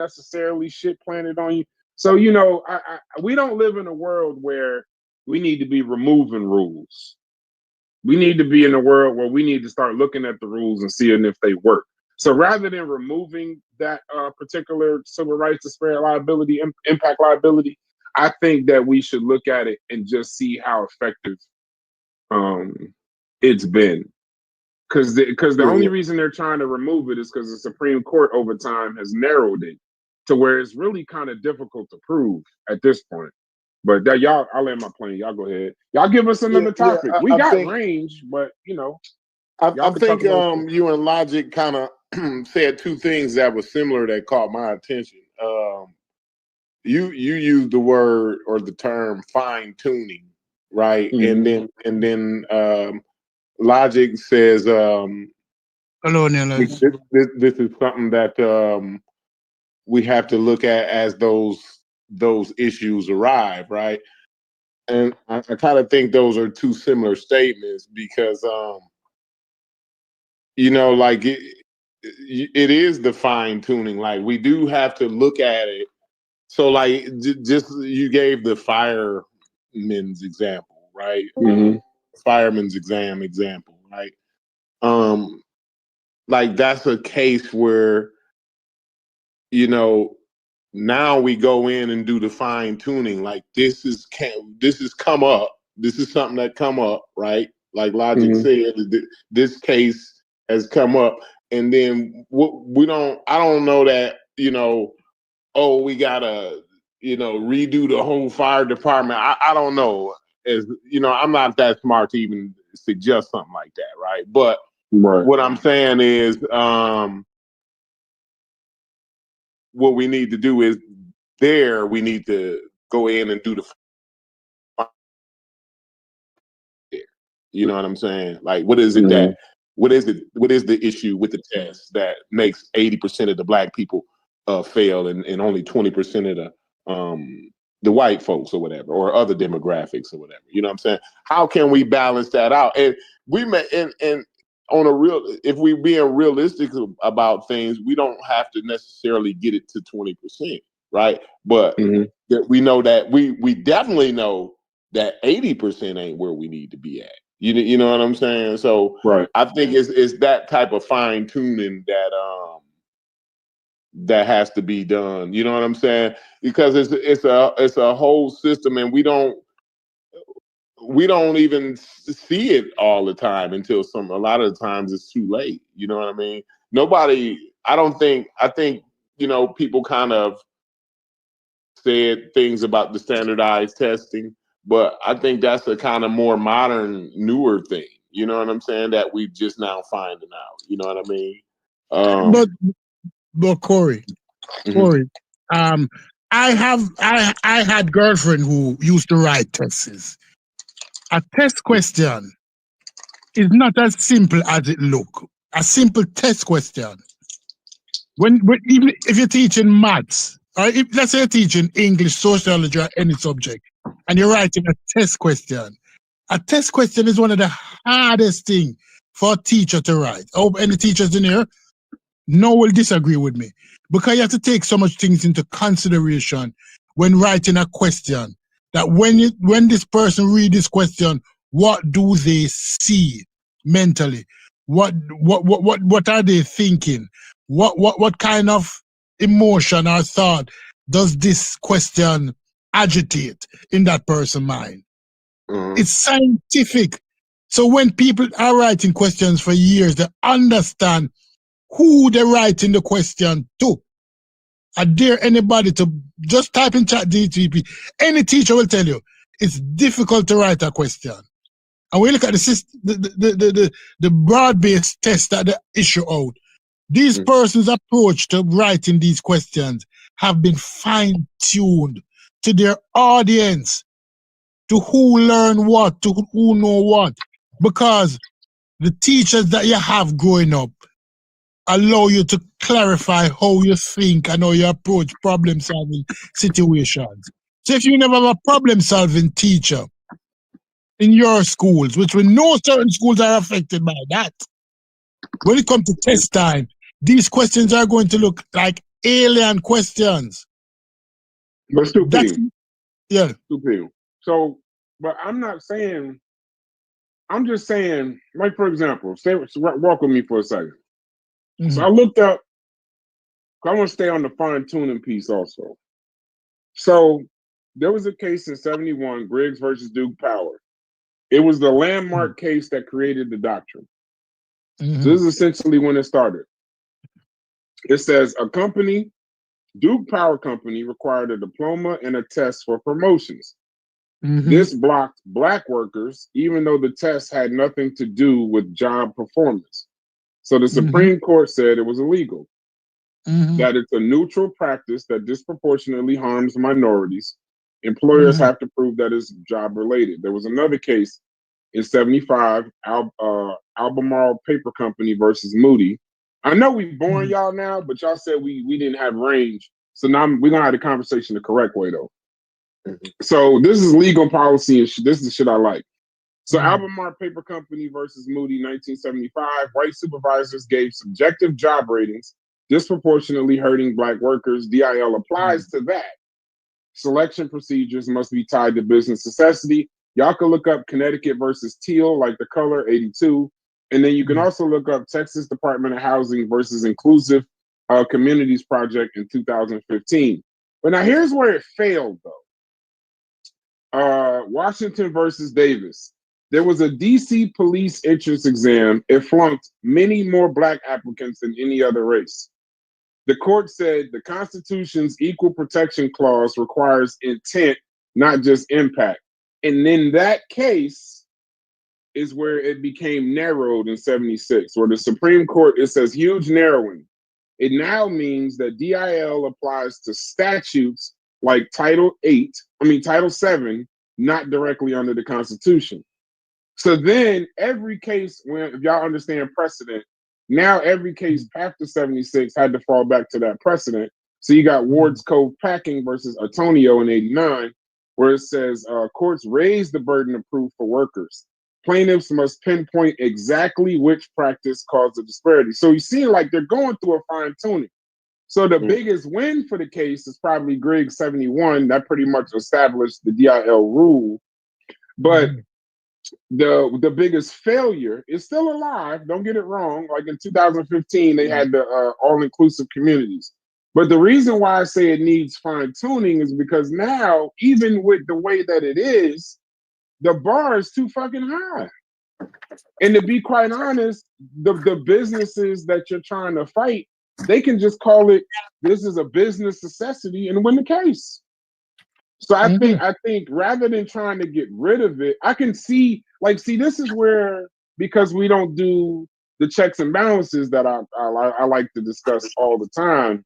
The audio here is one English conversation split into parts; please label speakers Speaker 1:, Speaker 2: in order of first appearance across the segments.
Speaker 1: necessarily shit planted on you. So, you know, we don't live in a world where we need to be removing rules. We need to be in a world where we need to start looking at the rules and seeing if they work. So rather than removing that particular civil rights disparate liability, impact liability, I think that we should look at it and just see how effective it's been. Because the only reason they're trying to remove it is because the Supreme Court over time has narrowed it to where it's really kind of difficult to prove at this point. But that y'all, I'll land my plane. Y'all go ahead. Y'all give us another topic. We got range, but you know.
Speaker 2: I think you and Logic kind of said two things that were similar that caught my attention. You used the word or the term fine tuning, right? Mm-hmm. And then Logic says this is something that we have to look at as those issues arrive, right? And I kind of think those are two similar statements because you know, like it is the fine tuning. Like we do have to look at it. So like just you gave the fireman's example, right? Mm-hmm. Fireman's example, right? Like that's a case where, you know, now we go in and do the fine tuning. Like this is come up. This is something that come up, right? Like Logic said, this case has come up, and then I don't know that, you know, oh, we gotta, you know, redo the whole fire department. I don't know. As you know, I'm not that smart to even suggest something like that, right? But what I'm saying is, what we need to do is we need to go in and do the. You know what I'm saying? Like, what is it that? What is the issue with the test that makes 80% of the black people fail and only 20% of the white folks or whatever, or other demographics or whatever? You know what I'm saying? How can we balance that out? And we may and on a real, if we being realistic about things, we don't have to necessarily get it to 20%, right? But we know that we definitely know that 80% ain't where we need to be at. You know what I'm saying? So I think it's that type of fine tuning that has to be done. You know what I'm saying? Because it's a whole system, and we don't even see it all the time until a lot of the times it's too late. You know what I mean? I think, you know, people kind of said things about the standardized testing, but I think that's a kind of more modern, newer thing. You know what I'm saying? That we just now finding out. You know what I mean?
Speaker 3: But Corey, I had girlfriend who used to write tests. A test question is not as simple as it look. A simple test question. When even if you're teaching maths, or let's say you're teaching English, sociology, or any subject, and you're writing a test question is one of the hardest things for a teacher to write. I hope any teachers in here will disagree with me, because you have to take so much things into consideration when writing a question, that when this person read this question, what do they see mentally? What are they thinking? What kind of emotion or thought does this question agitate in that person's mind? It's scientific. So when people are writing questions for years, they understand who they're writing the question to. I dare anybody to just type in ChatGPT. Any teacher will tell you it's difficult to write a question. And we look at the broad-based test that they issue out. These persons' approach to writing these questions have been fine-tuned to their audience, to who learn what, to who know what. Because the teachers that you have growing up allow you to clarify how you think and how you approach problem-solving situations. So if you never have a problem-solving teacher in your schools, which we know certain schools are affected by that, when it comes to test time, these questions are going to look like alien questions.
Speaker 1: But stupid.
Speaker 3: Yeah.
Speaker 1: Stupid. So, but I'm not saying. I'm just saying, like for example, walk with me for a second.
Speaker 3: Mm-hmm.
Speaker 1: So I looked up. I want to stay on the fine tuning piece also. So there was a case in '71, Griggs versus Duke Power. It was the landmark case that created the doctrine.
Speaker 3: Mm-hmm.
Speaker 1: So this is essentially when it started. It says a company, Duke Power Company, required a diploma and a test for promotions.
Speaker 3: Mm-hmm.
Speaker 1: This blocked black workers, even though the test had nothing to do with job performance. So the Supreme Court said it was illegal, that it's a neutral practice that disproportionately harms minorities. Employers have to prove that it's job related. There was another case in '75, Albemarle Paper Company versus Moody. I know we boring y'all now, but y'all said we didn't have range. So now we're gonna have the conversation the correct way though. So this is legal policy and this is the shit I like. So Albemarle Paper Company versus Moody, 1975, white supervisors gave subjective job ratings, disproportionately hurting black workers. DIL applies to that. Selection procedures must be tied to business necessity. Y'all can look up Connecticut versus Teal, like the color, 82. And then you can also look up Texas Department of Housing versus Inclusive Communities Project in 2015. But now here's where it failed, though. Washington versus Davis. There was a DC police entrance exam. It flunked many more black applicants than any other race. The court said the Constitution's Equal Protection Clause requires intent, not just impact. And in that case is where it became narrowed in '76, where the Supreme Court, it says huge narrowing. It now means that DIL applies to statutes like Title VII, not directly under the Constitution. So then every case, if y'all understand precedent, now every case after '76 had to fall back to that precedent. So you got Ward's Cove Packing versus Antonio in '89, where it says courts raise the burden of proof for workers. Plaintiffs must pinpoint exactly which practice caused the disparity. So you see, like they're going through a fine tuning. So the biggest win for the case is probably Griggs '71. That pretty much established the DIL rule. But the biggest failure is still alive. Don't get it wrong. Like in 2015, they had the all-inclusive communities. But the reason why I say it needs fine-tuning is because now, even with the way that it is, the bar is too fucking high. And to be quite honest, the businesses that you're trying to fight, they can just call it, this is a business necessity and win the case. So I think rather than trying to get rid of it, I can see, this is where, because we don't do the checks and balances that I like to discuss all the time,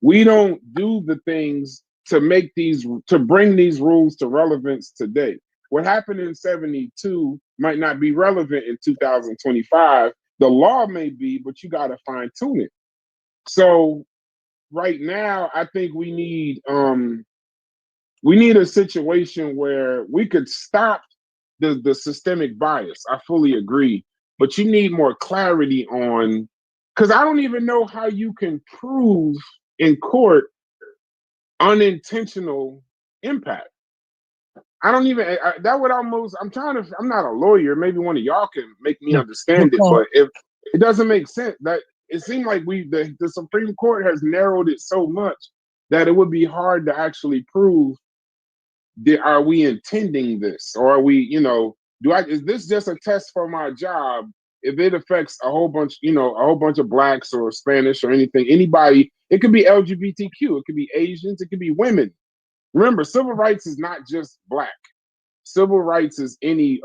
Speaker 1: we don't do the things to bring these rules to relevance today. What happened in '72 might not be relevant in 2025. The law may be, but you got to fine tune it. So right now, I think we need a situation where we could stop the systemic bias. I fully agree, but you need more clarity on, because I don't even know how you can prove in court unintentional impact. I don't even, that would almost, I'm not a lawyer. Maybe one of y'all can make me understand it, but if it doesn't make sense, that it seemed like the Supreme Court has narrowed it so much that it would be hard to actually prove, are we intending this, or are we, is this just a test for my job? If it affects a whole bunch of blacks or Spanish or anybody, it could be LGBTQ, it could be Asians, it could be women. Remember, civil rights is not just black. Civil rights is any,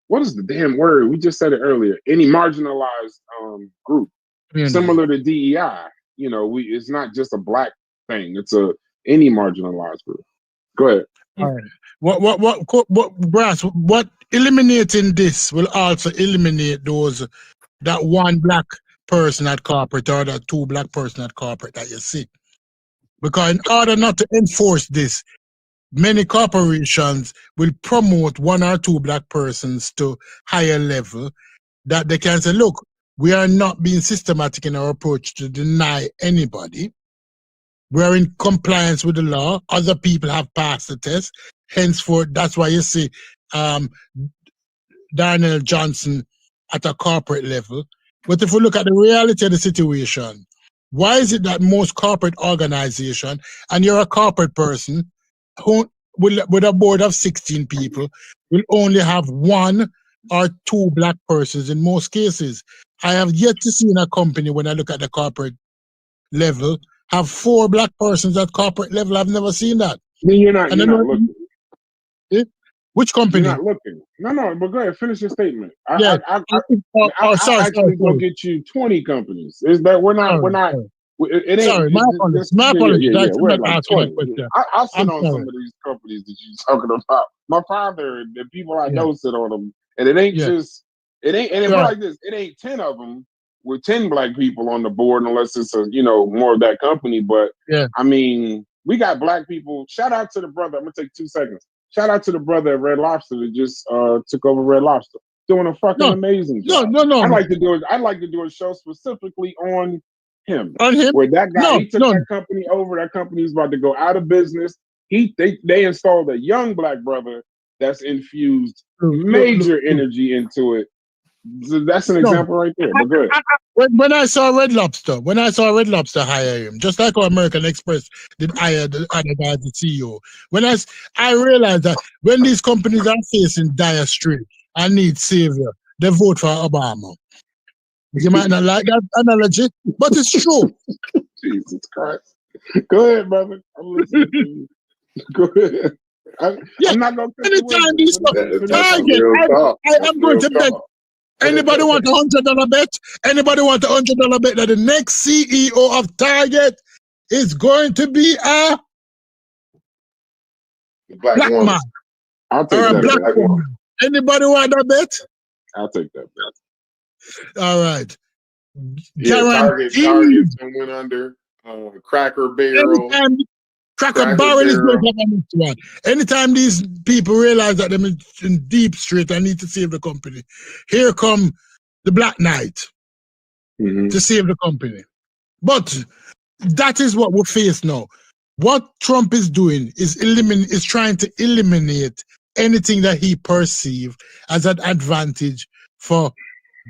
Speaker 1: what is the damn word? We just said it earlier. Any marginalized group, similar to DEI. It's not just a black thing. It's any marginalized group. Go ahead.
Speaker 3: All right. What eliminating this will also eliminate that one black person at corporate or that two black person at corporate that you see. Because in order not to enforce this, many corporations will promote one or two black persons to higher level that they can say, look, we are not being systematic in our approach to deny anybody. We're in compliance with the law. Other people have passed the test. Henceforth, that's why you see Darnell Johnson at a corporate level. But if we look at the reality of the situation, why is it that most corporate organizations, and you're a corporate person who with a board of 16 people, will only have 1 or 2 black persons in most cases? I have yet to see in a company, when I look at the corporate level, have 4 black persons at corporate level. I've never seen that.
Speaker 1: Then you're not looking.
Speaker 3: Which company?
Speaker 1: You're not looking. No, but go ahead, finish your statement.
Speaker 3: Sorry.
Speaker 1: I actually go get you 20 companies. Is that we're not? It ain't.
Speaker 3: Sorry, my apologies. My apologies.
Speaker 1: Yeah, we're
Speaker 3: like
Speaker 1: like 20. I sit on some of these companies that you're talking about. My father, the people I know sit on them, and it ain't just. It ain't. And it's like this. It ain't 10 of them with 10 black people on the board, unless it's more of that company. But I mean, we got black people. Shout out to the brother. I'm gonna take 2 seconds. Shout out to the brother at Red Lobster that just took over Red Lobster, doing a fucking amazing job. No. I'd like to do a show specifically on him. Where that guy he took that company over. That company is about to go out of business. They installed a young black brother that's infused major energy into it. So that's an example right there. But good.
Speaker 3: When I saw Red Lobster hire him, just like how American Express did hire the other guy, the CEO. When I realized that when these companies are facing dire strait and need savior, they vote for Obama. You might not like that analogy, but it's true.
Speaker 1: Jesus Christ. Go ahead, brother. I'm listening to you. Go ahead. I'm not going to
Speaker 3: anytime these Target, I'm going to bet. Anybody want $100 bet? Anybody want $100 bet that the next CEO of Target is going to be a black man?
Speaker 1: I'll take that
Speaker 3: black woman. Anybody want that bet?
Speaker 1: I'll take that bet.
Speaker 3: All right.
Speaker 2: Target went under. Cracker Barrel.
Speaker 3: Cracker Barrel is going to have a next one. Anytime these people realize that they're in deep strait and need to save the company, here come the Black Knight to save the company. But that is what we face now. What Trump is doing is trying to eliminate anything that he perceives as an advantage for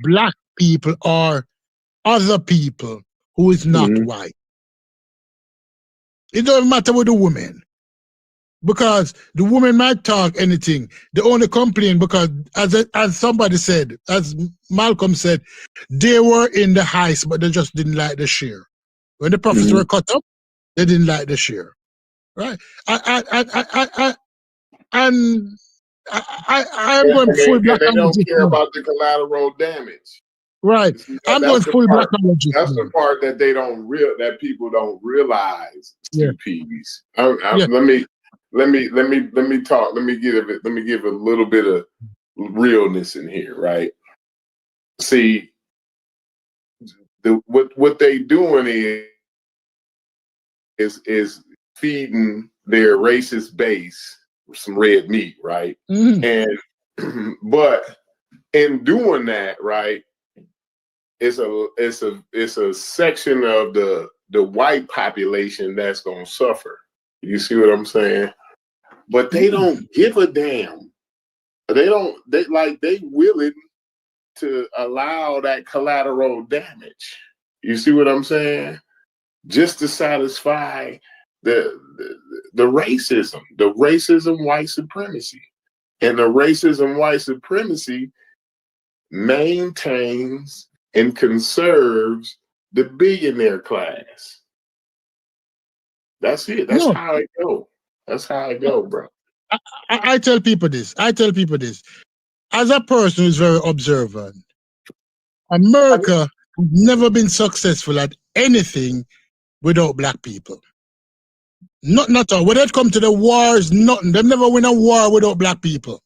Speaker 3: black people or other people who is not white. It doesn't matter with the women, because the women might talk anything. They only complain because, as somebody said, as Malcolm said, they were in the heist, but they just didn't like the share. When the profits were cut up, they didn't like the share, right? I'm going full black.
Speaker 2: They don't care about the collateral damage.
Speaker 3: Right. I'm going full black knowledge.
Speaker 2: That's the part that that people don't realize. CPs. Let me talk. Let me give a little bit of realness in here, right? See, what they doing is feeding their racist base some red meat, right? And but in doing that, right, it's a section of the white population that's gonna suffer. You see what I'm saying? But they don't give a damn. They willing to allow that collateral damage. You see what I'm saying? Just to satisfy the racism, white supremacy. And the racism, white supremacy maintains and conserves the billionaire class. That's it. That's how it go. That's how it go, bro.
Speaker 3: I tell people this. As a person who's very observant, America has never been successful at anything without black people. Not all. When it comes to the wars, nothing. They've never win a war without black people.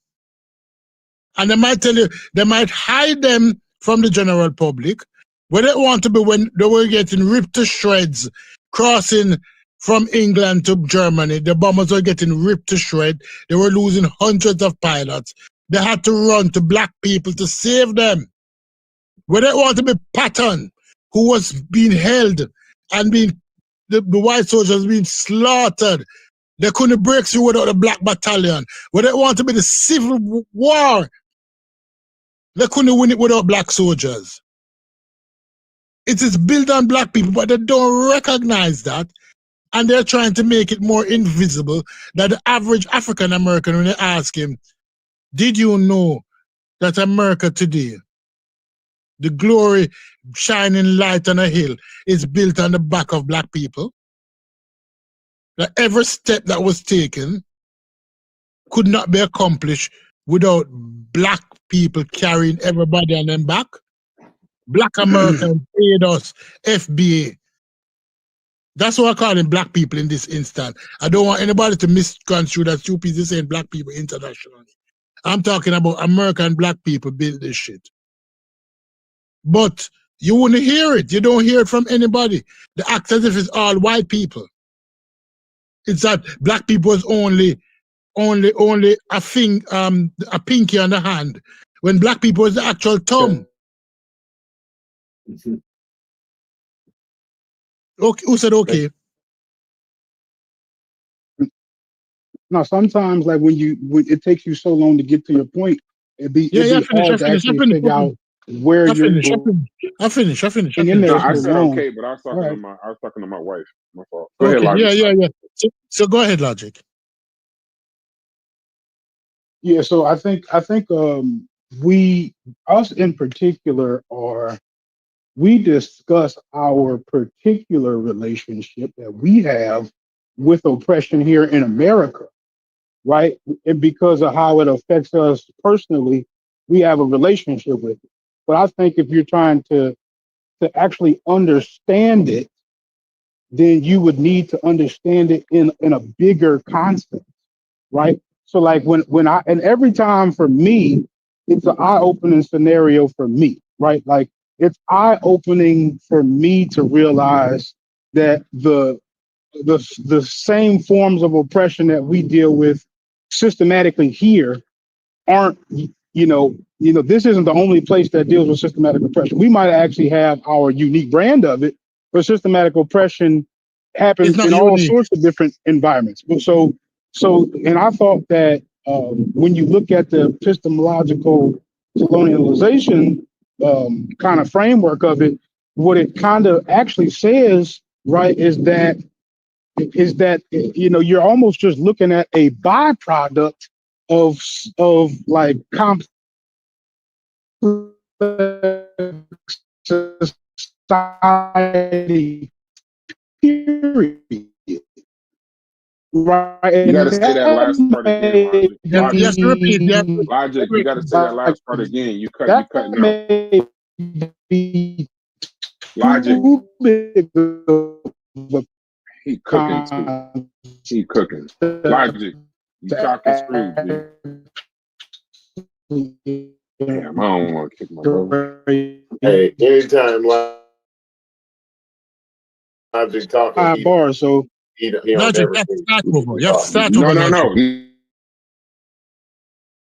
Speaker 3: And they might tell you, they might hide them from the general public, where they want to be when they were getting ripped to shreds, crossing from England to Germany. The bombers were getting ripped to shreds. They were losing hundreds of pilots. They had to run to black people to save them. where they want to be Patton, who was being held and being the white soldiers being slaughtered. They couldn't break through without the black battalion. Where they want to be the civil war, they couldn't win it without black soldiers. It is built on black people, but they don't recognize that. And they're trying to make it more invisible that the average African American, when they ask him, did you know that America today, the glory shining light on a hill, is built on the back of black people? That every step that was taken could not be accomplished without black people carrying everybody on them back. Black Americans paid us FBA. That's why I call them black people in this instant. I don't want anybody to misconstrue that stupid is saying black people internationally. I'm talking about American black people build this shit. But you wouldn't hear it. You don't hear it from anybody. They act as if it's all white people. It's that black people is only a thing, a pinky on the hand. When black people is the actual thumb. Okay, who said okay?
Speaker 4: No, sometimes like when it takes you so long to get to your point, it'd be hard to actually figure out where
Speaker 3: I
Speaker 4: you're
Speaker 3: finish.
Speaker 4: in there
Speaker 1: No, I
Speaker 4: so
Speaker 1: said
Speaker 4: long.
Speaker 1: okay, but I was talking
Speaker 4: Right.
Speaker 1: to my wife. My fault. Go
Speaker 3: Okay,
Speaker 1: ahead, Logic.
Speaker 3: yeah. So go ahead, Logic.
Speaker 4: Yeah, so I think us in particular we discuss our particular relationship that we have with oppression here in America, right? And because of how it affects us personally, we have a relationship with it. But I think if you're trying to actually understand it, then you would need to understand it in a bigger concept, right? So like and every time for me, it's an eye-opening scenario for me, right? Like it's eye-opening for me to realize that the same forms of oppression that we deal with systematically here aren't this isn't the only place that deals with systematic oppression. We might actually have our unique brand of it, but systematic oppression
Speaker 3: It's
Speaker 4: happens
Speaker 3: not
Speaker 4: in all
Speaker 3: unique.
Speaker 4: sorts of different environments. And I thought that when you look at the epistemological colonialization kind of framework of it, what it kind of actually says, right, is that you're almost just looking at a byproduct of like complex society, period, right?
Speaker 1: You got to
Speaker 4: And
Speaker 1: say that
Speaker 4: that
Speaker 1: last part again,
Speaker 4: may
Speaker 1: Logic.
Speaker 3: You have
Speaker 1: Logic.
Speaker 3: to repeat.
Speaker 4: be
Speaker 1: Logic. You got to say that
Speaker 4: like
Speaker 1: last part again. You
Speaker 4: that
Speaker 1: cutting out.
Speaker 4: may be
Speaker 1: Logic.
Speaker 4: too big of a
Speaker 1: He cooking too.
Speaker 4: concept
Speaker 1: He cooking. Logic. You chocolate screwed, G. Damn, I don't want to kick my brother.
Speaker 2: Hey, anytime Logic talking,
Speaker 4: bar, so
Speaker 2: he don't
Speaker 3: Logic,
Speaker 2: never
Speaker 3: you have to
Speaker 2: think
Speaker 3: start
Speaker 2: he
Speaker 3: over.
Speaker 2: can
Speaker 3: You have to
Speaker 2: talk.
Speaker 3: start
Speaker 1: No,
Speaker 3: over,
Speaker 1: no,
Speaker 3: Logic.
Speaker 1: no.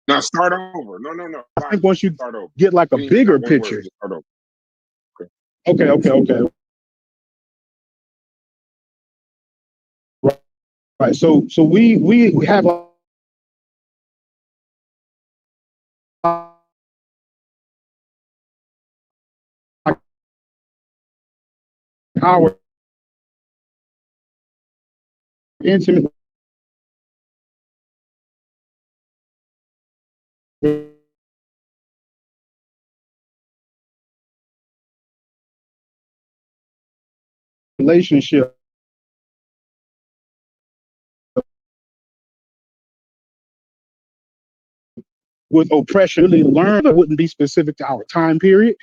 Speaker 1: No, start over. No.
Speaker 4: I think once you
Speaker 1: Start over.
Speaker 4: get like a
Speaker 1: We didn't hear
Speaker 4: bigger
Speaker 1: not one word.
Speaker 4: picture.
Speaker 1: Just start over.
Speaker 4: Okay. Right. So we have our intimate relationship with oppression. Really learn it wouldn't be specific to our time period.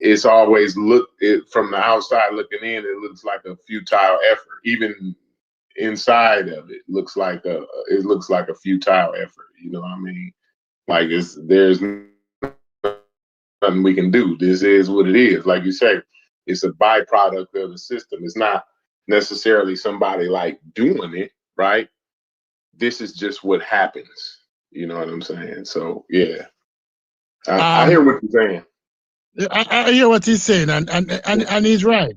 Speaker 2: it's always from the outside looking in, it looks like a futile effort. Even inside of it looks like a futile effort. You know what I mean? Like there's nothing we can do. This is what it is. Like you say, it's a byproduct of the system. It's not necessarily somebody like doing it, right? This is just what happens. You know what I'm saying? So yeah, I hear what you're saying.
Speaker 3: I hear what he's saying, and he's right.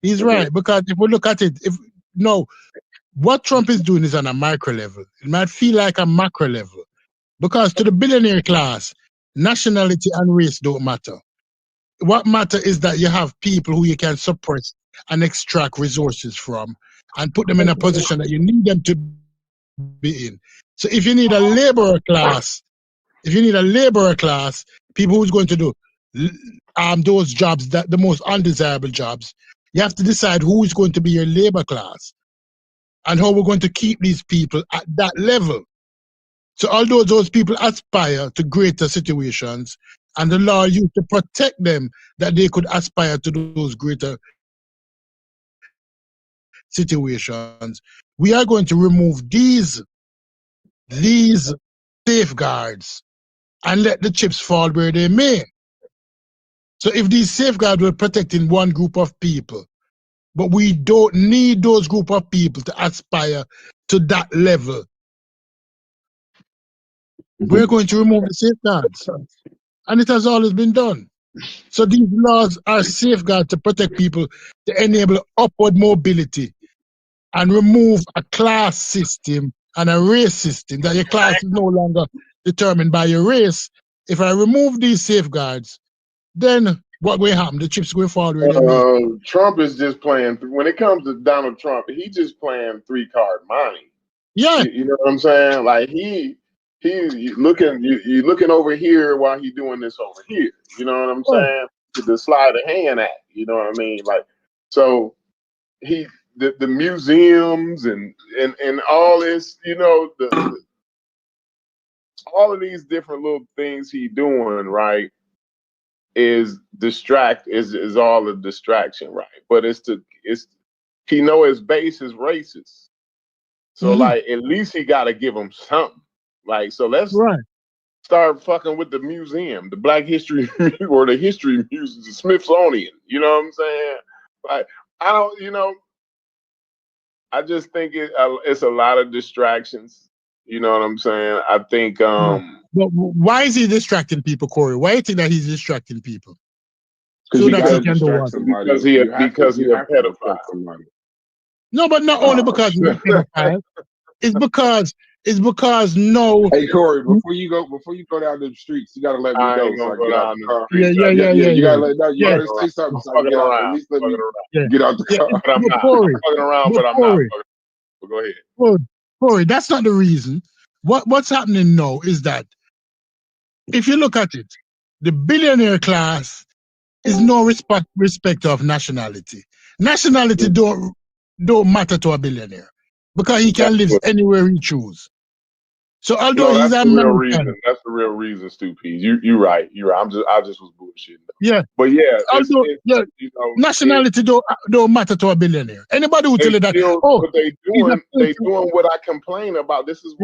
Speaker 3: He's right, because if we look at it, what Trump is doing is on a micro level. It might feel like a macro level, because to the billionaire class, nationality and race don't matter. What matter is that you have people who you can suppress and extract resources from and put them in a position that you need them to be in. So if you need a laborer class, people who's going to do those jobs, that the most undesirable jobs, you have to decide who is going to be your labor class and how we're going to keep these people at that level. So although those people aspire to greater situations, and the law used to protect them, that they could aspire to those greater situations, we are going to remove these safeguards and let the chips fall where they may. So if these safeguards were protecting one group of people, but we don't need those group of people to aspire to that level, we're going to remove the safeguards. And it has always been done. So these laws are safeguards to protect people, to enable upward mobility and remove a class system and a race system, that your class is no longer determined by your race. If I remove these safeguards, then what will happen? The chips will fall where they may.
Speaker 2: Trump is just playing, when it comes to Donald Trump, he just playing 3-card money.
Speaker 3: Yeah.
Speaker 2: You know what I'm saying? Like he's looking over here while he's doing this over here. You know what I'm saying? The sleight of hand act. You know what I mean? Like, so the museums and all this, all of these different little things he doing, right, is all a distraction, right? But he know his base is racist. So like at least he gotta give him something. Like, so let's start fucking with the museum, the Black History or the History Museum, the Smithsonian. You know what I'm saying? Like, I just think it's a lot of distractions. You know what I'm saying? I think.
Speaker 3: But why is he distracting people, Corey? Why do you think that he's distracting people?
Speaker 1: So that he can distract somebody.
Speaker 2: Because he a pedophile.
Speaker 3: No, but not only because he's a pedophile. It's because no.
Speaker 1: Hey Corey, before you go down the streets, you gotta let me go.
Speaker 3: Yeah.
Speaker 1: You gotta let me. You gotta say something. So I get out. At least let me get out the car.
Speaker 2: I'm not fucking around, but I'm not. But go ahead.
Speaker 3: Corey, that's not the reason. What's happening now is that if you look at it, the billionaire class is no respect of nationality. Nationality don't matter to a billionaire because he can live anywhere he chooses. So although he's American,
Speaker 2: that's the real reason, Stu P. You're right. I just was bullshitting.
Speaker 3: Yeah,
Speaker 2: but yeah,
Speaker 3: nationality don't matter to a billionaire. Anybody who tell you that,
Speaker 2: but they doing what I complain about. This is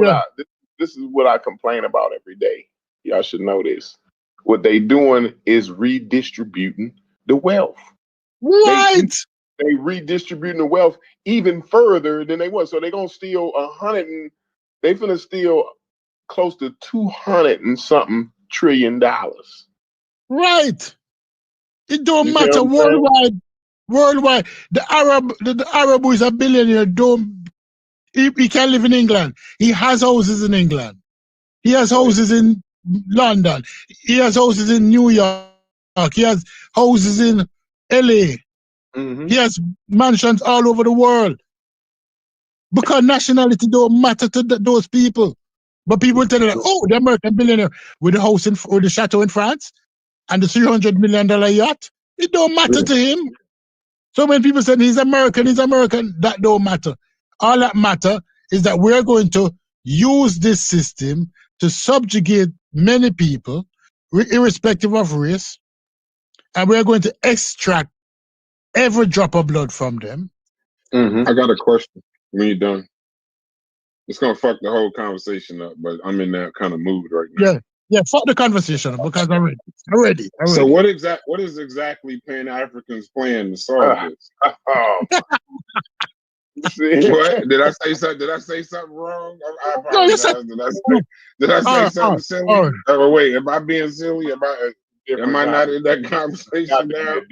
Speaker 2: what I complain about every day. Y'all should know this. What they doing is redistributing the wealth.
Speaker 3: Right.
Speaker 2: They redistributing the wealth even further than they was. So they're gonna steal they finna steal close to $200 and something trillion.
Speaker 3: Right. It don't matter worldwide. Worldwide. The Arab who is a billionaire he can live in England. He has houses in England. He has houses in London. He has houses in New York. He has houses in LA. He has mansions all over the world. Because nationality don't matter to those people. But people tell you, the American billionaire with the house or the chateau in France and the $300 million yacht, it don't matter to him. So when people say he's American, that don't matter. All that matter is that we're going to use this system to subjugate many people, irrespective of race, and we're going to extract every drop of blood from them.
Speaker 2: Mm-hmm.
Speaker 1: I got a question when you're done. It's gonna fuck the whole conversation up, but I'm in that kind of mood right now.
Speaker 3: Yeah, fuck the conversation because I'm ready.
Speaker 1: So what is exactly Pan-Africans' plan to solve this? What did I say? Something? Did I say something wrong? I apologize. Did I say something silly? Oh wait, am I being silly? Am I not in that conversation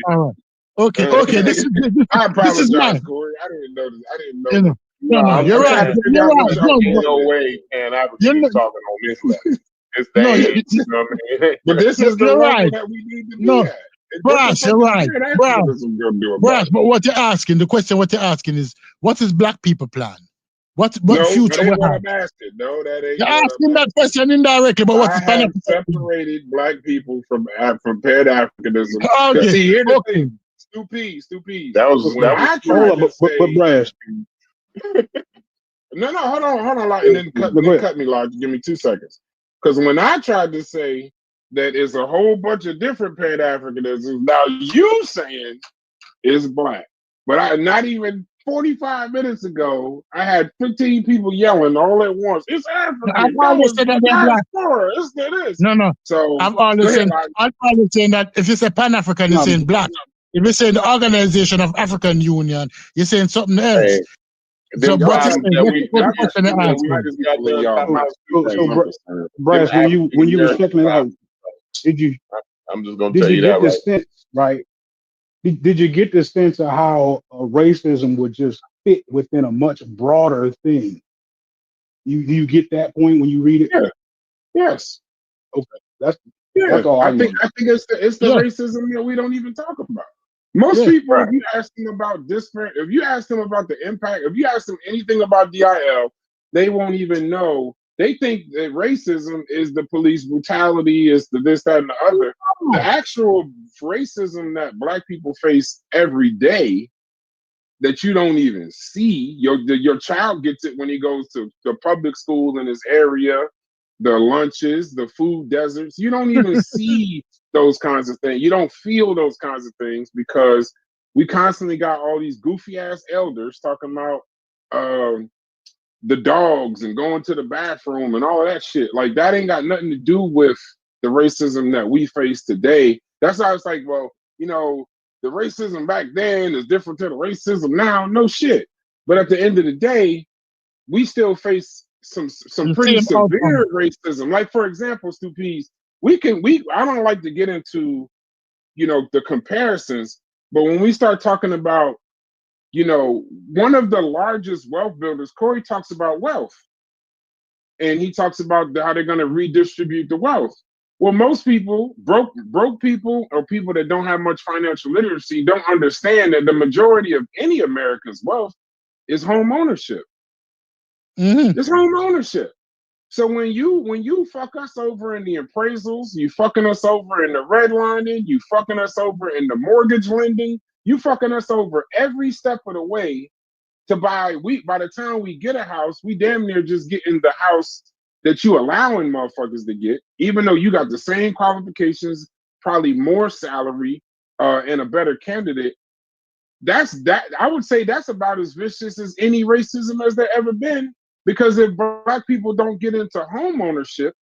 Speaker 1: now?
Speaker 3: Okay. This
Speaker 1: I apologize,
Speaker 3: this is mine.
Speaker 1: Corey. I didn't know this. I didn't know.
Speaker 3: No, you're right. You're right.
Speaker 2: No way, Pan-Africanism talking on this level. It's the you know what I mean?
Speaker 1: But this is the
Speaker 3: level
Speaker 1: right that we need to be at.
Speaker 3: Brass, you're right. Brass, but what you're asking, the question what you're asking is, what is black people plan? What future?
Speaker 1: That ain't what I'm asking. No, that ain't.
Speaker 3: You're asking that question indirectly, but what is
Speaker 1: have separated black people from Pan-Africanism.
Speaker 3: Okay.
Speaker 1: See, here's the thing. Stupid.
Speaker 2: That was
Speaker 4: but Brass.
Speaker 1: No, hold on, like, and then cut me, like, give me 2 seconds. Because when I tried to say that it's a whole bunch of different Pan-Africanisms, now you saying it's black. But not even 45 minutes ago, I had 15 people yelling all at once. It's African.
Speaker 3: I've always said that they're black.
Speaker 1: It's this.
Speaker 3: No.
Speaker 1: So
Speaker 3: I'm always saying that if you say Pan-African, you're saying black. If you say the Organization of African Union, you're saying something else.
Speaker 2: Hey.
Speaker 3: So, Brass,
Speaker 4: when you were checking it out, did you?
Speaker 2: I'm just gonna tell you that,
Speaker 4: the sense, right? Did you get the sense of how racism would just fit within a much broader thing? You get that point when you read it?
Speaker 1: Yeah. Yes.
Speaker 4: Okay. That's all.
Speaker 1: I think it's the racism that we don't even talk about. Most people, if you ask them about if you ask them about the impact, if you ask them anything about DIL, they won't even know. They think that racism is the police brutality, is the this, that, and the other. The actual racism that black people face every day that you don't even see. Your child gets it when he goes to the public school in his area, the lunches, the food deserts. You don't even see those kinds of things. You don't feel those kinds of things because we constantly got all these goofy ass elders talking about the dogs and going to the bathroom and all of that shit. Like, that ain't got nothing to do with the racism that we face today. That's why it's like, well, the racism back then is different to the racism now. No shit. But at the end of the day, we still face some pretty severe racism. Like, for example, Stupides, I don't like to get into, the comparisons, but when we start talking about, one of the largest wealth builders, Corey talks about wealth. And he talks about how they're going to redistribute the wealth. Well, most people, broke people or people that don't have much financial literacy, don't understand that the majority of any American's wealth is home ownership.
Speaker 3: Mm-hmm.
Speaker 1: It's home ownership. So when you fuck us over in the appraisals, you fucking us over in the redlining, you fucking us over in the mortgage lending, you fucking us over every step of the way to by the time we get a house, we damn near just getting the house that you allowing motherfuckers to get, even though you got the same qualifications, probably more salary, and a better candidate. I would say that's about as vicious as any racism as there ever been. Because if black people don't get into home ownership,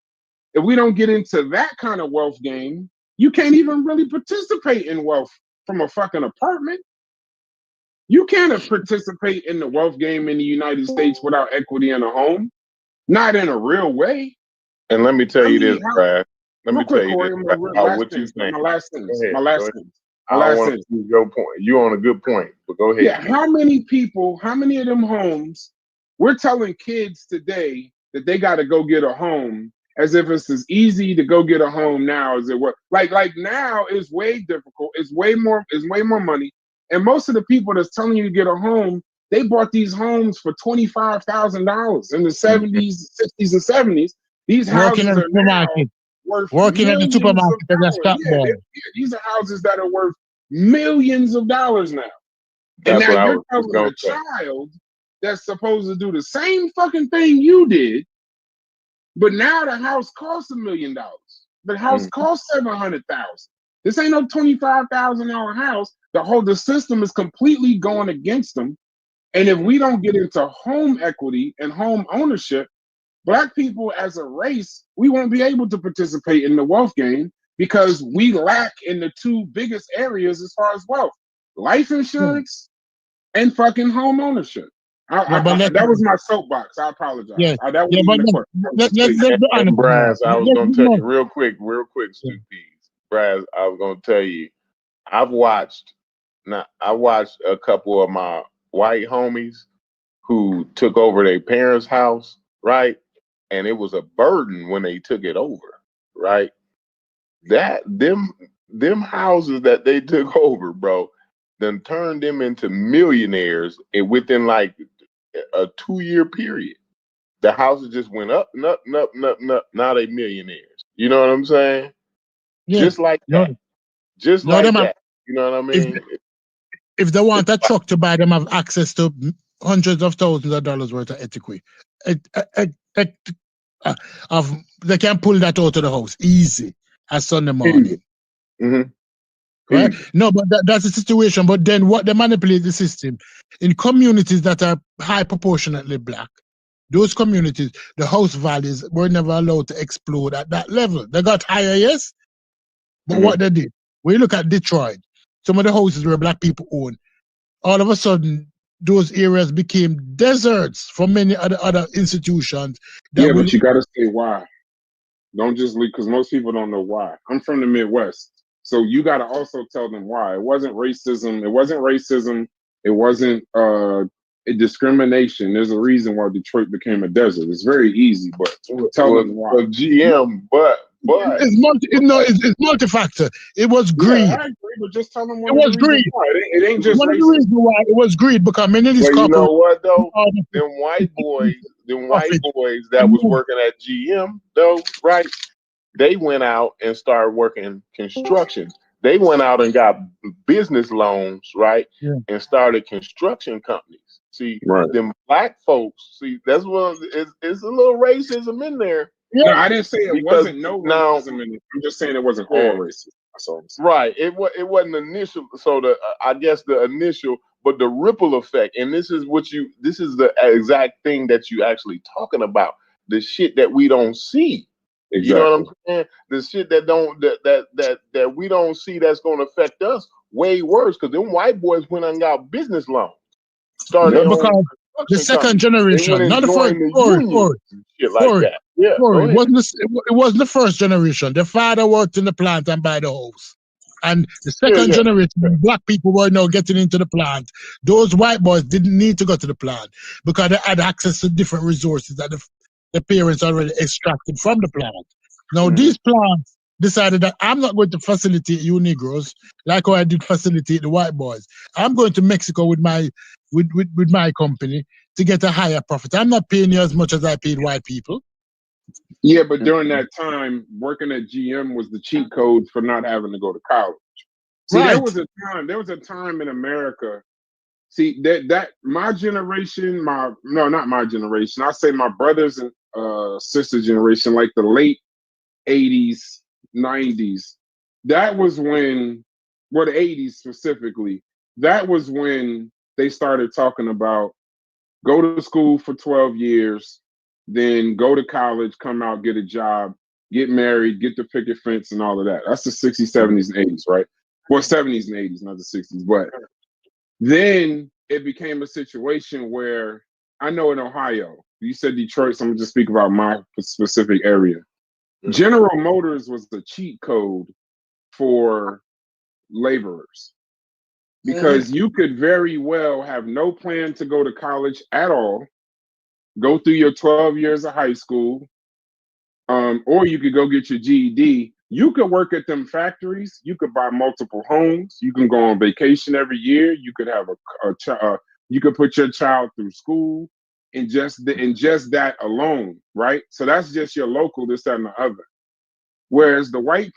Speaker 1: if we don't get into that kind of wealth game, you can't even really participate in wealth from a fucking apartment. You can't participate in the wealth game in the United States without equity in a home. Not in a real way.
Speaker 2: And let me tell you this, Brad. Let me tell you
Speaker 1: Corey,
Speaker 2: this about what you think.
Speaker 1: My last sentence.
Speaker 2: I don't want to see your point. You're on a good point, but go ahead.
Speaker 1: Yeah, how many of them homes, we're telling kids today that they got to go get a home as if it's as easy to go get a home now as it was. Like now it's way difficult. It's way more money. And most of the people that's telling you to get a home, they bought these homes for $25,000 in the 70s, 60s, and 70s. These houses are now
Speaker 3: working at the supermarket.
Speaker 1: These are houses that are worth millions of dollars now. And now you're telling a child that's supposed to do the same fucking thing you did, but now the house costs $1 million. The house costs $700,000. This ain't no $25,000 house. The system is completely going against them. And if we don't get into home equity and home ownership, Black people as a race, we won't be able to participate in the wealth game because we lack in the two biggest areas as far as wealth: life insurance and fucking home ownership. That was my soapbox. I apologize.
Speaker 3: Yeah,
Speaker 1: That wasn't even a question.
Speaker 3: let's be honest.
Speaker 2: Braz, I was going to tell you real quick,
Speaker 3: Yeah.
Speaker 2: Braz, I was going to tell you, I watched a couple of my white homies who took over their parents' house, right? And it was a burden when they took it over, right? Them houses that they took over, bro, then turned them into millionaires within like a 2-year period. The houses just went up and up and up and up and up. Now they millionaires. You know what I'm saying?
Speaker 3: Yeah.
Speaker 2: Just like that. Just like that. You know what I mean?
Speaker 3: If they want a truck to buy, them have access to hundreds of thousands of dollars worth of equity. They can pull that out of the house easy as Sunday morning.
Speaker 2: Mm-hmm.
Speaker 3: Right? No, but that's the situation. But then what they manipulate the system in communities that are high proportionately Black, those communities, the house values were never allowed to explode at that level. They got higher, yes, but what they did, when you look at Detroit, some of the houses where Black people own, all of a sudden, those areas became deserts for many other institutions.
Speaker 1: But you got to say why. Don't just leave, because most people don't know why. I'm from the Midwest, so you got to also tell them why. It wasn't racism. It wasn't a discrimination. There's a reason why Detroit became a desert. It's very easy, but tell them why.
Speaker 2: GM, but
Speaker 3: it's multi-factor. It was greed.
Speaker 1: Yeah, I agree, but just tell them
Speaker 3: it was greed.
Speaker 1: It ain't just
Speaker 3: one of the reasons why it was greed, because many of these
Speaker 2: you know what though?
Speaker 3: them
Speaker 2: white boys that was working at GM though, right? They went out and started working construction. They went out and got business loans, right?
Speaker 3: Yeah.
Speaker 2: And started construction companies. See, them Black folks, that's what it's a little racism in there.
Speaker 1: Yeah. No, I didn't say it wasn't no racism in it. I'm just saying it wasn't all racism. That's all I'm saying.
Speaker 2: Right. It wasn't initial. So I guess the initial, but the ripple effect, and this is the exact thing that you actually talking about. The shit that we don't see. Exactly. You know what I'm saying? The shit that we don't see that's going to affect us way worse, because them white boys went and got business loans. Started
Speaker 3: because the second generation, not the first.
Speaker 2: Shit like that. Yeah.
Speaker 3: It wasn't the first generation. The father worked in the plant and by the house. And the second generation, when Black people were now getting into the plant, those white boys didn't need to go to the plant because they had access to different resources that the parents already extracted from the plant. Now, these plants decided that I'm not going to facilitate you Negroes like how I did facilitate the white boys. I'm going to Mexico with my company to get a higher profit. I'm not paying you as much as I paid white people.
Speaker 1: Yeah, but during that time, working at GM was the cheat code for not having to go to college. See, there was a time in America. See, that my generation, not my generation, I say my brothers and sister generation, like the late 80s, 90s, that was when, the 80s specifically, that was when they started talking about go to school for 12 years, then go to college, come out, get a job, get married, get the picket fence and all of that. That's the 60s, 70s, and 80s, right? Well, 70s and 80s, not the 60s. But then it became a situation where, I know in Ohio, you said Detroit, so I'm going to just speak about my specific area. General Motors was the cheat code for laborers, because you could very well have no plan to go to college at all, go through your 12 years of high school, or you could go get your GED. You could work at them factories. You could buy multiple homes. You can go on vacation every year. You could have you could put your child through school, and just that alone, right? So that's just your local, this, that, and the other. Whereas the white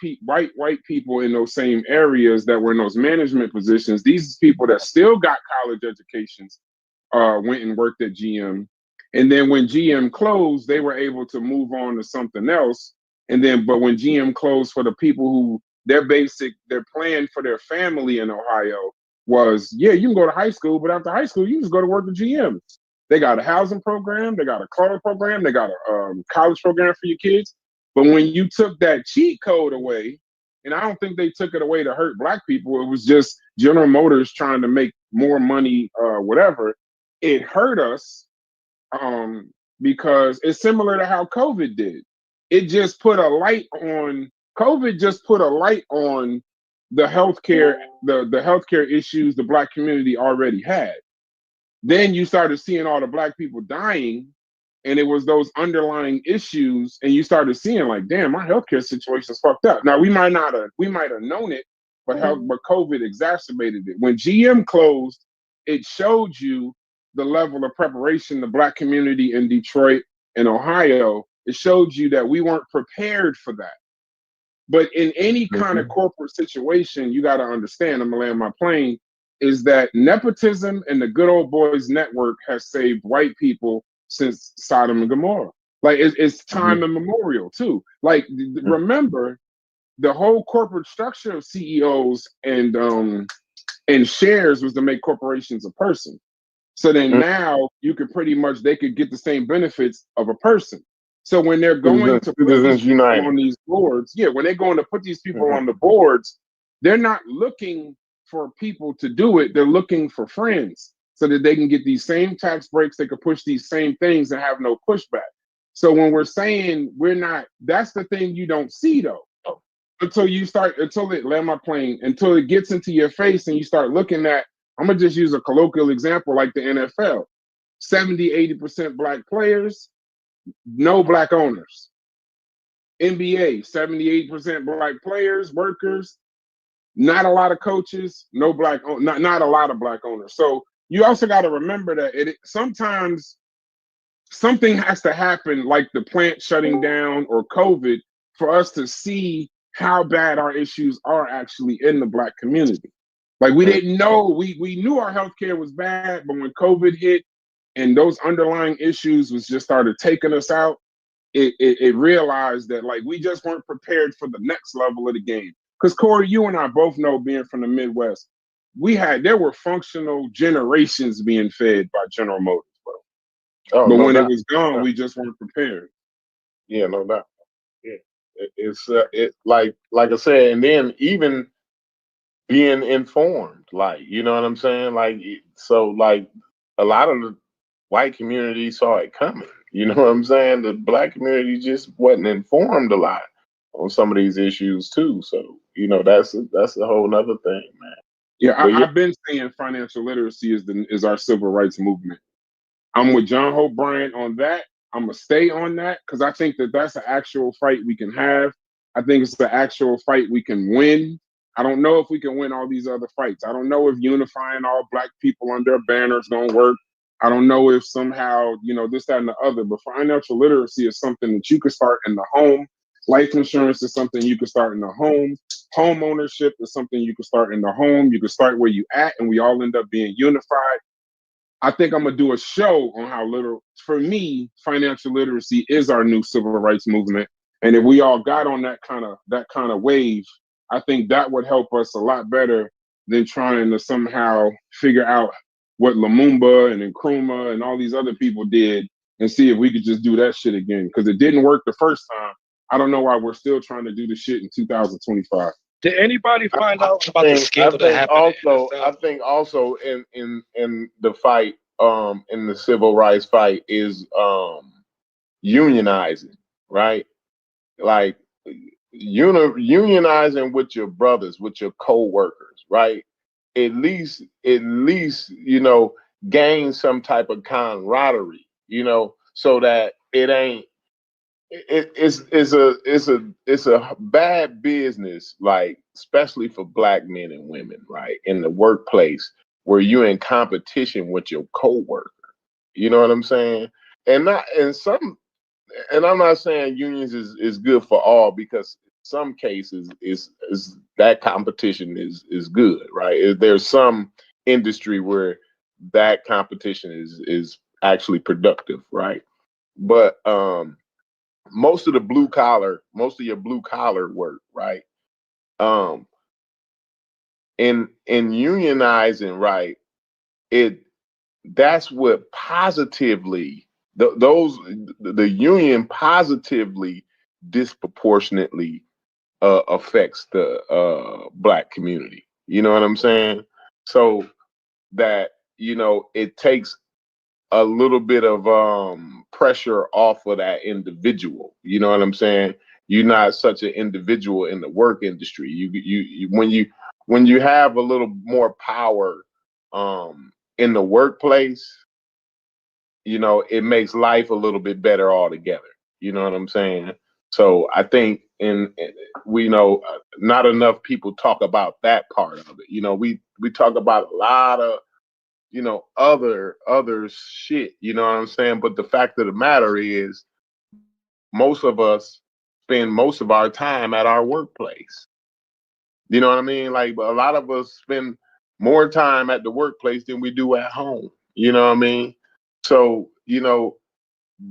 Speaker 1: people in those same areas that were in those management positions, these people that still got college educations, went and worked at GM. And then when GM closed, they were able to move on to something else. And then, but when GM closed, for the people who their plan for their family in Ohio was, yeah, you can go to high school, but after high school, you just go to work at GM. They got a housing program, they got a car program, they got a college program for your kids. But when you took that cheat code away, and I don't think they took it away to hurt black people, it was just General Motors trying to make more money, whatever. It hurt us because it's similar to how COVID did. It just put a light on, COVID just put a light on the healthcare, the healthcare issues the black community already had. Then you started seeing all the black people dying, and it was those underlying issues, and you started seeing like, damn, my healthcare situation is fucked up. Now we might have known it, but COVID exacerbated it. When GM closed, it showed you the level of preparation the black community in Detroit and Ohio. It showed you that we weren't prepared for that. But in any kind of corporate situation, you got to understand, I'm gonna land my plane, is that nepotism and the good old boys network has saved white people since Sodom and Gomorrah. Like it's time immemorial too. Like remember, the whole corporate structure of CEOs and shares was to make corporations a person. So then now you could they could get the same benefits of a person. So when they're going to put these people on these boards, when they're going to put these people on the boards, they're not looking for people to do it. They're looking for friends so that they can get these same tax breaks. They could push these same things and have no pushback. So when we're saying we're not, that's the thing you don't see though. Until it gets into your face and you start looking at, I'm going to just use a colloquial example like the NFL. 70-80% black players, no black owners. NBA, 78% black players, workers, not a lot of coaches, not a lot of black owners. So you also got to remember that sometimes something has to happen, like the plant shutting down or COVID, for us to see how bad our issues are actually in the black community. Like we didn't know, we knew our healthcare was bad, but when COVID hit and those underlying issues was just started taking us out, it realized that like we just weren't prepared for the next level of the game. Because Corey, you and I both know, being from the Midwest, there were functional generations being fed by General Motors, bro. But when it was gone, we just weren't prepared.
Speaker 2: Yeah, no doubt. Yeah, it's like I said, and then even being informed, like, you know what I'm saying? Like, so like a lot of the white community saw it coming. You know what I'm saying? The black community just wasn't informed a lot on some of these issues too. So, you know, that's a whole nother thing, man.
Speaker 1: Yeah, I've been saying financial literacy is our civil rights movement. I'm with John Hope Bryant on that. I'm gonna stay on that because I think that's an actual fight we can have. I think it's the actual fight we can win. I don't know if we can win all these other fights. I don't know if unifying all black people under a banner is gonna work. I don't know if somehow, this, that, and the other, but financial literacy is something that you could start in the home. Life insurance is something you could start in the home. Home ownership is something you could start in the home. You could start where you at, and we all end up being unified. I think I'm gonna do a show on how for me, financial literacy is our new civil rights movement. And if we all got on that kind of wave, I think that would help us a lot better than trying to somehow figure out what Lumumba and Nkrumah and all these other people did and see if we could just do that shit again. Because it didn't work the first time. I don't know why we're still trying to do the shit in 2025.
Speaker 5: Did anybody find out about the scandal that happened?
Speaker 2: I think also in the fight, in the civil rights fight is unionizing, right? Like unionizing with your brothers, with your co-workers, right? At least, gain some type of camaraderie, so that it ain't. It's a bad business, like especially for black men and women, right? In the workplace where you're in competition with your coworker. You know what I'm saying? And I'm not saying unions is good for all, because some cases is that competition is good, right? There's some industry where that competition is actually productive, right? But most of your blue collar work, right? in unionizing, right? That's what positively the union positively disproportionately affects the black community. You know what I'm saying? So that it takes a little bit of pressure off of that individual. You know what I'm saying? You're not such an individual in the work industry. You when you have a little more power in the workplace, it makes life a little bit better altogether. You know what I'm saying? So I think we know not enough people talk about that part of it. We talk about a lot of other shit, you know what I'm saying? But the fact of the matter is most of us spend most of our time at our workplace. You know what I mean? Like a lot of us spend more time at the workplace than we do at home. You know what I mean? So,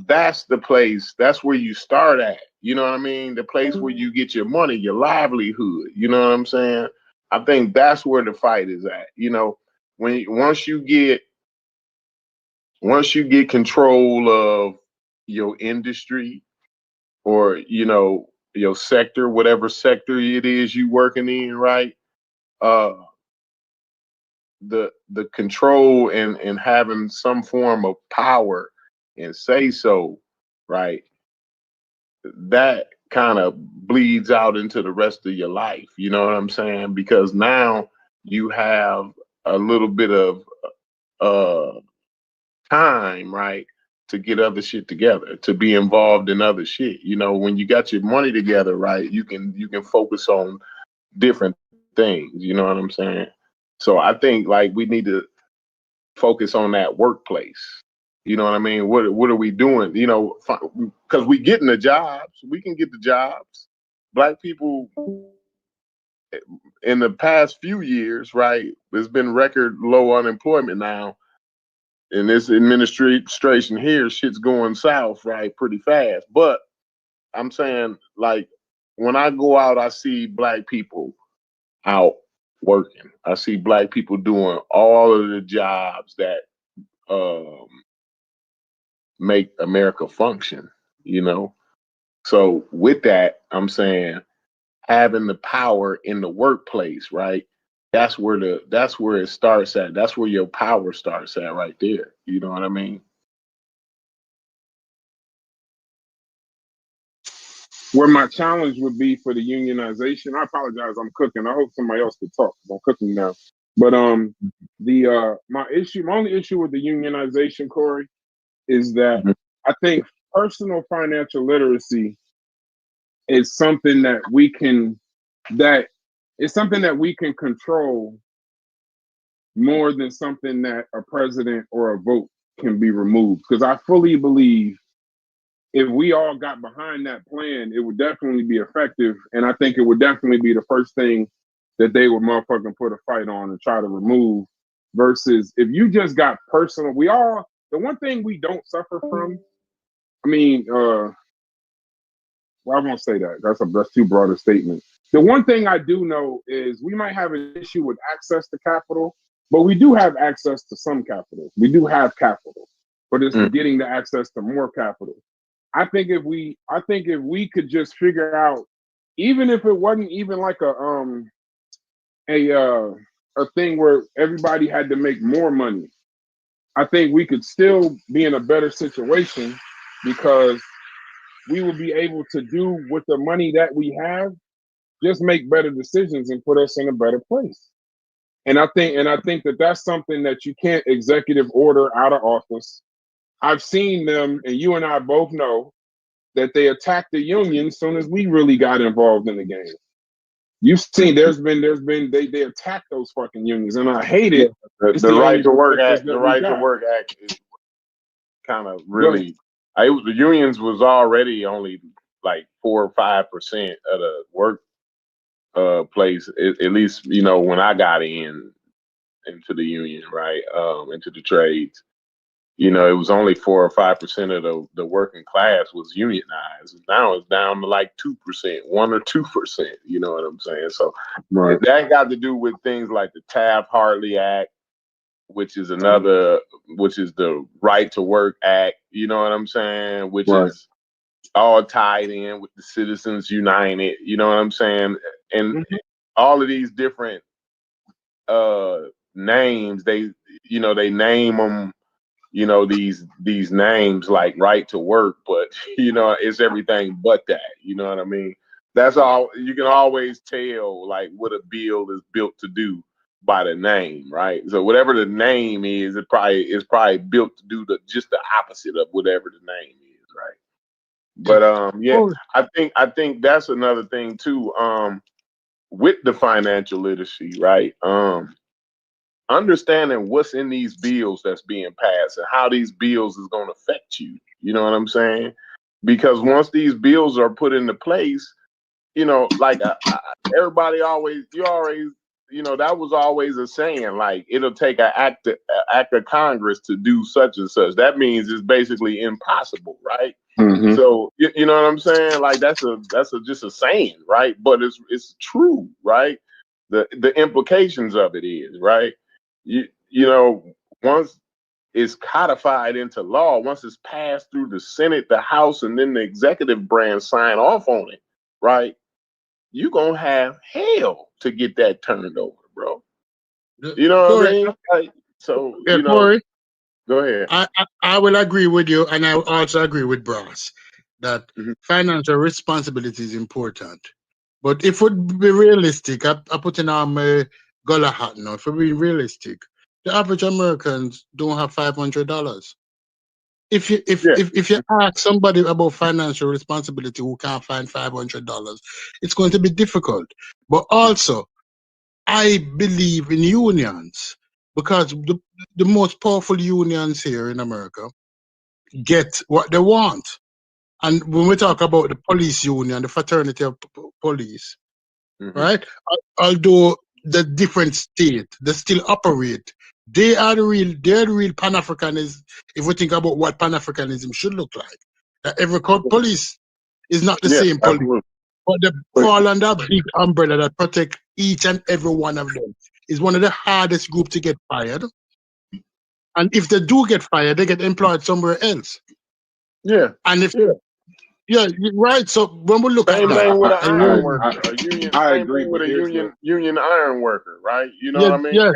Speaker 2: that's the place, that's where you start at. You know what I mean? The place where you get your money, your livelihood. You know what I'm saying? I think that's where the fight is at. Once you get control of your industry or your sector, whatever sector it is you working in, right? The control and having some form of power and say so, right? That kind of bleeds out into the rest of your life. You know what I'm saying? Because now you have a little bit of time, right, to get other shit together, to be involved in other shit. When you got your money together, right, you can focus on different things. You know what I'm saying? So I think like we need to focus on that workplace. You know what I mean? What are we doing? Because we getting the jobs. We can get the jobs. Black people in the past few years, right, there's been record low unemployment now. In this administration here, shit's going south, right, pretty fast. But I'm saying, like, when I go out, I see Black people out working. I see Black people doing all of the jobs that make America function, So with that, I'm saying having the power in the workplace, right? That's where it starts at. That's where your power starts at right there. You know what I mean?
Speaker 1: Where my challenge would be for the unionization, I apologize, I'm cooking. I hope somebody else could talk. I'm cooking now. But my only issue with the unionization, Corey, is that I think personal financial literacy is something that we can control more than something that a president or a vote can be removed. Because I fully believe if we all got behind that plan, it would definitely be effective. And I think it would definitely be the first thing that they would motherfucking put a fight on and try to remove. Versus if you just got personal, the one thing we don't suffer from, well, I won't say that. That's too broad a statement. The one thing I do know is we might have an issue with access to capital, but we do have access to some capital. We do have capital, but it's getting the access to more capital. I think if we could just figure out, even if it wasn't even like a thing where everybody had to make more money, I think we could still be in a better situation because we will be able to do with the money that we have, just make better decisions and put us in a better place. And I think that that's something that you can't executive order out of office. I've seen them, and you and I both know that they attacked the union as soon as we really got involved in the game. You've seen they attack those fucking unions, and I hate it.
Speaker 2: The Right to Work Act is kind of really. The unions was already only like 4 or 5% of the work place. At least when I got into the union, right, into the trades. you know, it was only 4 or 5% of the working class was unionized. Now it's down to like 2%, 1 or 2%. You know what I'm saying? So that got to do with things like the Taft-Hartley Act, which is which is the Right to Work Act. You know what I'm saying? Which is all tied in with the Citizens United. You know what I'm saying? And all of these different names, they name them, you know, these names like right to work, but you know, it's everything but that. You know what I mean? That's all. You can always tell like what a bill is built to do by the name, right? So whatever the name is, it probably built to do just the opposite of whatever the name is, right? But I think that's another thing too. With the financial literacy, right? Understanding what's in these bills that's being passed and how these bills is going to affect you. You know what I'm saying? Because once these bills are put into place, you know, like everybody always, you know, that was always a saying, like it'll take an act of Congress to do such and such. That means it's basically impossible, right? So you know what I'm saying? Like that's just a saying, right? But it's true, right? The implications of it is, right? You know, once it's codified into law, once it's passed through the Senate, the House, and then the executive branch sign off on it, right? You're gonna have hell to get that turned over, bro. You know what I mean? Like, so you know,
Speaker 3: Corey,
Speaker 2: go ahead.
Speaker 3: I will agree with you, and I will also agree with Brass that financial responsibility is important. But if we be realistic, I put in my gullah hat now. If we be realistic, the average Americans don't have $500. If you ask somebody about financial responsibility who can't find $500, it's going to be difficult. But also, I believe in unions because the most powerful unions here in America get what they want. And when we talk about the police union, the fraternity of police, right? Although the different state, they still operate. They're the real Pan-Africanism. If we think about what Pan-Africanism should look like, that every police is not the same police, but they fall under a big umbrella that protect each and every one of them. Is one of the hardest groups to get fired, and if they do get fired, they get employed somewhere else.
Speaker 2: Yeah,
Speaker 3: and if yeah, right. So when we look
Speaker 2: same
Speaker 3: at that,
Speaker 2: thing with an iron worker, a union.
Speaker 1: I
Speaker 2: Same
Speaker 1: agree
Speaker 2: thing with
Speaker 1: with
Speaker 2: a union iron worker, right? You know
Speaker 3: yes,
Speaker 2: what I mean?
Speaker 3: yes,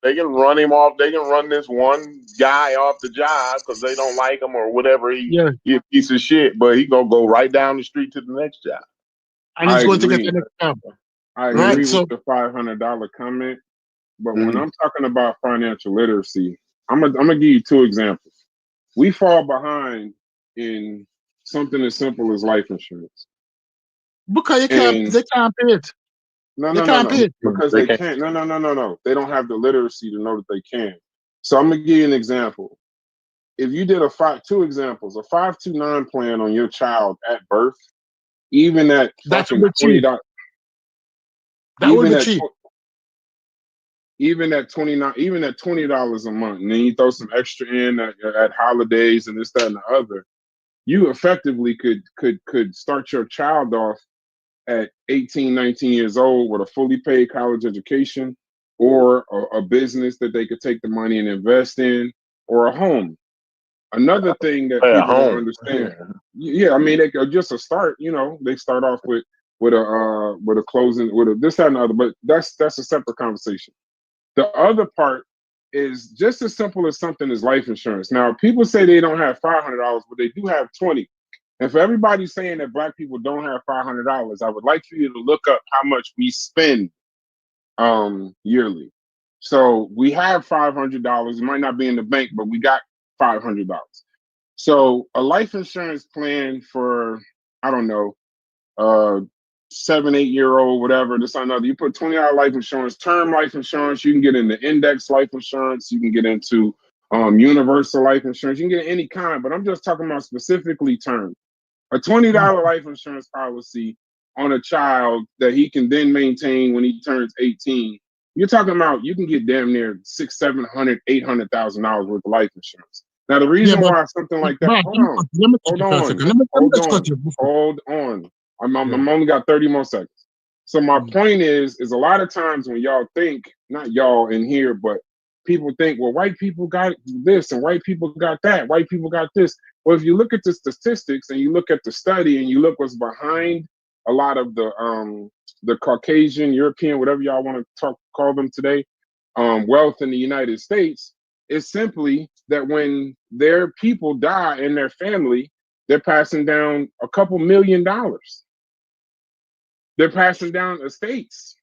Speaker 2: They can run him off. They can run this one guy off the job because they don't like him or whatever. He a piece of shit, but he gonna go right down the street to the next job.
Speaker 3: and he's going to get the next job.
Speaker 1: I agree with the $500 comment, but when I'm talking about financial literacy, I'm gonna give you two examples. We fall behind in something as simple as life insurance.
Speaker 3: Because they can't pay it.
Speaker 1: No,
Speaker 3: pay it.
Speaker 1: because they can't. No. They don't have the literacy to know that they can. So I'm gonna give you an example. If you did two examples, a 529 plan on your child at birth, even at fucking $20,
Speaker 3: that would be cheap.
Speaker 1: Even at $29, even at $20 a month, and then you throw some extra in at holidays and this, that, and the other, you effectively could start your child off at 18, 19 years old with a fully paid college education, or a business that they could take the money and invest in, or a home. Another thing that people don't understand, I mean, they could just a start. You know, they start off with a closing, with a this, that, and the other. But that's a separate conversation. The other part is just as simple as something as life insurance. Now, people say they don't have $500, but they do have 20. And for everybody saying that Black people don't have $500, I would like for you to look up how much we spend yearly. So we have $500. It might not be in the bank, but we got $500. So a life insurance plan for, I don't know, 7, 8 year old, whatever, this or another. You put $20 life insurance, term life insurance. You can get into index life insurance. You can get into universal life insurance. You can get any kind, but I'm just talking about specifically term. A $20 life insurance policy on a child that he can then maintain when he turns 18. You're talking about you can get damn near $600,000, $700,000, $800,000 worth of life insurance. Now, the
Speaker 3: Yeah,
Speaker 1: reason
Speaker 3: but
Speaker 1: why something like that,
Speaker 3: Brad,
Speaker 1: hold on,
Speaker 3: let me cut
Speaker 1: hold
Speaker 3: you for a
Speaker 1: on,
Speaker 3: second. Let me
Speaker 1: hold
Speaker 3: just
Speaker 1: on,
Speaker 3: cut you before.
Speaker 1: hold on. I'm
Speaker 3: Yeah.
Speaker 1: only got 30 more seconds. So my
Speaker 3: Mm.
Speaker 1: point is a lot of times when y'all think, not y'all in here, but people think, well, white people got this and white people got that, white people got this. Well, if you look at the statistics and you look at the study and you look what's behind a lot of the Caucasian, European, whatever y'all want to call them today, wealth in the United States, is simply that when their people die in their family, they're passing down a couple $1 million. They're passing down estates.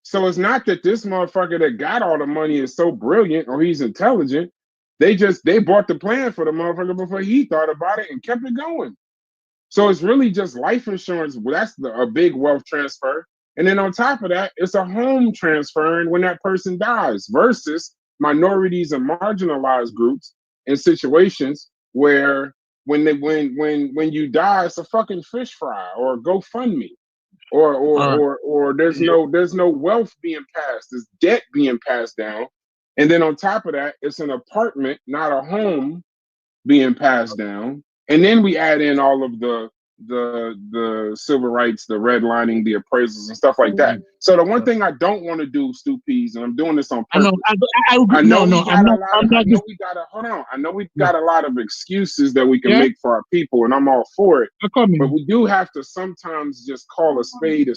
Speaker 1: So it's not that this motherfucker that got all the money is so brilliant or he's intelligent. They bought the plan for the motherfucker before he thought about it and kept it going. So it's really just life insurance. That's a big wealth transfer. And then on top of that, it's a home transferring when that person dies versus minorities and marginalized groups in situations where when you die, it's a fucking fish fry or a GoFundMe. Or there's no wealth being passed, there's debt being passed down. And then on top of that, it's an apartment, not a home, being passed down. And then we add in all of the civil rights, the redlining, the appraisals, and stuff like that. So the one thing I don't want to do, Stu Peas, and I'm doing this on purpose. I know we got a lot of excuses that we can make for our people, and I'm all for it. But we do have to sometimes just call a spade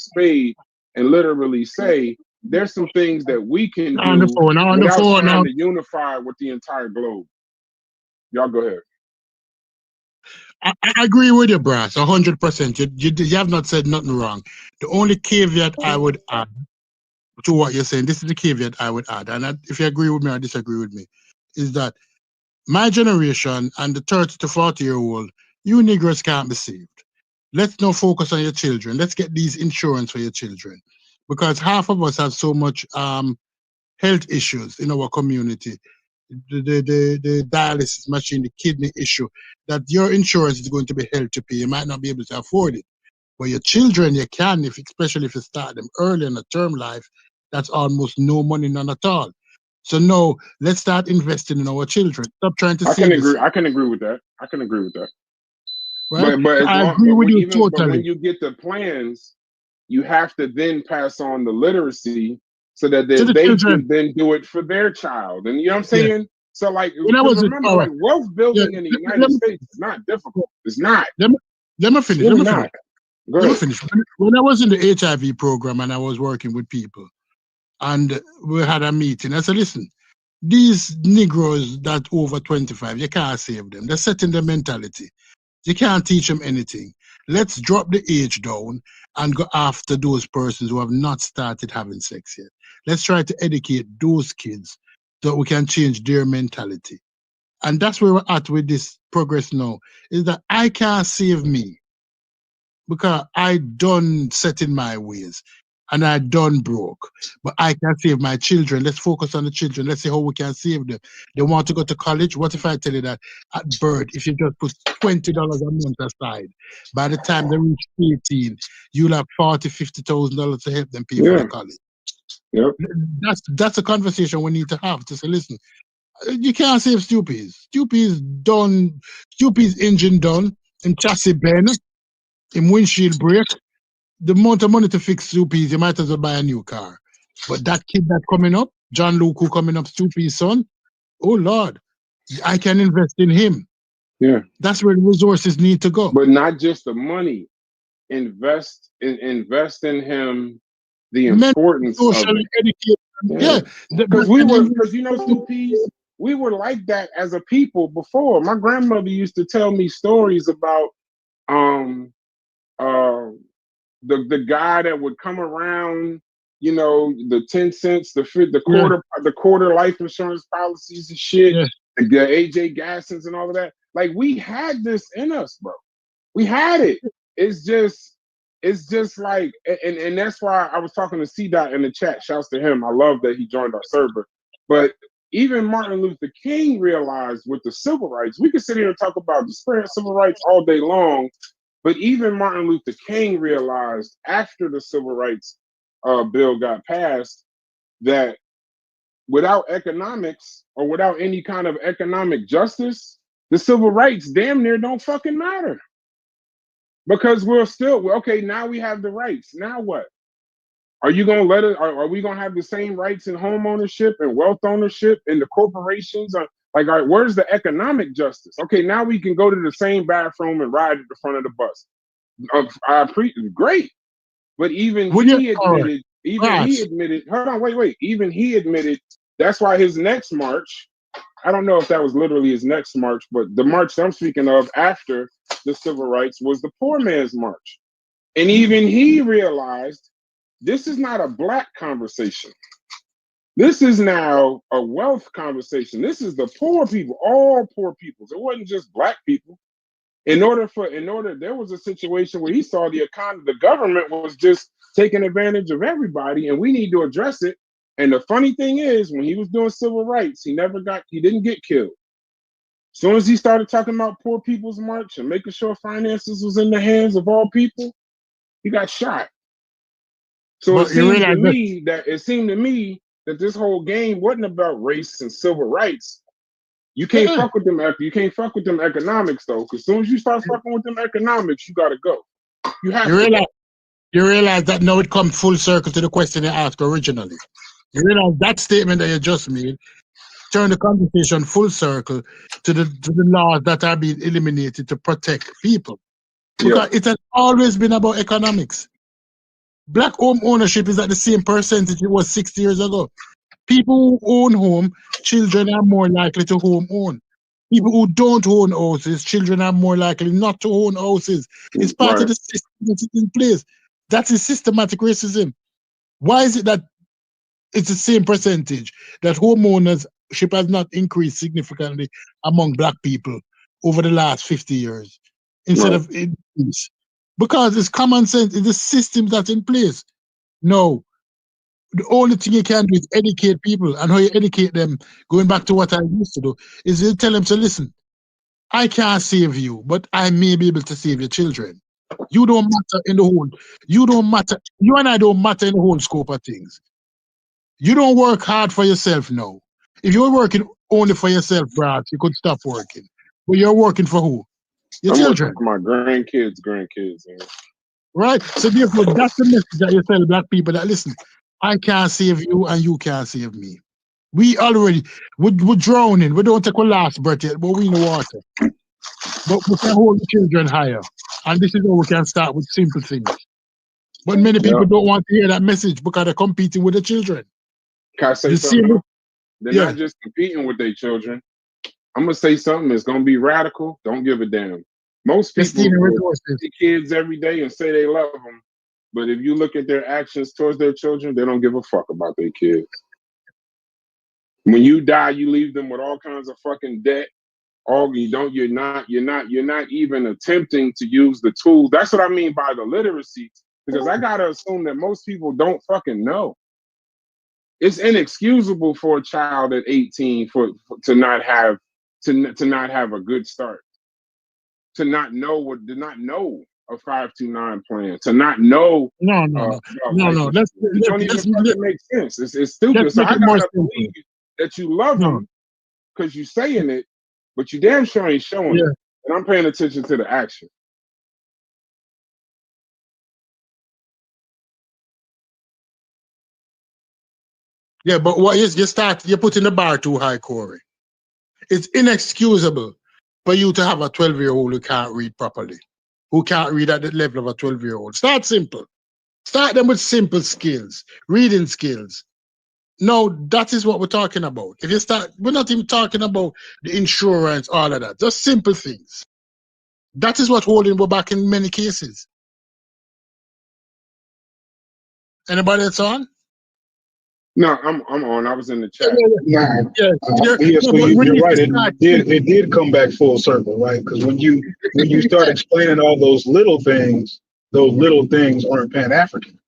Speaker 1: and literally say there's some things that we can do without trying to unify with the entire globe. Y'all go ahead.
Speaker 3: I agree with you, Brass, 100%. You have not said nothing wrong. The only caveat I would add to what you're saying, this is the caveat I would add, and if you agree with me or disagree with me, is that my generation and the 30 to 40-year-old, you Negroes can't be saved. Let's not focus on your children. Let's get these insurance for your children, because half of us have so much health issues in our community. The dialysis machine, the kidney issue, that your insurance is going to be held to pay. You might not be able to afford it. But your children, you can, especially if you start them early in a term life, that's almost no money, none at all. So no, let's start investing in our children. Stop trying to save this.
Speaker 1: I can agree with that.
Speaker 3: Right?
Speaker 1: But
Speaker 3: So
Speaker 1: as
Speaker 3: I
Speaker 1: long,
Speaker 3: agree with you
Speaker 1: but
Speaker 3: totally.
Speaker 1: when you get the plans, you have to then pass on the literacy so that they can then do it for their child. And you know what I'm saying? Yeah. So like, remember, like wealth building in the United States is not difficult. It's not.
Speaker 3: Let me finish.
Speaker 1: Really not.
Speaker 3: Let me finish. When I was in the HIV program and I was working with people, and we had a meeting, I said, listen, these Negroes that over 25, you can't save them. They're setting their mentality. You can't teach them anything. Let's drop the age down and go after those persons who have not started having sex yet. Let's try to educate those kids so we can change their mentality. And that's where we're at with this progress now, is that I can't save me because I done set in my ways and I done broke. But I can save my children. Let's focus on the children. Let's see how we can save them. They want to go to college. What if I tell you that at birth, if you just put $20 a month aside, by the time they reach 18, you'll have $40,000-$50,000 to help them pay for the college.
Speaker 1: Yep.
Speaker 3: That's a conversation we need to have to say, listen, you can't save Stupies. Stupies engine done, and chassis bent, in windshield break. The amount of money to fix Stupies, you might as well buy a new car. But that kid that's coming up, John Luke, who coming up, Stupies' son, oh Lord, I can invest in him.
Speaker 1: Yeah.
Speaker 3: That's where the resources need to go.
Speaker 1: But not just the money. Invest in him. The importance of
Speaker 3: it. Yeah.
Speaker 1: Because you know, Stupies, we were like that as a people before. My grandmother used to tell me stories about the guy that would come around, you know, the 10 cents, the quarter life insurance policies and shit, the AJ Gassens and all of that. Like, we had this in us, bro. We had it. It's just like, and that's why I was talking to C-Dot in the chat. Shouts to him. I love that he joined our server. But even Martin Luther King realized with the civil rights, we could sit here and talk about the spirit of civil rights all day long, but even Martin Luther King realized after the civil rights bill got passed that without economics or without any kind of economic justice, the civil rights damn near don't fucking matter. Because we're still, okay, now we have the rights. Now what? Are you going to let it, are we going to have the same rights in home ownership and wealth ownership and the corporations? Like, all right, where's the economic justice? Okay, now we can go to the same bathroom and ride at the front of the bus. Great. But even he admitted, hold on, wait. Even he admitted that's why his next march, I don't know if that was literally his next march, but the march I'm speaking of after the civil rights was the poor man's march. And even he realized this is not a black conversation. This is now a wealth conversation. This is the poor people, all poor people. It wasn't just black people. There was a situation where he saw the government was just taking advantage of everybody, and we need to address it. And the funny thing is, when he was doing civil rights, he didn't get killed. As soon as he started talking about poor people's march and making sure finances was in the hands of all people, he got shot. So it seemed to me that this whole game wasn't about race and civil rights. You can't fuck with them. You can't fuck with them economics though, because as soon as you start fucking with them economics, you gotta go.
Speaker 3: You realize that now it comes full circle to the question you asked originally. You realize that statement that you just made turn the conversation full circle to the laws that are being eliminated to protect people. Because it has always been about economics. Black home ownership is at the same percentage it was 60 years ago. People who own home, children are more likely to home own. People who don't own houses, children are more likely not to own houses. It's part of the system that's in place. That is systematic racism. Why is it that it's the same percentage that home ownership has not increased significantly among black people over the last 50 years instead of increase? Because it's common sense. It's the system that's in place. No. The only thing you can do is educate people. And how you educate them, going back to what I used to do, is you tell them to listen. I can't save you, but I may be able to save your children. You don't matter in the whole. You don't matter. You and I don't matter in the whole scope of things. You don't work hard for yourself now. If you were working only for yourself, Brad, you could stop working. But you're working for who? Your children.
Speaker 1: For my grandkids. Yeah.
Speaker 3: Right? So therefore, that's the message that you tell black people that, listen, I can't save you and you can't save me. We're drowning. We don't take our last breath yet, but we're in the water. But we can hold the children higher. And this is how we can start with simple things. But many people don't want to hear that message because they're competing with the children.
Speaker 1: Can I say something? They're not just competing with their children. I'm going to say something that's going to be radical. Don't give a damn. Most people see kids every day and say they love them. But if you look at their actions towards their children, they don't give a fuck about their kids. When you die, you leave them with all kinds of fucking debt. You're not even attempting to use the tools. That's what I mean by the literacy. Because I gotta assume that most people don't fucking know. It's inexcusable for a child at 18 to not have a good start. To not know a 529 plan, to not know
Speaker 3: Let's
Speaker 1: make sense. It's stupid. So I gotta believe that you love them because you saying it, but you damn sure ain't showing it. And I'm paying attention to the action.
Speaker 3: Yeah, but what is you're putting the bar too high, Corey. It's inexcusable for you to have a 12-year-old who can't read properly, who can't read at the level of a 12-year-old. Start simple. Start them with simple skills, reading skills. No, that is what we're talking about. If you start, we're not even talking about the insurance, all of that. Just simple things. That is what's holding us back in many cases. Anybody else on?
Speaker 1: No, I'm on. I was in the chat.
Speaker 4: You're right. It did come back full circle, right? Because when you start explaining all those little things aren't Pan-African.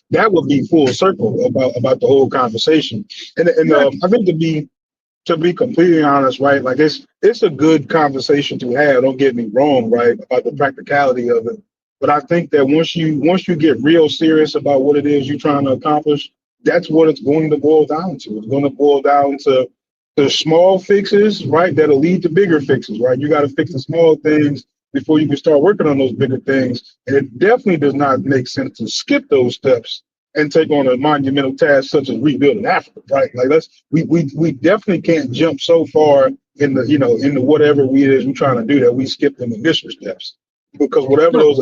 Speaker 4: That would be full circle about the whole conversation. And I think to be completely honest, right? Like it's a good conversation to have. Don't get me wrong, right? About the practicality of it. But I think that once you get real serious about what it is you're trying to accomplish, that's what it's going to boil down to. It's going to boil down to the small fixes, right, that'll lead to bigger fixes, right? You got to fix the small things before you can start working on those bigger things. And it definitely does not make sense to skip those steps and take on a monumental task such as rebuilding Africa, right? Like we definitely can't jump so far in the in the whatever we're trying to do that we skip the initial steps, because whatever those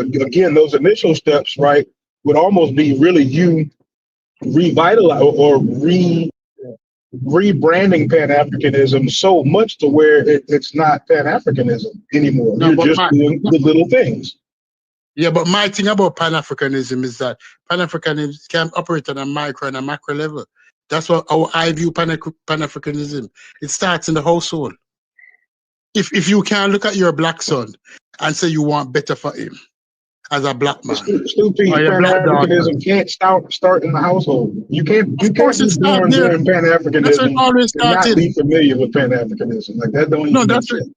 Speaker 4: initial steps, right, would almost be really you revitalize or rebranding Pan-Africanism so much to where it's not Pan-Africanism anymore.
Speaker 3: No,
Speaker 4: You're
Speaker 3: but
Speaker 4: just doing the little things.
Speaker 3: yeah, but my thing about Pan-Africanism is that Pan-Africanism can operate on a micro and a macro level. That's what how I view Pan-Africanism. It starts in the household. If you can look at your black son and say you want better for him as a black man,
Speaker 4: Stupid
Speaker 3: or your black daughter,
Speaker 4: Pan-Africanism can't start in the household. You can't
Speaker 3: of
Speaker 4: be
Speaker 3: course it starts
Speaker 4: born
Speaker 3: there.
Speaker 4: during
Speaker 3: That's where it
Speaker 4: Pan-Africanism
Speaker 3: always
Speaker 4: and not
Speaker 3: started.
Speaker 4: be familiar with Pan-Africanism. Like that don't
Speaker 3: No,
Speaker 4: even make sense.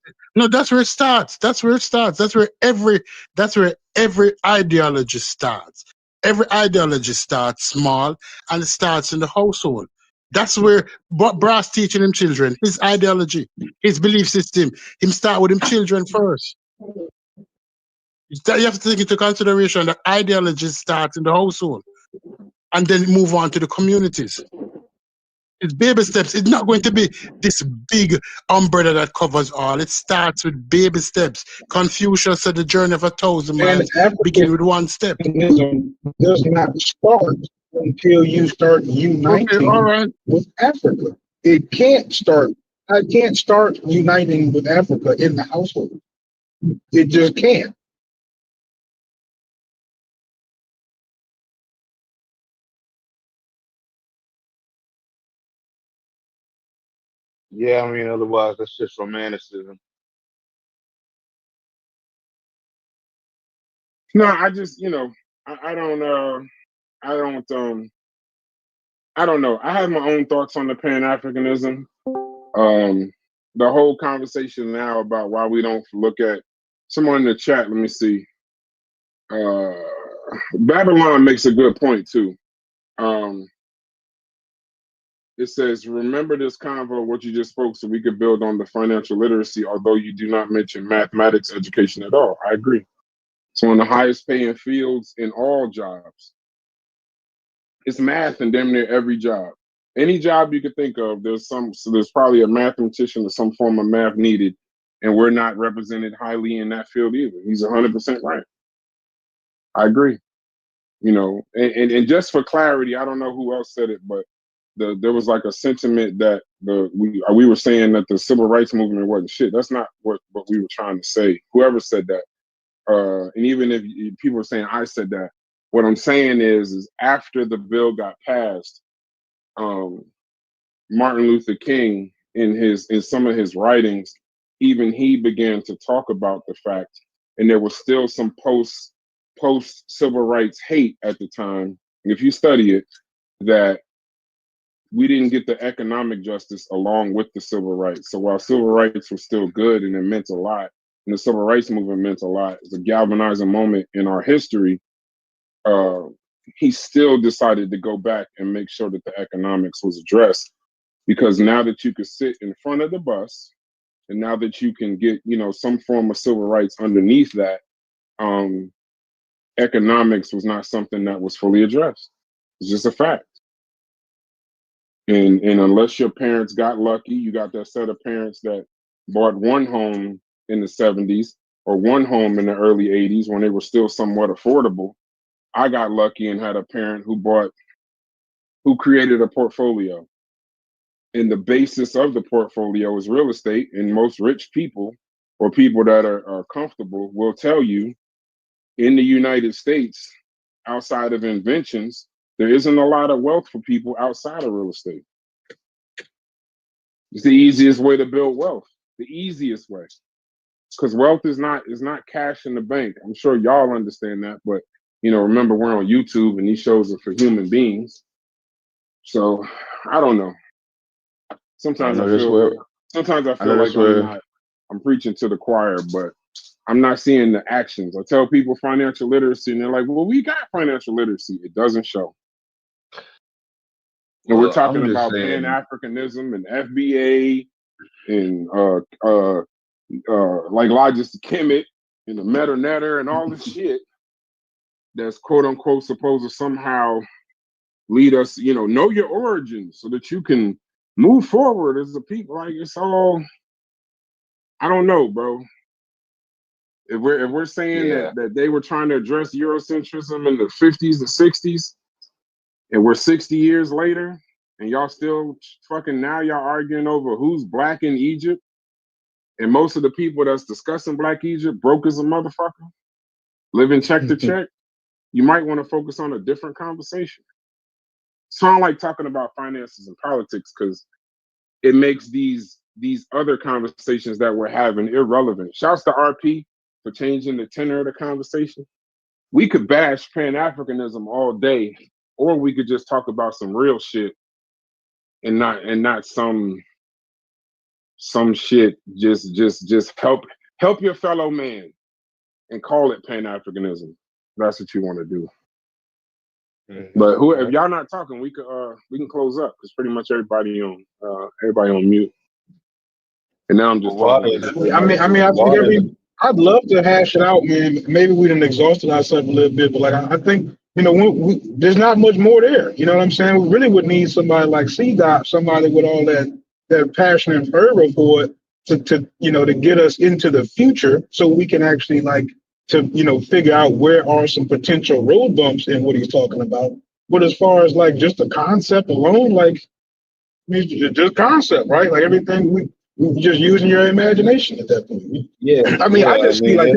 Speaker 3: that's where it starts. That's where it starts. That's where every ideology starts. Every ideology starts small and it starts in the household. That's where what Brass teaching him children, his ideology, his belief system, him start with him children first. You have to take into consideration that ideology starts in the household and then move on to the communities. It's baby steps. It's not going to be this big umbrella that covers all. It starts with baby steps. Confucius said the journey of 1,000 miles begin with one step.
Speaker 4: Africanism does not start until you start uniting with Africa. It can't start. I can't start uniting with Africa in the household. It just can't.
Speaker 6: Yeah, I mean, otherwise that's just romanticism.
Speaker 1: No, I just I don't know. I have my own thoughts on the Pan-Africanism. The whole conversation now about why we don't look at someone in the chat. Let me see. Babylon makes a good point too. It says, remember this convo, what you just spoke, so we could build on the financial literacy, although you do not mention mathematics education at all. I agree. It's one of the highest paying fields in all jobs. It's math in damn near every job. Any job you could think of, there's probably a mathematician or some form of math needed, and we're not represented highly in that field either. He's 100% right. I agree. And just for clarity, I don't know who else said it, but there was like a sentiment that we were saying that the civil rights movement wasn't shit. That's not what we were trying to say. Whoever said that, and even if people are saying I said that, what I'm saying is after the bill got passed, Martin Luther King in some of his writings, even he began to talk about the fact, and there was still some post civil rights hate at the time. If you study it, that we didn't get the economic justice along with the civil rights. So while civil rights were still good and it meant a lot, and the civil rights movement meant a lot, it's a galvanizing moment in our history. He still decided to go back and make sure that the economics was addressed, because now that you could sit in front of the bus, and now that you can get some form of civil rights underneath that, economics was not something that was fully addressed. It's just a fact. And unless your parents got lucky, you got that set of parents that bought one home in the 70s or one home in the early 80s when they were still somewhat affordable. I got lucky and had a parent who created a portfolio. And the basis of the portfolio is real estate. And most rich people or people that are comfortable will tell you in the United States, outside of inventions, there isn't a lot of wealth for people outside of real estate. It's the easiest way to build wealth. The easiest way. Because wealth is not cash in the bank. I'm sure y'all understand that, but remember, we're on YouTube and these shows are for human beings. So I don't know. Sometimes I feel like I'm preaching to the choir, but I'm not seeing the actions. I tell people financial literacy and they're like, well, we got financial literacy. It doesn't show. And we're talking
Speaker 2: I'm just
Speaker 1: about
Speaker 2: saying,
Speaker 1: Pan-Africanism and FBA and like Logis Kemet and the Meta Netter and all this shit that's quote unquote supposed to somehow lead us, know your origins so that you can move forward as a people. Like it's all, I don't know, bro. If we're saying that they were trying to address Eurocentrism in the 50s and 60s, and we're 60 years later, and y'all still fucking now y'all arguing over who's black in Egypt, and most of the people that's discussing Black Egypt broke as a motherfucker, living check to check, you might want to focus on a different conversation. So I don't like talking about finances and politics because it makes these other conversations that we're having irrelevant. Shouts to RP for changing the tenor of the conversation. We could bash Pan-Africanism all day, or we could just talk about some real shit and not some shit. Just help your fellow man and call it Pan-Africanism. That's what you want to do. Mm-hmm. But if y'all not talking, we can close up because pretty much everybody on mute. And now I'm just talking.
Speaker 4: I think I'd love to hash it out, man. Maybe we done exhausted ourselves a little bit, but like I think there's not much more there. You know what I'm saying? We really would need somebody like C-Dot, somebody with all that passion and fervor for it to get us into the future, so we can actually figure out where are some potential road bumps in what he's talking about. But as far as like just the concept alone, like just concept, right? Like everything we just using your imagination at that point. I just feel like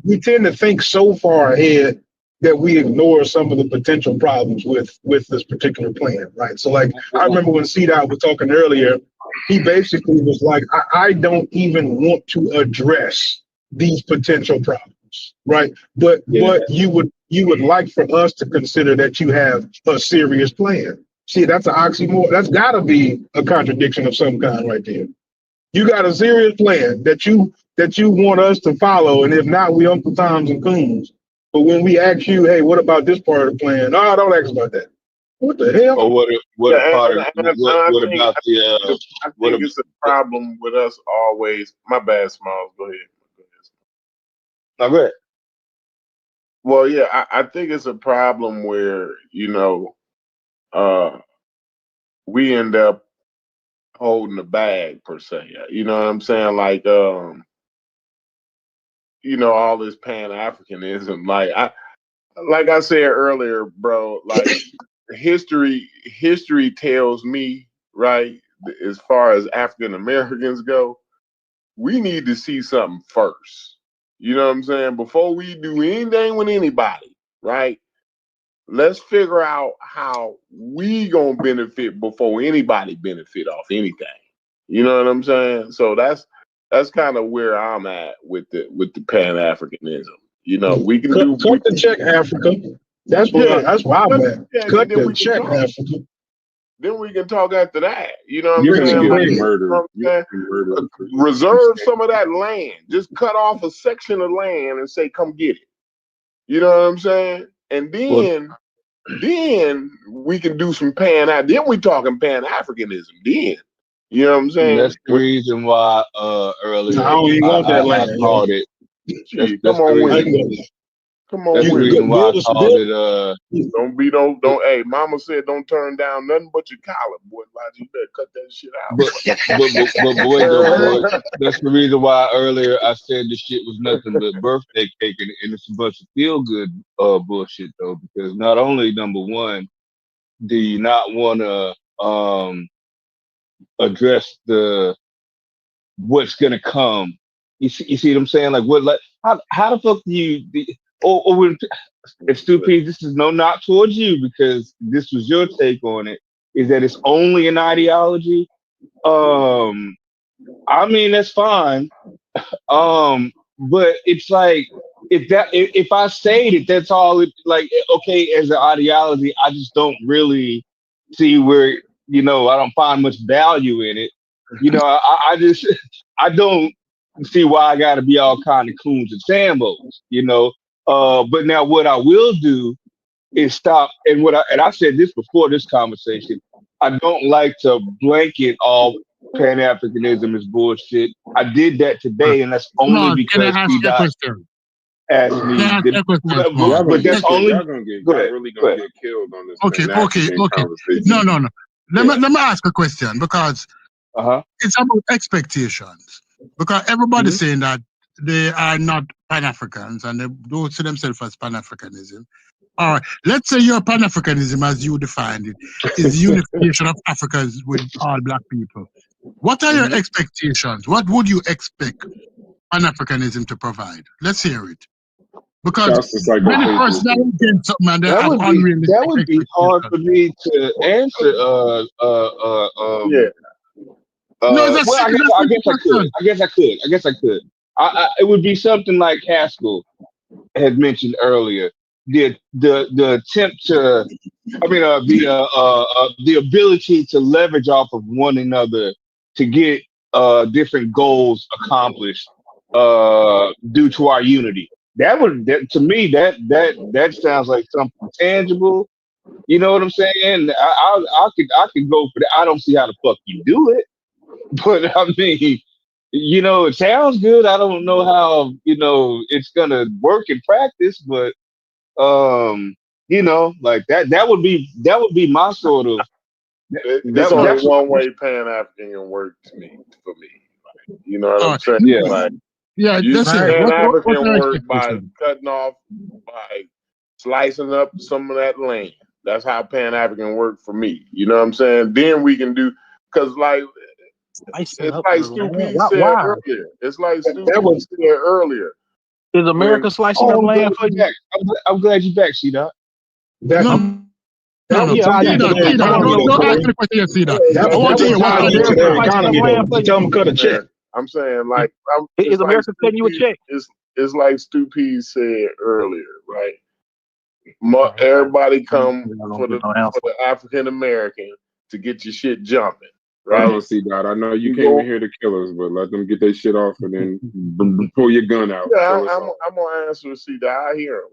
Speaker 4: we tend to think so far ahead that we ignore some of the potential problems with this particular plan, right? So like I remember when C-Dot was talking earlier, he basically was like, I don't even want to address these potential problems, right? But you would like for us to consider that you have a serious plan. See, that's an oxymoron. That's got to be a contradiction of some kind right there. You got a serious plan that you want us to follow, and if not, we Uncle Toms and Coons. But when we ask you, hey, what about this part of the plan? No, don't ask about that. What the hell?
Speaker 2: Or what about the?
Speaker 7: I think it's a problem with us always. My bad, Smalls. Go ahead.
Speaker 2: No, go ahead.
Speaker 7: Well, yeah, I think it's a problem where we end up holding the bag per se. You know what I'm saying? Like, all this Pan-Africanism. Like I said earlier, bro. Like history tells me, right, as far as African Americans go, we need to see something first. You know what I'm saying? Before we do anything with anybody, right? Let's figure out how we gonna benefit before anybody benefit off anything. You know what I'm saying? So that's kind of where I'm at with the Pan-Africanism. We can
Speaker 4: cut the check, Africa. That's where I'm at. Cut the check, Africa.
Speaker 7: Then we can talk after that. You know what
Speaker 1: You're
Speaker 7: I'm saying?
Speaker 1: murder.
Speaker 7: Reserve some of that land. Just cut off a section of land and say, come get it. You know what I'm saying? And then we can do some then we talking Pan-Africanism then. You know what I'm saying?
Speaker 2: That's the reason why earlier
Speaker 4: I don't even want that land.
Speaker 2: I called it.
Speaker 7: Come on with it.
Speaker 2: That's the reason why I called it.
Speaker 7: Don't. Hey, Mama said don't turn down nothing but your collar, boy. You better cut that shit out.
Speaker 2: But boy, that's the reason why earlier I said this shit was nothing but birthday cake, and it's a bunch of feel good bullshit though. Because not only number one, do you not want to address what's gonna come? You see what I'm saying? Like how the fuck do you? Or when it's stupid, this is no knock towards you because this was your take on it, is that it's only an ideology. I mean, that's fine. But it's like if I say that's all okay, as an ideology, I just don't really see where, I don't find much value in it. I don't see why I gotta be all kind of coons and sambos, but now what I will do is stop, and I said this before this conversation,
Speaker 6: I don't like to blanket all Pan-Africanism is bullshit. I did that today, and that's only
Speaker 3: Lord, can I
Speaker 6: because
Speaker 3: ask you a
Speaker 6: T-Dot
Speaker 3: question?
Speaker 6: asked
Speaker 3: Can I
Speaker 6: me.
Speaker 3: ask you a question,
Speaker 1: Y'all
Speaker 3: Lord?
Speaker 1: gonna
Speaker 6: But
Speaker 1: get
Speaker 6: that's
Speaker 1: killed.
Speaker 6: only.
Speaker 1: Y'all
Speaker 6: Go ahead.
Speaker 1: really
Speaker 6: Go
Speaker 1: gonna
Speaker 6: ahead.
Speaker 1: get killed on this
Speaker 3: Okay.
Speaker 1: Pan-African conversation.
Speaker 3: No. Let
Speaker 6: Yeah.
Speaker 3: me ask a question because
Speaker 6: Uh-huh.
Speaker 3: it's about expectations. Because everybody's saying that they are not Pan-Africans and they don't see themselves as Pan-Africanism. All right. Let's say your Pan-Africanism, as you defined it, is unification of Africans with all black people. What are your expectations? What would you expect Pan-Africanism to provide? Let's hear it. Because
Speaker 1: Shouts to
Speaker 3: many
Speaker 1: Psycho
Speaker 3: persons are
Speaker 1: Patriots.
Speaker 3: against something and they
Speaker 6: That
Speaker 3: have
Speaker 6: would
Speaker 3: unrealistic
Speaker 6: be hard for
Speaker 3: expectations.
Speaker 6: me to answer.
Speaker 7: Yeah.
Speaker 3: No, it's a
Speaker 6: Well, I guess I could.
Speaker 3: question.
Speaker 6: I guess I could. It would be something like Haskell had mentioned earlier. The attempt to, the ability to leverage off of one another to get different goals accomplished due to our unity. To me that sounds like something tangible. You know what I'm saying? I could go for that. I don't see how the fuck you do it, but I mean, it sounds good. I don't know how it's gonna work in practice, but like that would be my sort of
Speaker 7: It's only one way Pan-African can work for me. You know what I'm saying?
Speaker 6: Yeah.
Speaker 7: Like,
Speaker 3: Yeah,
Speaker 7: you
Speaker 3: that's it.
Speaker 7: Pan-African
Speaker 3: your
Speaker 7: work by
Speaker 3: expectation?
Speaker 7: cutting off, by slicing up some of that land. That's how Pan-African work for me. You know what I'm saying? Then we can do, because like, it's like Stu P said earlier. It's like Stu P said earlier.
Speaker 5: Is America slicing up land for you?
Speaker 6: I'm glad you're back, C-Dot.
Speaker 3: No.
Speaker 5: Yeah,
Speaker 3: Don't ask the question yet, Cedar. I want to hear what are your expectations.
Speaker 8: Tell them cut a check.
Speaker 7: I'm saying, like,
Speaker 5: is America cutting you a check?
Speaker 7: It's like Stu P said earlier, right? Everybody come for the African American to get your shit jumping, right?
Speaker 1: I don't see that. I know you came in here to kill us, but let them get their shit off and then pull your gun out.
Speaker 7: Yeah, I'm gonna answer. See that I hear him.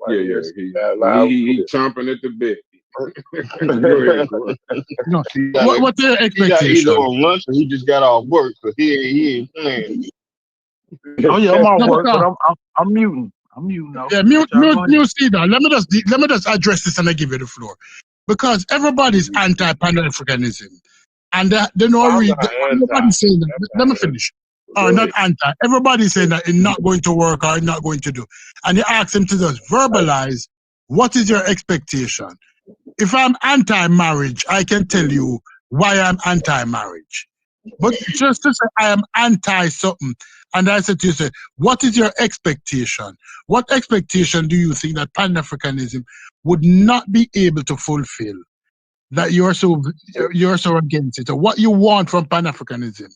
Speaker 7: Like,
Speaker 1: he chomping at the bit.
Speaker 3: Go ahead, what's your expectation?
Speaker 6: He either on lunch or he just got off work, so he ain't playing.
Speaker 5: Oh yeah, I'm off work, but I'm muting. I'm muting now.
Speaker 3: Yeah, mute Cedar. Let me just address this and I give you the floor. Because everybody's anti-Pan-Africanism. And they know everybody's saying that. Let me finish. Not anti. Everybody's saying that it's not going to work or it's not going to do. And you ask them to just verbalize what is your expectation. If I'm anti-marriage, I can tell you why I'm anti-marriage. But just to say I am anti-something, and I said to you, what is your expectation? What expectation do you think that Pan-Africanism would not be able to fulfill? That you're so against it, or what you want from Pan-Africanism?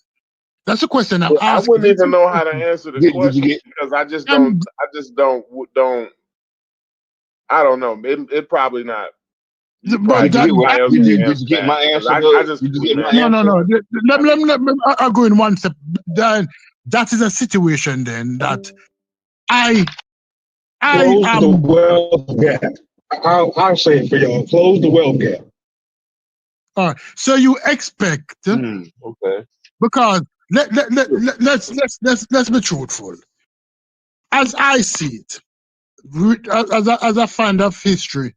Speaker 3: That's a question I'm asking.
Speaker 7: I wouldn't even know how to answer the question because I just don't. I don't know. It probably not.
Speaker 6: Did you get my answer?
Speaker 3: No. Let me go in one step. Then that is a situation then that I
Speaker 8: close the wealth gap. I'll say it for y'all. Close the wealth gap.
Speaker 3: All right. So you expect
Speaker 6: okay.
Speaker 3: Because let's be truthful. As I see it, as a fan of history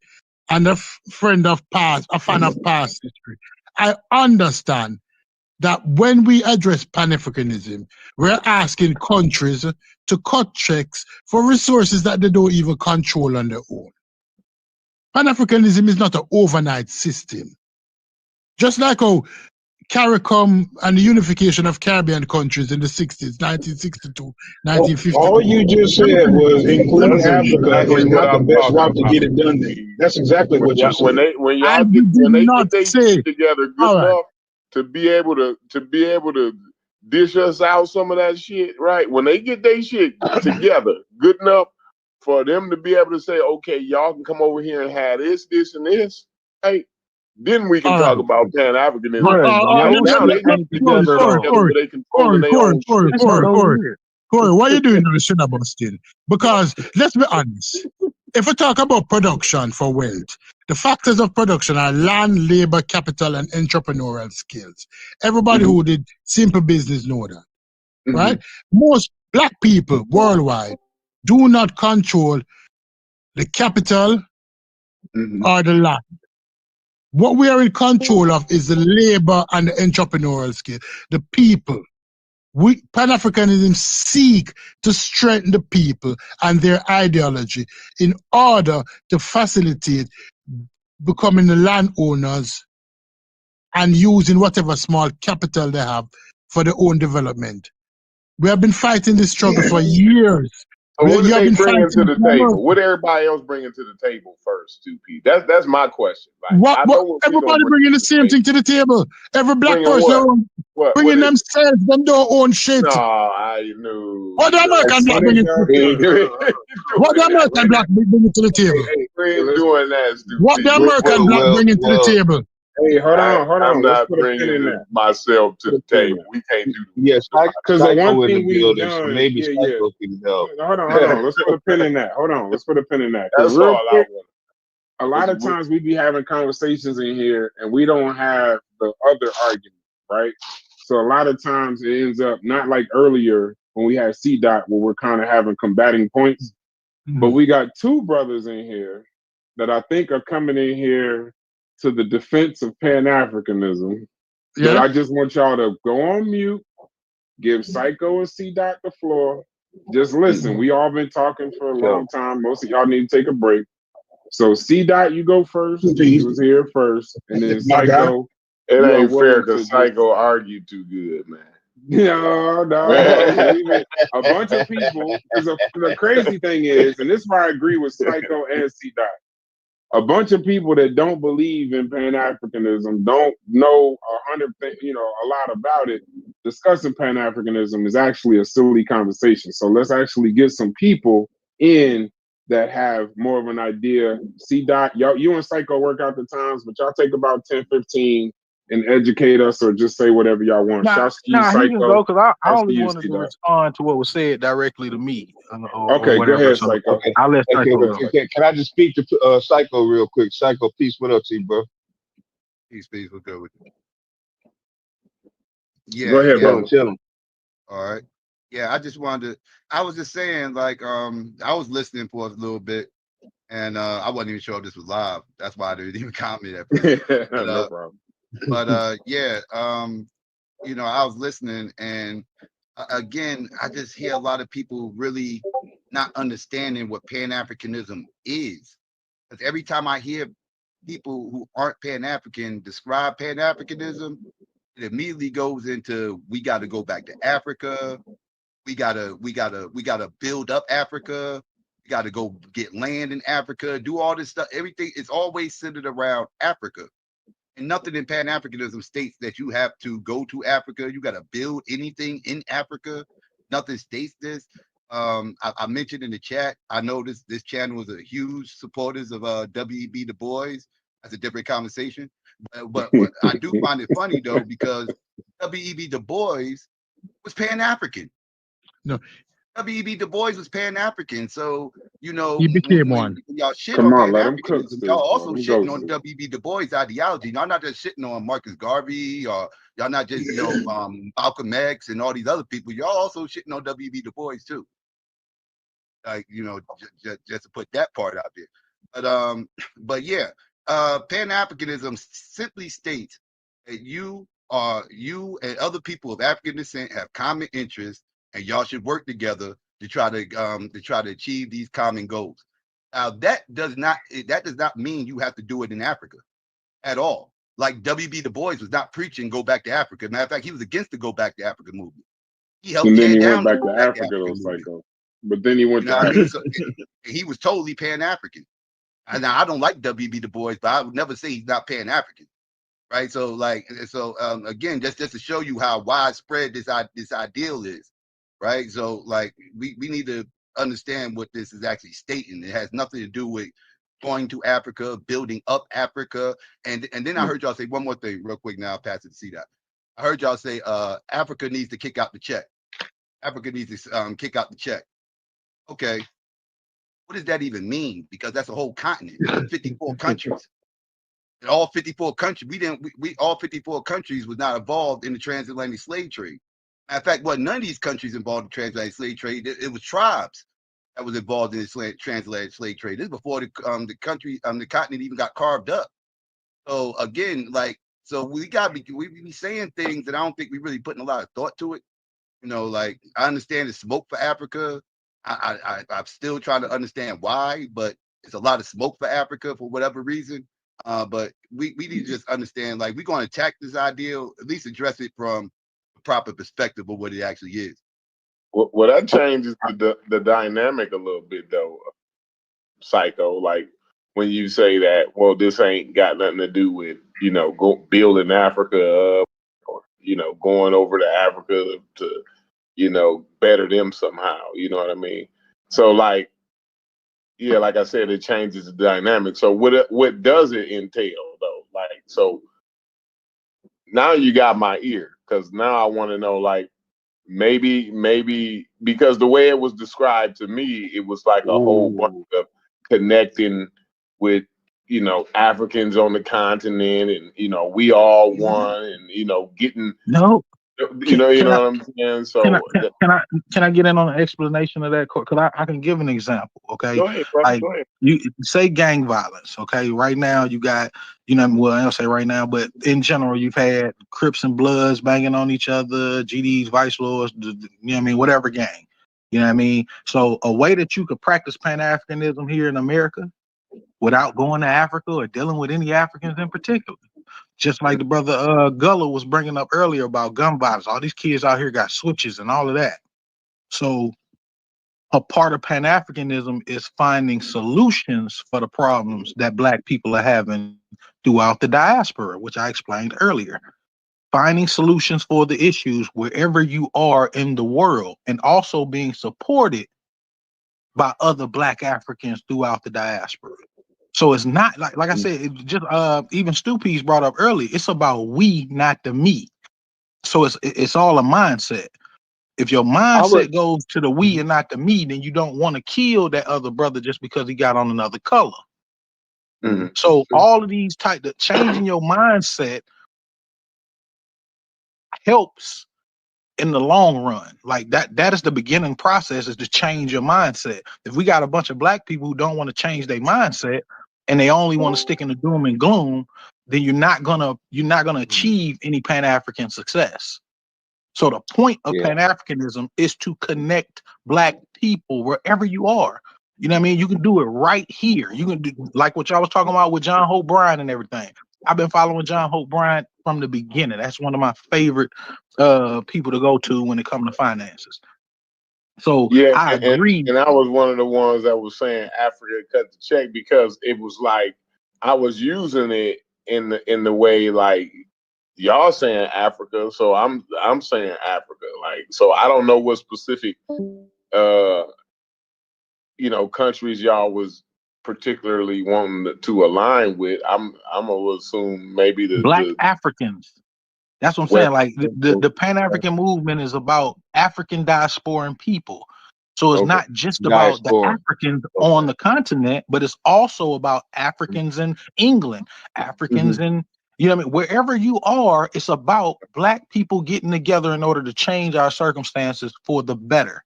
Speaker 3: and a fan of past history, I understand that when we address Pan-Africanism, we're asking countries to cut checks for resources that they don't even control on their own. Pan-Africanism is not an overnight system. Just like how CARICOM and the unification of Caribbean countries in the 60s, 1962, 1950.
Speaker 8: All you just said was include Africa is not the best route to get it done then. That's exactly what you said.
Speaker 7: When y'all get their shit together good enough to be able to dish us out some of that shit, right? When they get their shit together good enough for them to be able to say, okay, y'all can come over here and have this, and this, right? Then we can talk about Pan-Africanism.
Speaker 3: Corey, what are you doing on the Shina Bustin? Because let's be honest, if we talk about production for wealth, The factors of production are land, labor, capital, and entrepreneurial skills. Everybody who did simple business know that, right? Most black people worldwide do not control the capital or the land. What we are in control of is the labor and the entrepreneurial skill, the people. Pan-Africanism seek to strengthen the people and their ideology in order to facilitate becoming the landowners and using whatever small capital they have for their own development. We have been fighting this struggle for years.
Speaker 7: So what did they bring to the table? What everybody else bringing to the table first, 2P? That's my question.
Speaker 3: Like, everybody bringing the same thing to the table. Every black person bringing themselves, them don't own shit.
Speaker 7: No, I knew.
Speaker 3: What the American black bringing to the table? What the American black bringing to the table?
Speaker 7: We ain't doing that, stupid.
Speaker 3: What the American black bringing to the table?
Speaker 1: Hey, hold on.
Speaker 7: I'm not bringing myself to the table. We can't do that.
Speaker 6: Yes,
Speaker 1: because the one thing we've done,
Speaker 6: so maybe Psycho can help.
Speaker 1: Hold on. Let's put a pin in that. Let's put a pin in that.
Speaker 7: That's all I want.
Speaker 1: A lot of times we be having conversations in here and we don't have the other argument, right? So a lot of times it ends up not like earlier when we had C-Dot where we're kind of having combating points, but we got two brothers in here that I think are coming in here to the defense of Pan-Africanism. That I just want y'all to go on mute, give Psycho and C-Dot the floor. Just listen. We all been talking for a long time. Most of y'all need to take a break. So C-Dot, you go first. He was here first. And then Psycho.
Speaker 7: It ain't fair because Psycho argued too good, man.
Speaker 1: No. A bunch of people, because the crazy thing is, and this is why I agree with Psycho and C-Dot, a bunch of people that don't believe in Pan-Africanism, don't know a lot about it. Discussing Pan-Africanism is actually a silly conversation. So let's actually get some people in that have more of an idea. C-Dot, you and Psycho work out the times, but y'all take about 10, 15 and educate us or just say whatever y'all want.
Speaker 5: Nah, he can go because I only wanted to respond to what was said directly to me.
Speaker 1: Okay, go ahead, Psycho.
Speaker 5: Okay. I'll let Psycho go.
Speaker 6: Can I just speak to Psycho real quick? Psycho, peace. What up to you, bro?
Speaker 9: Peace. What's good with you? Yeah,
Speaker 1: go ahead, bro.
Speaker 6: Chilling.
Speaker 9: All right. Yeah, I just wanted to. I was just saying, like, I was listening for a little bit, and I wasn't even sure if this was live. That's why I didn't even comment at first. But,
Speaker 1: no problem.
Speaker 9: But I was listening, and again, I just hear a lot of people really not understanding what Pan-Africanism is. Because every time I hear people who aren't Pan-African describe Pan-Africanism, it immediately goes into we got to go back to Africa. We gotta build up Africa. We got to go get land in Africa. Do all this stuff. Everything is always centered around Africa. And nothing in Pan-Africanism states that you have to go to Africa. You got to build anything in Africa. Nothing states this. I mentioned in the chat, I know this channel is a huge supporters of W.E.B. Du Bois. That's a different conversation. But I do find it funny, though, because W.E.B. Du Bois was Pan-African.
Speaker 3: No.
Speaker 9: W.E.B. Du Bois was Pan-African, so
Speaker 3: he became one.
Speaker 9: Y'all shit on Pan-Africanism. Y'all also shitting on W.E.B. Du Bois ideology. Y'all not just shitting on Marcus Garvey, or y'all not just Malcolm X and all these other people. Y'all also shitting on W.E.B. Du Bois too. Like just to put that part out there. But yeah, Pan-Africanism simply states that you and other people of African descent have common interests, and y'all should work together to try to achieve these common goals. Now that does not mean you have to do it in Africa at all. Like W.B. Du Bois was not preaching go back to Africa. Matter of fact, he was against the go back to Africa movement. He helped tear down
Speaker 1: went back to Africa, though, Psycho. But then he went to Africa.
Speaker 9: So, he was totally Pan-African. Now I don't like W.B. Du Bois, but I would never say he's not Pan-African. Right. So again, just to show you how widespread this ideal is. Right. So like we need to understand what this is actually stating. It has nothing to do with going to Africa, building up Africa. And then I heard y'all say one more thing real quick. Now I'll pass it to C-Dot. I heard y'all say Africa needs to kick out the check. Africa needs to kick out the check. Okay. what does that even mean? Because that's a whole continent. There's 54 countries. And all 54 countries, we all 54 countries was not involved in the transatlantic slave trade. Matter of fact, none of these countries involved in the transatlantic slave trade. It was tribes that was involved in the transatlantic slave trade. This is before the continent even got carved up. So again, so we be saying things that I don't think we really putting a lot of thought to it. I understand the smoke for Africa. I'm still trying to understand why, but it's a lot of smoke for Africa for whatever reason. But we need to just understand, we're going to attack this ideal, at least address it from a proper perspective of what it actually is.
Speaker 7: Well, that changes the dynamic a little bit, though, Psycho. Like when you say that, well, this ain't got nothing to do with building Africa up, or going over to Africa to better them somehow. You know what I mean? So like I said, it changes the dynamic. So what does it entail though? Like, so now you got my ear, because now I want to know, like, maybe because the way it was described to me, it was like a whole bunch of connecting with Africans on the continent, and we all one, and getting
Speaker 5: No.
Speaker 7: you know what I'm saying? So
Speaker 5: can I get in on an explanation of that? Because I can give an example. Okay,
Speaker 7: go ahead, bro. Go ahead.
Speaker 5: You say gang violence. Okay, right now you got well, I don't say right now, but in general you've had Crips and Bloods banging on each other, GDs, Vice Lords, whatever gang. You know what I mean? So a way that you could practice Pan-Africanism here in America without going to Africa or dealing with any Africans in particular. Just like the brother Gullah was bringing up earlier about gun violence. All these kids out here got switches and all of that. So a part of Pan-Africanism is finding solutions for the problems that Black people are having throughout the diaspora, which I explained earlier. Finding solutions for the issues wherever you are in the world, and also being supported by other Black Africans throughout the diaspora. So it's not like I said, it just even Stu Peace brought up early. It's about we, not the me. So it's all a mindset. If your mindset goes to the we and not the me, then you don't want to kill that other brother just because he got on another color. Mm-hmm. So all of these changing your mindset helps in the long run. Like that is the beginning process, is to change your mindset. If we got a bunch of Black people who don't want to change their mindset, and they only want to stick in the doom and gloom, then you're not gonna achieve any Pan-African success. So the point of Pan-Africanism is to connect Black people wherever you are. You know what I mean? You can do it right here. You can do like what y'all was talking about with John Hope Bryant and everything. I've been following John Hope Bryant from the beginning. That's one of my favorite people to go to when it comes to finances. So I agree.
Speaker 7: And I was one of the ones that was saying Africa cut the check, because it was like I was using it in the way like y'all saying Africa, so I'm saying Africa. Like, so I don't know what specific countries y'all was particularly wanting to align with. I'm gonna assume maybe the
Speaker 5: Black Africans. That's what I'm saying. Like the Pan-African movement is about African diasporan people. So it's not just about the Africans on the continent, but it's also about Africans in England, Africans in, wherever you are, it's about Black people getting together in order to change our circumstances for the better.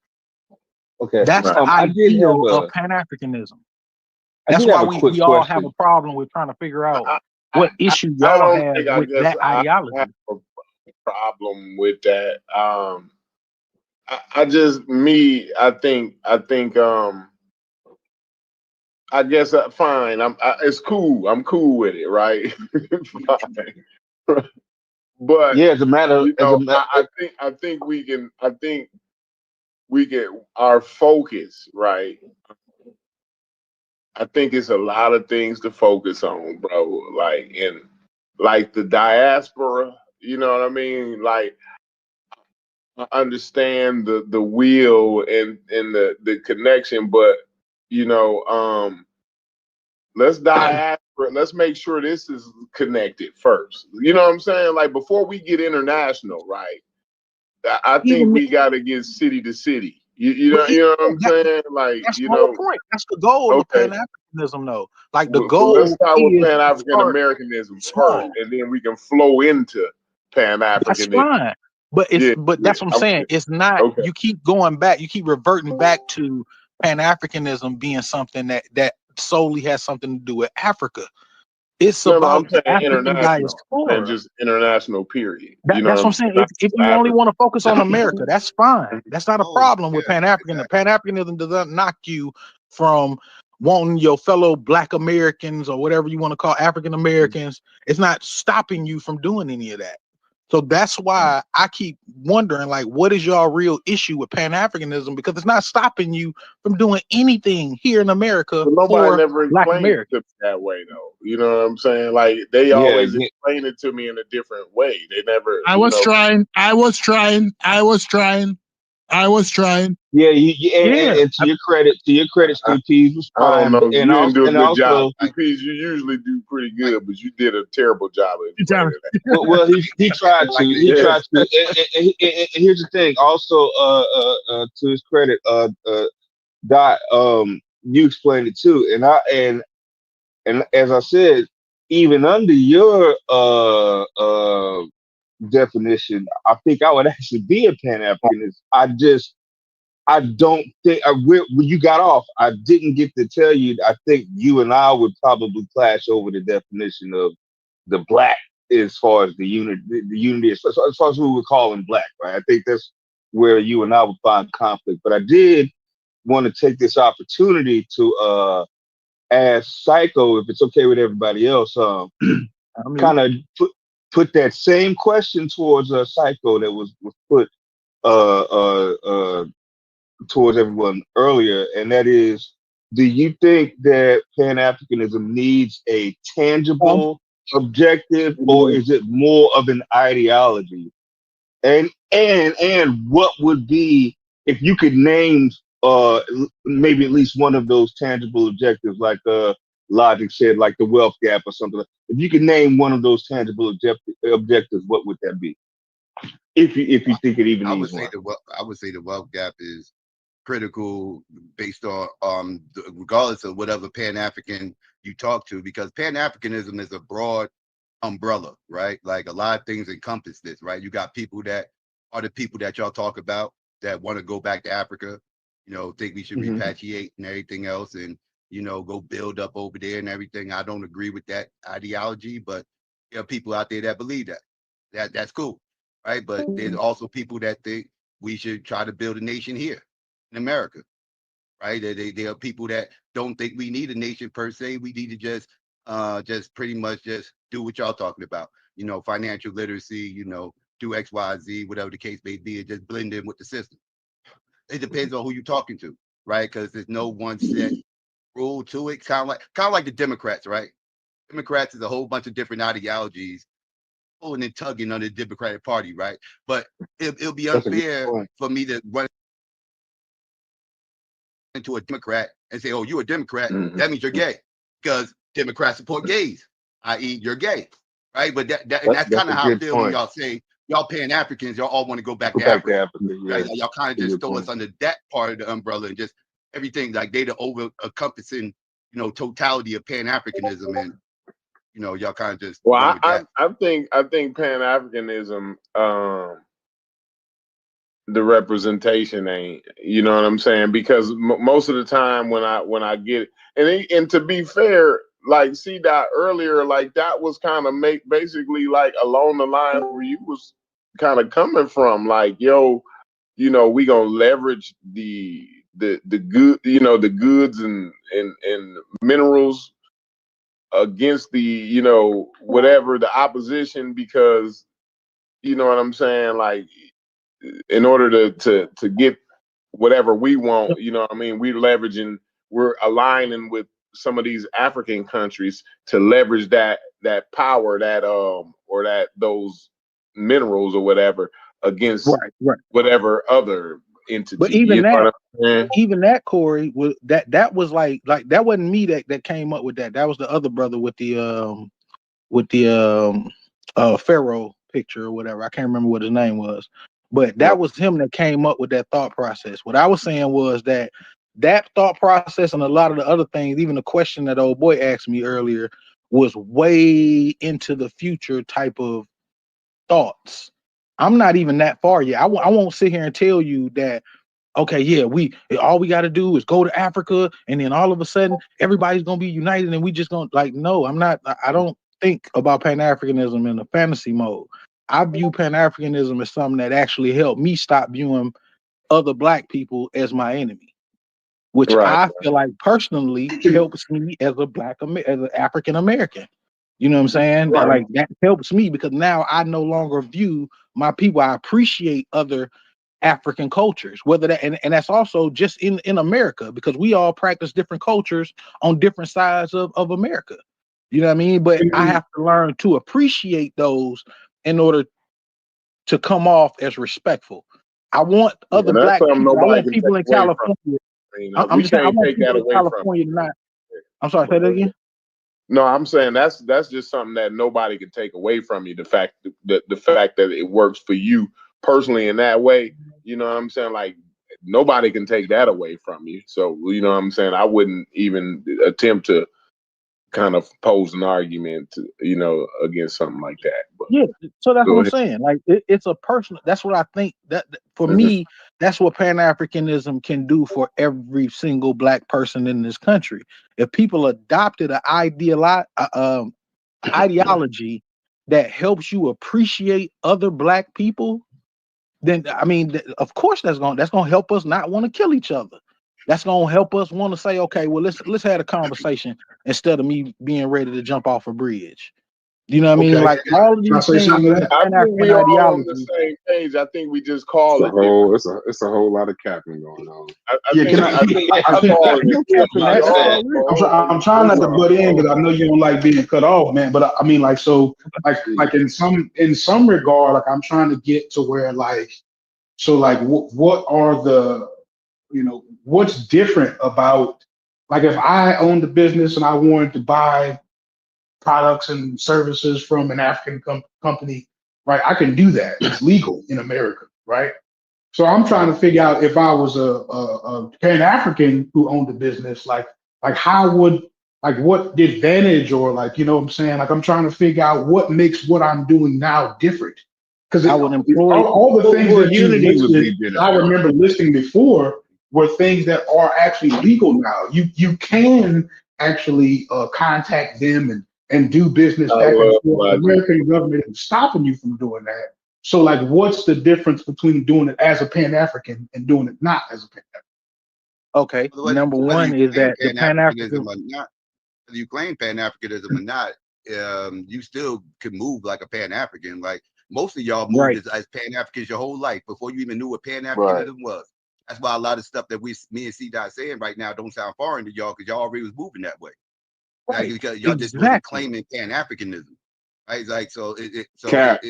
Speaker 6: Okay.
Speaker 5: That's the ideal of Pan-Africanism. That's why we all have a problem with trying to figure out what issue y'all have with that ideology.
Speaker 7: I have a problem with that. I guess fine. It's cool. I'm cool with it, right? Fine. But
Speaker 6: it's a matter.
Speaker 7: I think we can. Our focus, right? I think it's a lot of things to focus on, bro. Like the diaspora. You know what I mean? Like, I understand the will and the connection, but let's make sure this is connected first. You know what I'm saying? Like, before we get international, right? I think we got to get city to city. You know,
Speaker 5: But
Speaker 7: you know what I'm
Speaker 5: that,
Speaker 7: saying? Like,
Speaker 5: that's
Speaker 7: you
Speaker 5: the whole
Speaker 7: know,
Speaker 5: point. That's the goal of
Speaker 7: okay.
Speaker 5: Pan Africanism, though. Like the
Speaker 7: Well, let's
Speaker 5: goal
Speaker 7: start with
Speaker 5: is
Speaker 7: Pan
Speaker 5: to
Speaker 7: African
Speaker 5: start
Speaker 7: Americanism first,
Speaker 5: small.
Speaker 7: and then we can flow into Pan
Speaker 5: That's
Speaker 7: Africanism.
Speaker 5: fine. But
Speaker 7: Yeah, yeah.
Speaker 5: that's what I'm saying. It's not,
Speaker 7: Okay.
Speaker 5: you keep going back, you keep reverting back to Pan-Africanism being something that solely has something to do with Africa. It's
Speaker 7: No,
Speaker 5: about
Speaker 7: I'm saying
Speaker 5: African
Speaker 7: international and
Speaker 5: diaspora.
Speaker 7: just international period. You know
Speaker 5: That's
Speaker 7: what
Speaker 5: what
Speaker 7: I'm
Speaker 5: I'm
Speaker 7: saying?
Speaker 5: saying.
Speaker 7: Not
Speaker 5: If
Speaker 7: just
Speaker 5: you only
Speaker 7: Africa.
Speaker 5: want to focus on America, that's fine. That's not a
Speaker 9: Oh,
Speaker 5: problem with
Speaker 9: yeah,
Speaker 5: Pan-African.
Speaker 9: exactly.
Speaker 5: Pan-Africanism does not knock you from wanting your fellow Black Americans or whatever you want to call African Americans. It's not stopping you from doing any of that. So that's why I keep wondering, like, what is your real issue with Pan-Africanism? Because it's not stopping you from doing anything here in America
Speaker 7: But nobody
Speaker 5: for
Speaker 7: never
Speaker 5: Black
Speaker 7: explained it
Speaker 5: Americans.
Speaker 7: to me that way, though. You know what I'm saying? Like they
Speaker 6: Yeah,
Speaker 7: always
Speaker 6: yeah,
Speaker 7: explain it to me in a different way. They never,
Speaker 3: I
Speaker 7: you
Speaker 3: was
Speaker 7: know.
Speaker 3: trying. I was trying. I was trying. I was trying.
Speaker 6: yeah.
Speaker 5: Yeah.
Speaker 6: And to your credit,
Speaker 7: I,
Speaker 6: Steve Keys was
Speaker 7: I don't
Speaker 6: fine,
Speaker 7: know. You didn't do a
Speaker 6: and
Speaker 7: good job.
Speaker 6: also,
Speaker 7: CPs, you usually do pretty
Speaker 9: Like,
Speaker 7: good, but you did a terrible job of
Speaker 3: Good job.
Speaker 7: explaining that.
Speaker 6: well, he tried to,
Speaker 9: like
Speaker 6: he
Speaker 7: Yeah.
Speaker 6: tried to, and here's the thing. Also, to his credit, Dot, you explained it too, and as I said, even under your definition, I think I would actually be a Pan Africanist. I don't think when you got off, I didn't get to tell you. I think you and I would probably clash over the definition of the black as far as the unit, the unity, as far as who we're calling black, right? I think that's where you and I would find conflict. But I did want to take this opportunity to ask Psycho, if it's okay with everybody else,
Speaker 5: I mean,
Speaker 6: kind of put that same question towards Psycho that was put uh, uh, uh, towards everyone earlier, and that is, do you think that Pan Africanism needs a tangible objective, or is it more of an ideology? And what would be, if you could name maybe at least one of those tangible objectives, like Logic said, like the wealth gap or something. If you could name one of those tangible objectives, what would that be? If you think it even
Speaker 9: I
Speaker 6: needs
Speaker 9: would say
Speaker 6: one.
Speaker 9: I would say the wealth gap is critical based on regardless of whatever Pan African you talk to, because Pan Africanism is a broad umbrella, right? Like a lot of things encompass this, right? You got people that are the people that y'all talk about that want to go back to Africa, think we should
Speaker 6: Mhm.
Speaker 9: repatriate and everything else, and go build up over there and everything. I don't agree with that ideology, but there are people out there that believe that's cool, right? But there's also people that think we should try to build a nation here in America, right? There are people that don't think we need a nation per se. We need to just pretty much just do what y'all talking about. Financial literacy. Do X, Y, Z, whatever the case may be, and just blend in with the system. It depends on who you're talking to, right? Because there's no one set rule to it. Kind of like the Democrats, right? Democrats is a whole bunch of different ideologies pulling and tugging on the Democratic Party, right? But it'll be
Speaker 6: That's a good
Speaker 9: unfair
Speaker 6: point.
Speaker 9: for me to run into a Democrat and say, "Oh, you're a Democrat.
Speaker 7: Mhm.
Speaker 9: That means you're gay," because Democrats support gays, i.e., you're gay, right? But and that's
Speaker 6: That's
Speaker 9: kind
Speaker 6: a
Speaker 9: of how I
Speaker 6: good
Speaker 9: feel when
Speaker 6: point.
Speaker 9: y'all say y'all Pan Africans, y'all all want to go back
Speaker 6: Go
Speaker 9: to
Speaker 6: back to
Speaker 9: Africa,
Speaker 6: Africa.
Speaker 9: right?
Speaker 6: Yeah,
Speaker 9: Y'all kind of
Speaker 6: that's a
Speaker 9: just
Speaker 6: good
Speaker 9: throw us
Speaker 6: point.
Speaker 9: under that part of the umbrella and just everything like they the over encompassing, totality of Pan Africanism, and y'all kind of just
Speaker 7: Well,
Speaker 9: run with that.
Speaker 7: I think Pan Africanism, the representation ain't. You know what I'm saying? Because most of the time when I get and to be fair, like C Dot earlier, like that was kind of basically like along the lines where you was kind of coming from, like yo, we gonna leverage the good, the goods and minerals against the whatever the opposition, because you know what I'm saying, like in order to get whatever we want, you know what I mean, we're aligning with some of these African countries to leverage that power, that or that those minerals or whatever against
Speaker 5: right.
Speaker 7: whatever other entity.
Speaker 5: But
Speaker 7: You
Speaker 5: even
Speaker 7: know what
Speaker 5: that,
Speaker 7: I'm saying?
Speaker 5: Corey, was that was like that wasn't me that came up with that. That was the other brother with the Pharaoh picture or whatever. I can't remember what his name was. But that was him that came up with that thought process. What I was saying was that thought process and a lot of the other things, even the question that old boy asked me earlier, was way into the future type of thoughts. I'm not even that far yet. I won't sit here and tell you that, okay, yeah, all we got to do is go to Africa and then all of a sudden everybody's going to be united and we just going to, like, no, I don't think about Pan-Africanism in a fantasy mode. I view Pan-Africanism as something that actually helped me stop viewing other black people as my enemy, which I feel like personally helps me as as an African American. You know what I'm saying?
Speaker 8: Right.
Speaker 5: Like that helps me because now I no longer view my people. I appreciate other African cultures, whether that and that's also just in America, because we all practice different cultures on different sides of America. You know what I mean? But I have to learn to appreciate those in order to come off as respectful. I want other
Speaker 7: And that's
Speaker 5: black
Speaker 7: something
Speaker 5: people. I
Speaker 7: nobody
Speaker 5: want
Speaker 7: can
Speaker 5: people
Speaker 7: take
Speaker 5: in
Speaker 7: away from.
Speaker 5: California.
Speaker 7: I mean,
Speaker 5: I'm
Speaker 7: we
Speaker 5: just saying, I
Speaker 7: can't
Speaker 5: want
Speaker 7: take that
Speaker 5: people in
Speaker 7: away from.
Speaker 5: California to not. I'm sorry, say that again.
Speaker 7: No, I'm saying that's just something that nobody can take away from you. The fact that it works for you personally in that way, you know what I'm saying? Like nobody can take that away from you. So you know what I'm saying? I wouldn't even attempt to kind of pose an argument, against something like that. But
Speaker 5: Yeah, so that's what I'm
Speaker 7: ahead.
Speaker 5: saying. Like it's a personal. That's what I think. That for me, that's what Pan-Africanism can do for every single black person in this country. If people adopted an ideology that helps you appreciate other black people, then I mean, of course that's gonna help us not want to kill each other. That's gonna help us want to say, okay, well let's have a conversation instead of me being ready to jump off a bridge. You know what I mean? Like all of
Speaker 8: Can I
Speaker 5: these
Speaker 8: say
Speaker 5: things
Speaker 8: something to
Speaker 5: in
Speaker 8: that?
Speaker 7: I think
Speaker 5: Pan-African
Speaker 7: we all on the
Speaker 5: ideology.
Speaker 7: same page. I think we just
Speaker 10: It's
Speaker 7: call
Speaker 10: a
Speaker 7: it different.
Speaker 10: whole it's a whole lot of capping going on.
Speaker 7: I
Speaker 8: Yeah,
Speaker 7: think
Speaker 8: can
Speaker 7: I think we
Speaker 8: I
Speaker 7: just
Speaker 8: think
Speaker 7: calling
Speaker 5: No
Speaker 7: it
Speaker 5: cap in
Speaker 7: different.
Speaker 5: that.
Speaker 7: We
Speaker 5: That's
Speaker 7: all
Speaker 5: all real.
Speaker 8: I'm trying not
Speaker 10: It's
Speaker 8: to
Speaker 10: a
Speaker 8: butt in
Speaker 10: whole
Speaker 8: because I know you don't like being cut off, man. But I mean, like, so, like in some regard, like I'm trying to get to where, like, so, like, what are the, what's different about, like, if I owned a business and I wanted to buy products and services from an African company, right? I can do that. It's legal in America, right? So I'm trying to figure out if I was a Pan African who owned a business, like how would, like what advantage, or, like, you know what I'm saying? Like I'm trying to figure out what makes what I'm doing now different. Because
Speaker 5: I would employ.
Speaker 8: all the things
Speaker 6: Well,
Speaker 8: that you
Speaker 6: unity would
Speaker 8: listed,
Speaker 6: be
Speaker 8: I
Speaker 6: beneficial.
Speaker 8: remember listing before, were things that are actually legal now. You can actually contact them and do business
Speaker 7: I
Speaker 8: back and
Speaker 7: love
Speaker 8: forth. The
Speaker 7: logic.
Speaker 8: American government is stopping you from doing that. So, like, what's the difference between doing it as a Pan African and doing it not as a Pan African?
Speaker 5: Okay,
Speaker 9: Whether
Speaker 5: number
Speaker 9: whether
Speaker 5: one
Speaker 9: you
Speaker 5: is
Speaker 9: claim
Speaker 5: that the
Speaker 9: Pan
Speaker 5: Pan-African.
Speaker 9: Africanism or not, whether you claim Pan Africanism or not, you still could move like a Pan African. Like most of y'all moved
Speaker 5: Right.
Speaker 9: as Pan Africans your whole life before you even knew what Pan
Speaker 7: Right.
Speaker 9: Africanism was. That's why a lot of stuff that me and C Dot saying right now don't sound foreign to y'all because y'all already was moving that way. Like,
Speaker 5: Right.
Speaker 9: because y'all just wasn't
Speaker 5: Exactly.
Speaker 9: claiming Pan Africanism. Right? Like
Speaker 10: Cap.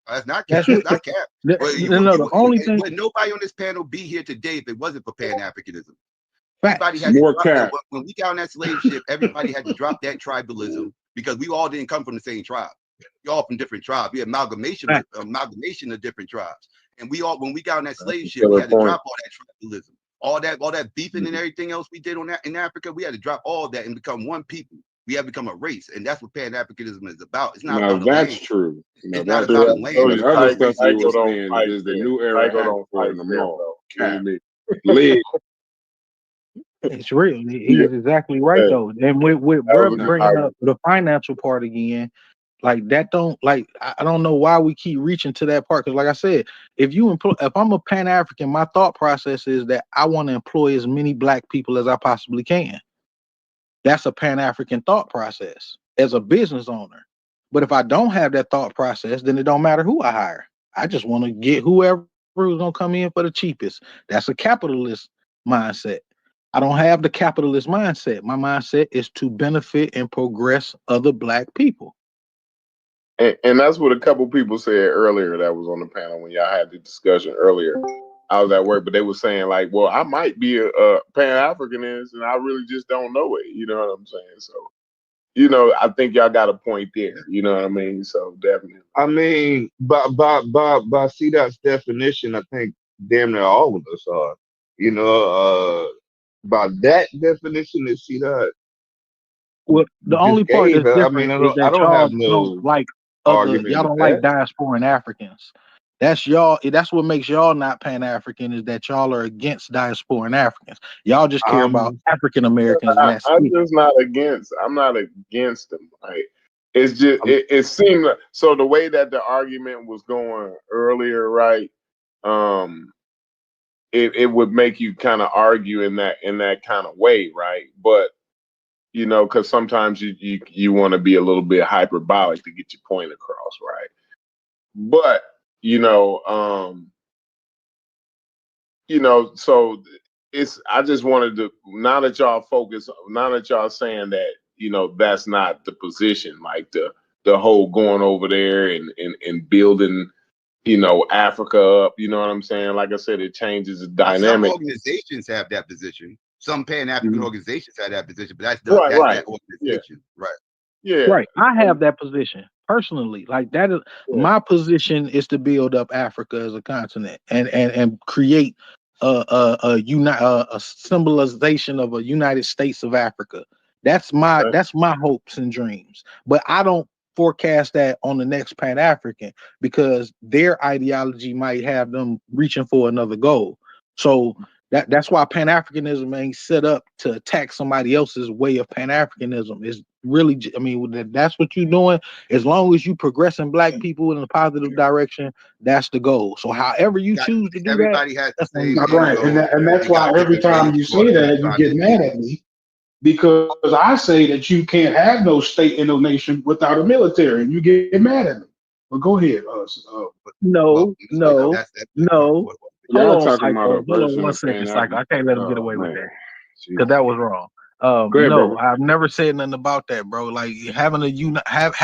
Speaker 9: that's not cap.
Speaker 5: That's
Speaker 9: That's
Speaker 5: what.
Speaker 9: not cap. Well,
Speaker 5: The only thing.
Speaker 9: would nobody on this panel be here today if it wasn't for Pan Africanism? Everybody
Speaker 5: Facts.
Speaker 9: had to
Speaker 10: More
Speaker 9: drop
Speaker 10: cap.
Speaker 9: when we got on that slave ship, everybody had to drop that tribalism because we all didn't come from the same tribe. We all from different tribes. We amalgamation of different tribes. And we all, when we got on that slave ship, we had to drop all that tribalism. All that beefing and everything else we did on that in Africa, we had to drop all that and become one people. We have become a race, and that's what Pan-Africanism is about. It's not
Speaker 10: Now
Speaker 9: about a
Speaker 10: that's
Speaker 9: land.
Speaker 10: true.
Speaker 9: It's not about a land.
Speaker 10: The other stuff you
Speaker 7: Tycho
Speaker 10: were
Speaker 7: don't
Speaker 10: saying
Speaker 7: fight
Speaker 10: is the
Speaker 7: fair.
Speaker 10: new era
Speaker 7: Tycho
Speaker 10: act
Speaker 7: don't
Speaker 10: for
Speaker 7: fight
Speaker 10: the
Speaker 7: fair,
Speaker 10: mall.
Speaker 7: bro.
Speaker 10: Cap. Leg.
Speaker 5: It's real. He
Speaker 7: Yeah.
Speaker 5: is exactly right
Speaker 7: Yeah.
Speaker 5: though. And with
Speaker 7: That was
Speaker 5: Brett
Speaker 7: a good
Speaker 5: bringing up
Speaker 7: argument.
Speaker 5: the financial part again, like that don't like I don't know why we keep reaching to that part. Because like I said, if I'm a Pan African, my thought process is that I want to employ as many black people as I possibly can. That's a Pan African thought process as a business owner. But if I don't have that thought process, then it don't matter who I hire. I just want to get whoever who's gonna come in for the cheapest. That's a capitalist mindset. I don't have the capitalist mindset. My mindset is to benefit and progress other black people.
Speaker 7: And that's what a couple people said earlier that was on the panel when y'all had the discussion earlier. I was at work, but they were saying like, well, I might be a Pan-Africanist and I really just don't know it. You know what I'm saying? So I think y'all got a point there. You know what I mean? So definitely.
Speaker 6: I mean, by C-Dot's definition, I think damn near all of us are. By that definition that C-Dot
Speaker 5: Well, the only
Speaker 6: just
Speaker 5: part
Speaker 6: gave,
Speaker 5: that's
Speaker 6: I
Speaker 5: different
Speaker 6: mean,
Speaker 5: is
Speaker 6: I
Speaker 5: that
Speaker 6: don't
Speaker 5: y'all
Speaker 6: have
Speaker 5: don't
Speaker 6: no
Speaker 5: like
Speaker 6: argument
Speaker 5: y'all
Speaker 6: with
Speaker 5: don't like
Speaker 6: that.
Speaker 5: diasporan Africans. That's y'all. That's what makes y'all not Pan African is that y'all are against diasporan Africans. Y'all just care about African Americans, and that's
Speaker 7: I'm
Speaker 5: it.
Speaker 7: just not against. I'm not against them. Like it's just it seemed like, so the way that the argument was going earlier, right? It would make you kind of argue in that kind of way, right? But because sometimes you want to be a little bit hyperbolic to get your point across, right? But so I just wanted to, now that y'all saying that, that's not the position, like the whole going over there and building, Africa up, you know what I'm saying? Like I said, it changes the
Speaker 9: Now, some
Speaker 7: dynamic.
Speaker 9: organizations have that position. Some Pan-African organizations have that position, but that's
Speaker 7: Right.
Speaker 9: that organization, right?
Speaker 7: Yeah.
Speaker 5: Right. I have that position personally. Like that is my position is to build up Africa as a continent and create a symbolization of a United States of Africa. That's my hopes and dreams. But I don't forecast that on the next Pan African because their ideology might have them reaching for another goal. So that's why Pan Africanism ain't set up to attack somebody else's way of Pan Africanism. Is really, I mean, that's what you're doing. As long as you progressing black people in a positive direction, that's the goal. So however you choose to do
Speaker 9: everybody
Speaker 5: that,
Speaker 9: has the same
Speaker 5: that's
Speaker 8: Right, and that's why every time you say that, you get mad at me because I say that you can't have no state and no nation without a military, and you get mad at me. But go ahead.
Speaker 5: No.
Speaker 10: Y'all
Speaker 5: Hold on,
Speaker 10: talking about
Speaker 5: Psycho.
Speaker 10: a
Speaker 5: Hold on
Speaker 10: version
Speaker 5: 1
Speaker 10: of
Speaker 5: second,
Speaker 10: Pan
Speaker 5: Psycho. I can't let him get away with that
Speaker 10: Jeez.
Speaker 5: because that was wrong.
Speaker 10: Go ahead,
Speaker 5: No,
Speaker 10: brother.
Speaker 5: I've never said nothing about that, bro. Like having a United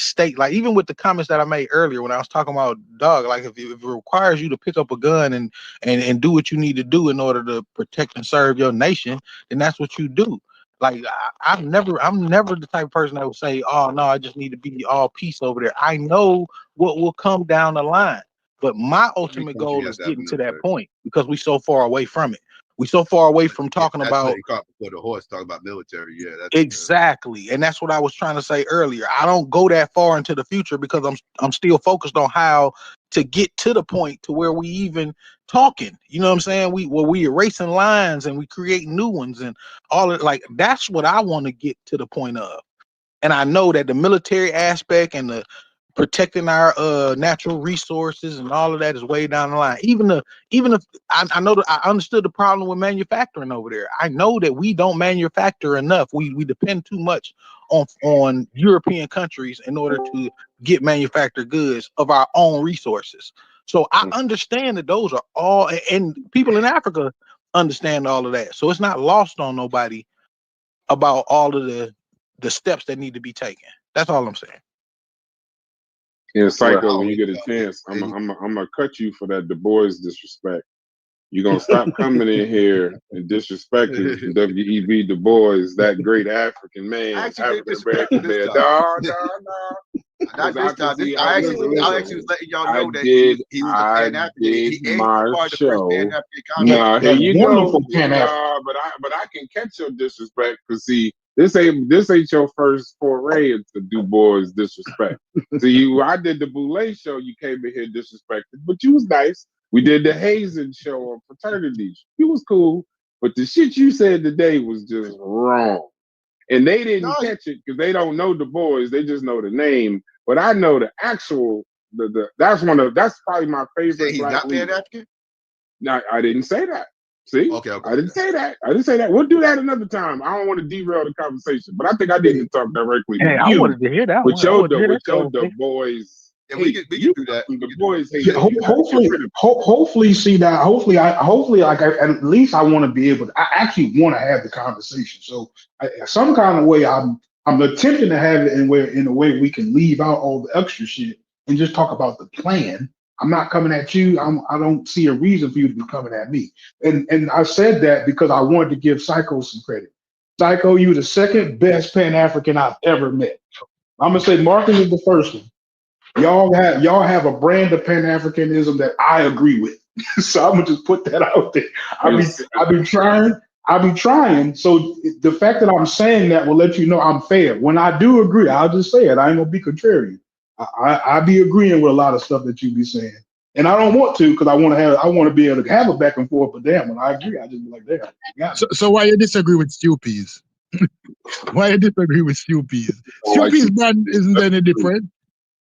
Speaker 5: State, like even with the comments that I made earlier when I was talking about dog, like if it requires you to pick up a gun and do what you need to do in order to protect and serve your nation, then that's what you do. Like I'm never the type of person that would say, oh no, I just need to be all peace over there. I know what will come down the line. But my ultimate goal is getting to that point because we so far away from it. We so far away from talking about
Speaker 9: before the horse talking about military. Yeah, that's
Speaker 5: exactly, and that's what I was trying to say earlier. I don't go that far into the future because I'm still focused on how to get to the point to where we even talking. You know what I'm saying? We erasing lines and we create new ones and all of like that's what I want to get to the point of. And I know that the military aspect and the protecting our natural resources and all of that is way down the line. Even if I know that I understood the problem with manufacturing over there. I know that we don't manufacture enough. We depend too much on European countries in order to get manufactured goods of our own resources. So I understand that those are all, and people in Africa understand all of that. So it's not lost on nobody about all of the steps that need to be taken. That's all I'm saying.
Speaker 10: Yeah, Psycho, when you get a chance, I'm gonna cut you for that Du Bois disrespect. You're gonna stop coming in here and disrespecting W.E.B. Du Bois, that great African man, African American man. No.
Speaker 9: Not this time. I actually was letting y'all know that he was a Pan-African. He is
Speaker 10: my
Speaker 9: part of the first
Speaker 10: show.
Speaker 9: Pan-African
Speaker 10: No, here you go.
Speaker 8: Pan-African.
Speaker 10: But I can catch your disrespect because see, this ain't your first foray into Du Bois disrespect. See, I did the Boulay show. You came in here disrespected, but you was nice. We did the Hazen show on fraternity. He was cool, but the shit you said today was just wrong. And they didn't catch it because they don't know Du Bois. They just know the name. But I know the actual that's probably my favorite.
Speaker 9: He's
Speaker 10: black
Speaker 9: not
Speaker 10: leader.
Speaker 9: Pan-African?
Speaker 10: No, I didn't say that. See?
Speaker 9: Okay.
Speaker 10: I didn't say that. We'll do that another time. I don't want to derail the conversation, but I think I didn't talk directly to you.
Speaker 5: I wanted to hear that
Speaker 10: with
Speaker 5: one.
Speaker 10: Your Du Bois.
Speaker 9: Yeah, we can do that.
Speaker 10: Du Bois.
Speaker 8: Hopefully, see that. Hopefully, at least I want to be able to. I actually want to have the conversation. So, some kind of way, I'm attempting to have it in a way we can leave out all the extra shit and just talk about the plan. I'm not coming at you. I don't see a reason for you to be coming at me. And I said that because I wanted to give Psycho some credit. Psycho, you the second best Pan African I've ever met. I'm gonna say Marcus is the first one. Y'all have a brand of Pan Africanism that I agree with. So I'm gonna just put that out there. I be trying. So the fact that I'm saying that will let you know I'm fair. When I do agree, I'll just say it. I ain't gonna be contrarian. I be agreeing with a lot of stuff that you be saying, and I don't want to because I want to be able to have a back and forth. But damn, when I agree, I just be like, damn.
Speaker 3: So why you disagree with Stew Peas? Why you disagree with Stew Peas? Stew Peas brand isn't any different.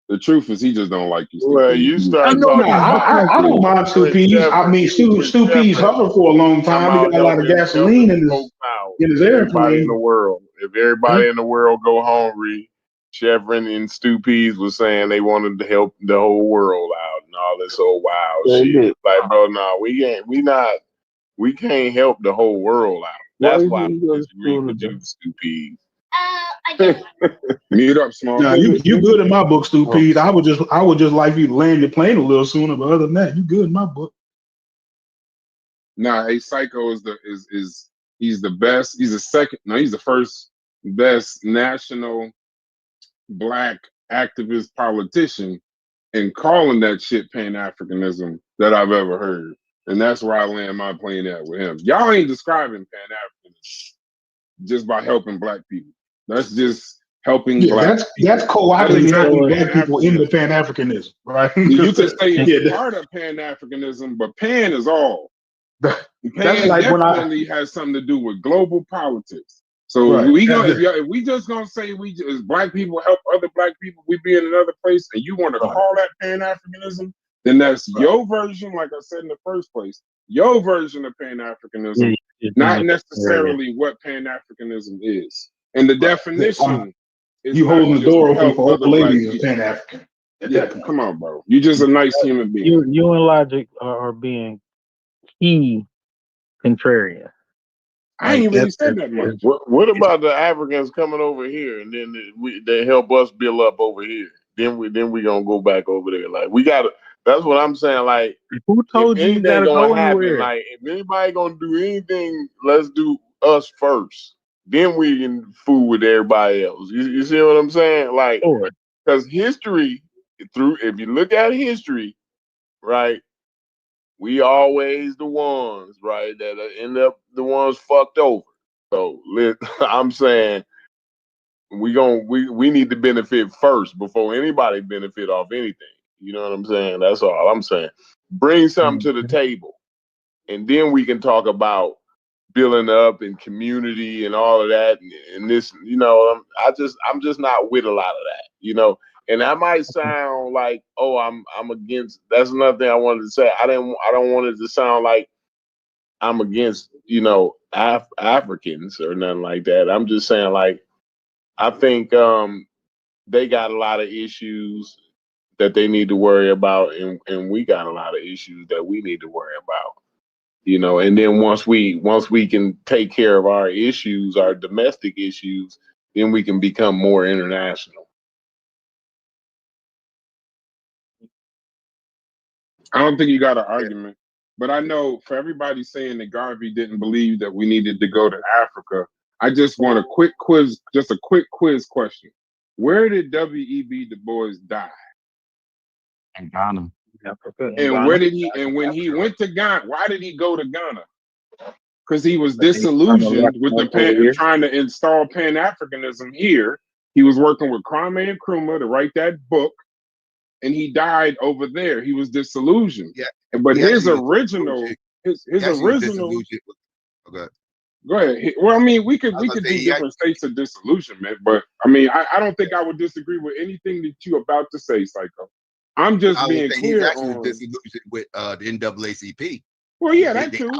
Speaker 10: The truth is, he just don't like you.
Speaker 7: Well, you start
Speaker 8: No,
Speaker 7: talking.
Speaker 8: I don't mind Stew Peas. I mean, Stew Peas hovered for a long time. He got a lot of gasoline in his
Speaker 7: everybody in
Speaker 8: airplane.
Speaker 7: the world. If everybody in the world go hungry, Chevron and Stu Peas was saying they wanted to help the whole world out and all this old wild shit. Like, bro, no, we can't help the whole world out. That's why I disagree with you, Stu Peas.
Speaker 10: Mute up, small.
Speaker 8: Nah, you good in my book, Stu Peas. I would just like you to land your plane a little sooner, but other than that, you good in my book.
Speaker 10: Nah, a Psycho is he's the best. He's the first best national black activist politician, and calling that shit Pan-Africanism that I've ever heard. And that's where I land my plane at with him. Y'all ain't describing Pan-Africanism just by helping black people. That's just helping black people.
Speaker 8: That's co-opting helping black people into Pan-Africanism, right?
Speaker 10: You could say it's part of Pan-Africanism, but Pan is all. Pan like definitely has something to do with global politics. So if we just gonna say as black people help other black people, we be in another place, and you want to call that Pan-Africanism, then that's your version, like I said in the first place, your version of Pan-Africanism, not necessarily what Pan-Africanism is. And the definition is
Speaker 8: you holding the door open for old ladies as Pan-African.
Speaker 10: Yeah, come on, bro. You're just a nice human being.
Speaker 11: You and Logic are being key contrarian.
Speaker 10: I ain't really said that much.
Speaker 7: What about the Africans coming over here and then they help us build up over here? Then we gonna go back over there. Like we gotta. That's what I'm saying. Like
Speaker 11: who told you you gotta go anywhere?
Speaker 7: Like if anybody gonna do anything, let's do us first. Then we can fool with everybody else. You see what I'm saying? Like because history if you look at history, right? We always the ones, right, that end up the ones fucked over. So I'm saying we need to benefit first before anybody benefit off anything. You know what I'm saying? That's all I'm saying. Bring something to the table, and then we can talk about building up and community and all of that. And this, you know, I'm just not with a lot of that, you know. And that might sound like, oh, I'm against. That's another thing I wanted to say. I don't want it to sound like I'm against, you know, Africans or nothing like that. I'm just saying, like, I think they got a lot of issues that they need to worry about, and we got a lot of issues that we need to worry about. You know, and then once we can take care of our issues, our domestic issues, then we can become more international.
Speaker 10: I don't think you got an argument, but I know for everybody saying that Garvey didn't believe that we needed to go to Africa, I just want a quick quiz question. Where did W.E.B. Du Bois die?
Speaker 12: In Ghana.
Speaker 10: And where did he? And when he went to Ghana, why did he go to Ghana? Because he was disillusioned with trying to install Pan-Africanism here. He was working with Kwame Nkrumah to write that book, and he died over there. He was disillusioned.
Speaker 9: Yeah,
Speaker 10: but his original.
Speaker 9: Okay.
Speaker 10: Go ahead. Well, I mean, we could do different states of disillusionment, but I mean, I don't think I would disagree with anything that you're about to say, Psycho. I'm just being clear on
Speaker 9: disillusioned with the NAACP.
Speaker 10: Well, yeah, that too.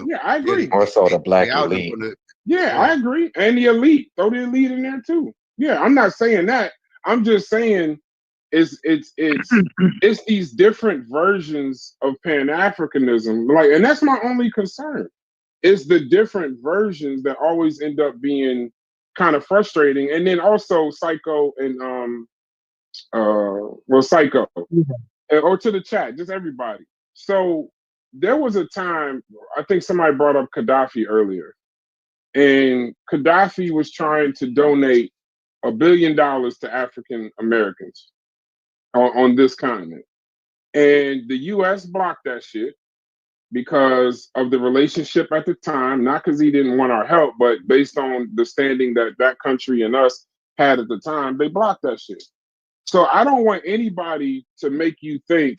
Speaker 10: Yeah, I agree.
Speaker 12: Also the black elite.
Speaker 10: Yeah, I agree. And the elite. Throw the elite in there too. Yeah, I'm not saying that. I'm just saying it's these different versions of Pan-Africanism. Like, and that's my only concern. It's the different versions that always end up being kind of frustrating. And then also Psycho and Psycho. Or to the chat, just everybody. So there was a time, I think somebody brought up Gaddafi earlier. and Gaddafi was trying to donate $1 billion to African Americans on this continent. And the US blocked that shit because of the relationship at the time, not because he didn't want our help, but based on the standing that that country and us had at the time, they blocked that shit. So I don't want anybody to make you think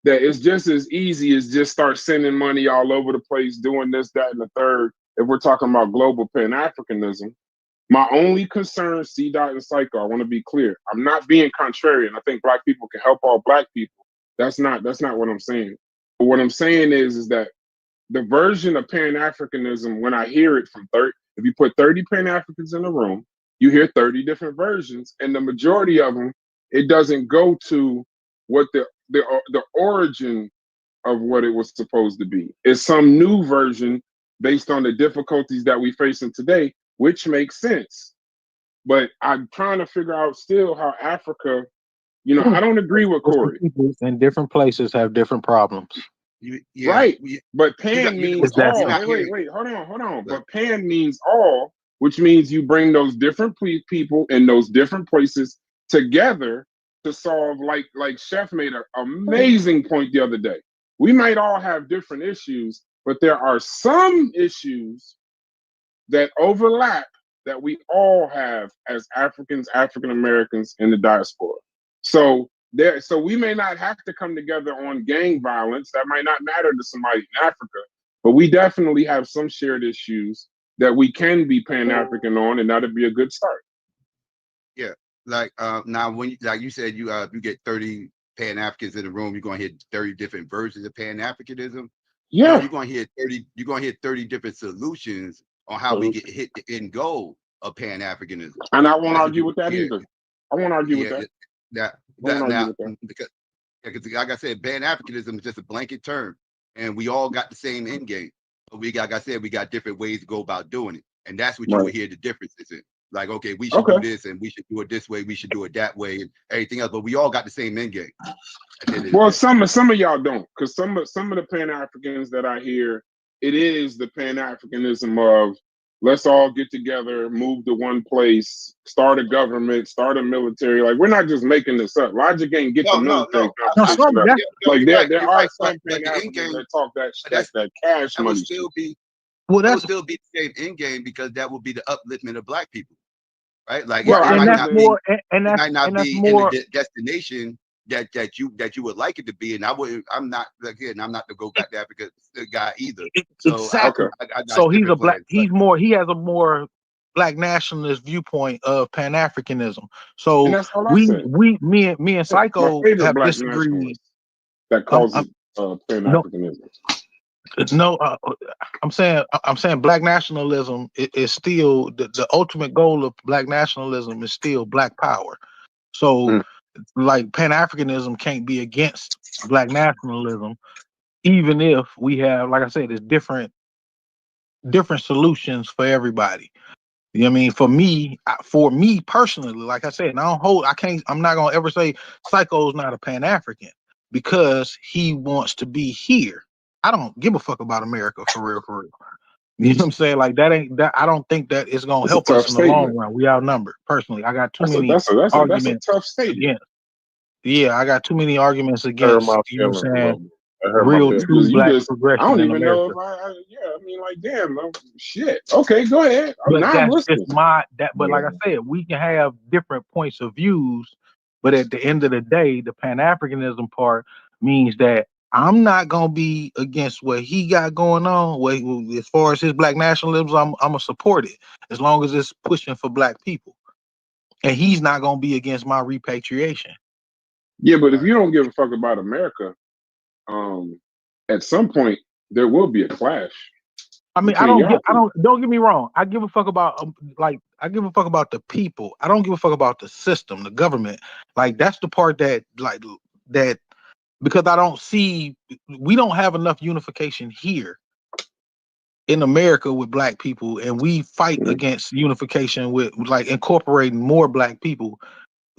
Speaker 10: that it's just as easy as just start sending money all over the place, doing this, that, and the third. If we're talking about global Pan-Africanism, my only concern, C. Dot and Psycho, I want to be clear. I'm not being contrarian. I think Black people can help all Black people. That's not what I'm saying. But what I'm saying is that the version of Pan-Africanism, when I hear it from 30, if you put 30 Pan-Africans in a room, you hear 30 different versions, and the majority of them, it doesn't go to what the origin of what it was supposed to be. It's some new version based on the difficulties that we face in today, which makes sense. But I'm trying to figure out still how Africa, I don't agree with Corey.
Speaker 5: People in different places have different problems.
Speaker 10: Right. But Pan means all. Wait, hold on. But Pan means all, which means you bring those different people in those different places together to solve, like Chef made an amazing point the other day. We might all have different issues, but there are some issues that overlap that we all have as Africans, African Americans in the diaspora. So we may not have to come together on gang violence. That might not matter to somebody in Africa, but we definitely have some shared issues that we can be Pan-African on, and that'd be a good start.
Speaker 9: Yeah, like now when like you said, you get 30 Pan-Africans in the room, you're gonna hear 30 different versions of Pan-Africanism.
Speaker 10: Yeah,
Speaker 9: you're gonna hear 30 different solutions on how we get hit the end goal of Pan-Africanism.
Speaker 10: And I won't argue with that either. I won't argue with that.
Speaker 9: Now, because like I said, Pan-Africanism is just a blanket term, and we all got the same end game. But like I said, we got different ways to go about doing it, and that's what you will hear the differences in. Like, okay, we should do this, and we should do it this way. We should do it that way, and everything else. But we all got the same end game.
Speaker 10: Well, some of y'all don't, because some of the Pan-Africans that I hear, it is the Pan-Africanism of let's all get together, move to one place, start a government, start a military. Like, we're not just making this up. Logic ain't get the military. Like there are some Pan-Africans that talk that cash money.
Speaker 9: That would still be the same end game, because that would be the upliftment of Black people, right? Like,
Speaker 5: well,
Speaker 9: it
Speaker 5: and
Speaker 9: might
Speaker 5: that's
Speaker 9: not
Speaker 5: more,
Speaker 9: be,
Speaker 5: and
Speaker 9: it
Speaker 5: that's
Speaker 9: might not
Speaker 5: and that's
Speaker 9: be
Speaker 5: more
Speaker 9: in the destination that you would like it to be. And I'm not the go back to Africa guy either. So
Speaker 5: exactly.
Speaker 9: I
Speaker 5: So he's a Black. He has a more Black nationalist viewpoint of Pan-Africanism. So me and Psycho have
Speaker 10: Black
Speaker 5: disagreed.
Speaker 10: That calls it Pan-Africanism.
Speaker 5: No, I'm saying Black nationalism is still the ultimate goal of Black nationalism is still Black power. So like Pan-Africanism can't be against Black nationalism, even if we have, like I said, there's different solutions for everybody. You know what I mean? For me personally, like I said, and I'm not gonna ever say Psycho's not a Pan-African because he wants to be here. I don't give a fuck about America for real. You know what I'm saying? Like that ain't that. I don't think that it's gonna help us in the long run. We outnumbered. Personally, I got too many arguments.
Speaker 10: That's a tough statement.
Speaker 5: Yeah, I got too many arguments against. You know what I'm saying? Real true Black progression.
Speaker 10: I don't
Speaker 5: in
Speaker 10: even
Speaker 5: America.
Speaker 10: know if I mean, like, damn, shit. Okay, go ahead.
Speaker 5: But
Speaker 10: now
Speaker 5: that's
Speaker 10: I'm listening.
Speaker 5: just but like I said, we can have different points of views, but at the end of the day, the Pan-Africanism part means that I'm not gonna be against what he got going on. As far as his Black nationalism, I'm gonna support it as long as it's pushing for Black people, and he's not gonna be against my repatriation.
Speaker 10: Yeah, but if you don't give a fuck about America, at some point there will be a clash.
Speaker 5: I mean, don't get me wrong. I give a fuck about I give a fuck about the people. I don't give a fuck about the system, the government. Like that's the part that because I don't see, we don't have enough unification here in America with Black people, and we fight against unification with like incorporating more Black people.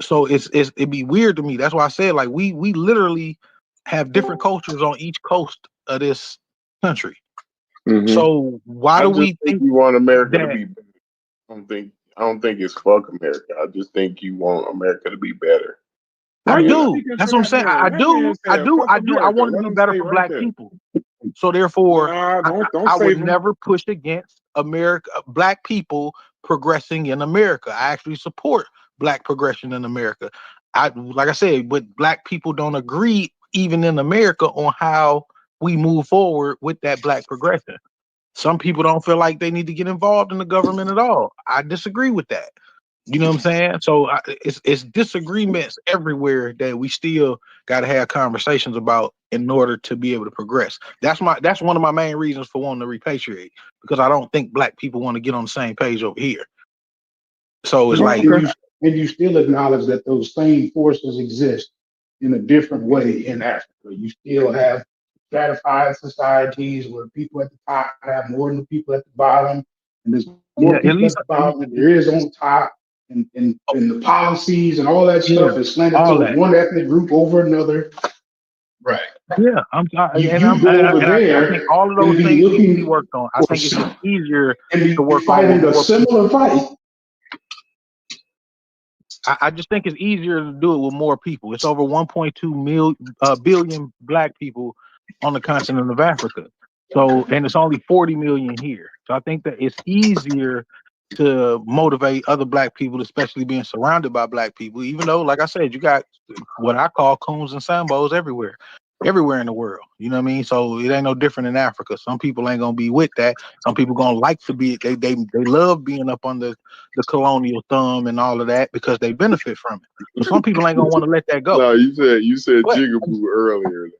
Speaker 5: So it'd be weird to me. That's why I said like we literally have different cultures on each coast of this country.
Speaker 1: Mhm.
Speaker 5: So why
Speaker 7: I
Speaker 5: do
Speaker 7: just
Speaker 5: we
Speaker 7: think
Speaker 5: think
Speaker 7: you want America to
Speaker 5: that?
Speaker 7: be better. I don't think it's fuck America. I just think you want America to be better.
Speaker 1: Why
Speaker 5: I
Speaker 1: you
Speaker 5: do.
Speaker 1: speaking
Speaker 5: That's
Speaker 1: for
Speaker 5: what I'm
Speaker 1: that
Speaker 5: saying.
Speaker 1: man? That man said, "Fuck
Speaker 5: I do. I
Speaker 1: America."
Speaker 5: want it
Speaker 1: Let
Speaker 5: to be
Speaker 1: him
Speaker 5: better
Speaker 1: stay
Speaker 5: for
Speaker 1: right
Speaker 5: black
Speaker 1: there.
Speaker 5: people. So therefore,
Speaker 1: Nah, don't
Speaker 5: I would
Speaker 1: save him.
Speaker 5: never push against America, black people progressing in America. I actually support black progression in America. Like I said, but black people don't agree even in America on how we move forward with that black progression. Some people don't feel like they need to get involved in the government at all. I disagree with that. You know what I'm saying? So it's disagreements everywhere that we still got to have conversations about in order to be able to progress. That's one of my main reasons for wanting to repatriate, because I don't think black people want to get on the same page over here. So it's
Speaker 8: But
Speaker 5: like,
Speaker 8: you still acknowledge that those same forces exist in a different way in Africa. You still have stratified societies where people at the top have more than the people at the bottom, and there's
Speaker 5: yeah,
Speaker 8: more
Speaker 5: at
Speaker 8: people at
Speaker 5: least
Speaker 8: the bottom than there is on top, and the policies and all that
Speaker 5: yeah,
Speaker 8: stuff is slanted
Speaker 5: all
Speaker 8: towards
Speaker 5: that.
Speaker 8: one ethnic group over another. Right.
Speaker 5: Yeah,
Speaker 8: You go over
Speaker 5: I think
Speaker 8: there
Speaker 5: all of
Speaker 8: and
Speaker 5: those
Speaker 8: be
Speaker 5: things need to be
Speaker 8: looking
Speaker 5: worked on. I
Speaker 8: for
Speaker 5: think it's just easier
Speaker 8: and
Speaker 5: to
Speaker 8: be
Speaker 5: work on with
Speaker 8: fighting a
Speaker 5: more people.
Speaker 8: similar fight.
Speaker 5: I just think it's easier to do it with more people. It's over 1.2 billion black people on the continent of Africa. So, and it's only 40 million here. So I think that it's easier to motivate other black people, especially being surrounded by black people, even though, like I said, you got what I call coons and sambos everywhere in the world. You know what I mean? So it ain't no different in Africa. Some people ain't gonna be with that. Some people gonna like to be, they love being up under the colonial thumb and all of that because they benefit from it. But some people ain't gonna want to let that go.
Speaker 7: No, you said
Speaker 5: But
Speaker 7: jigaboo earlier.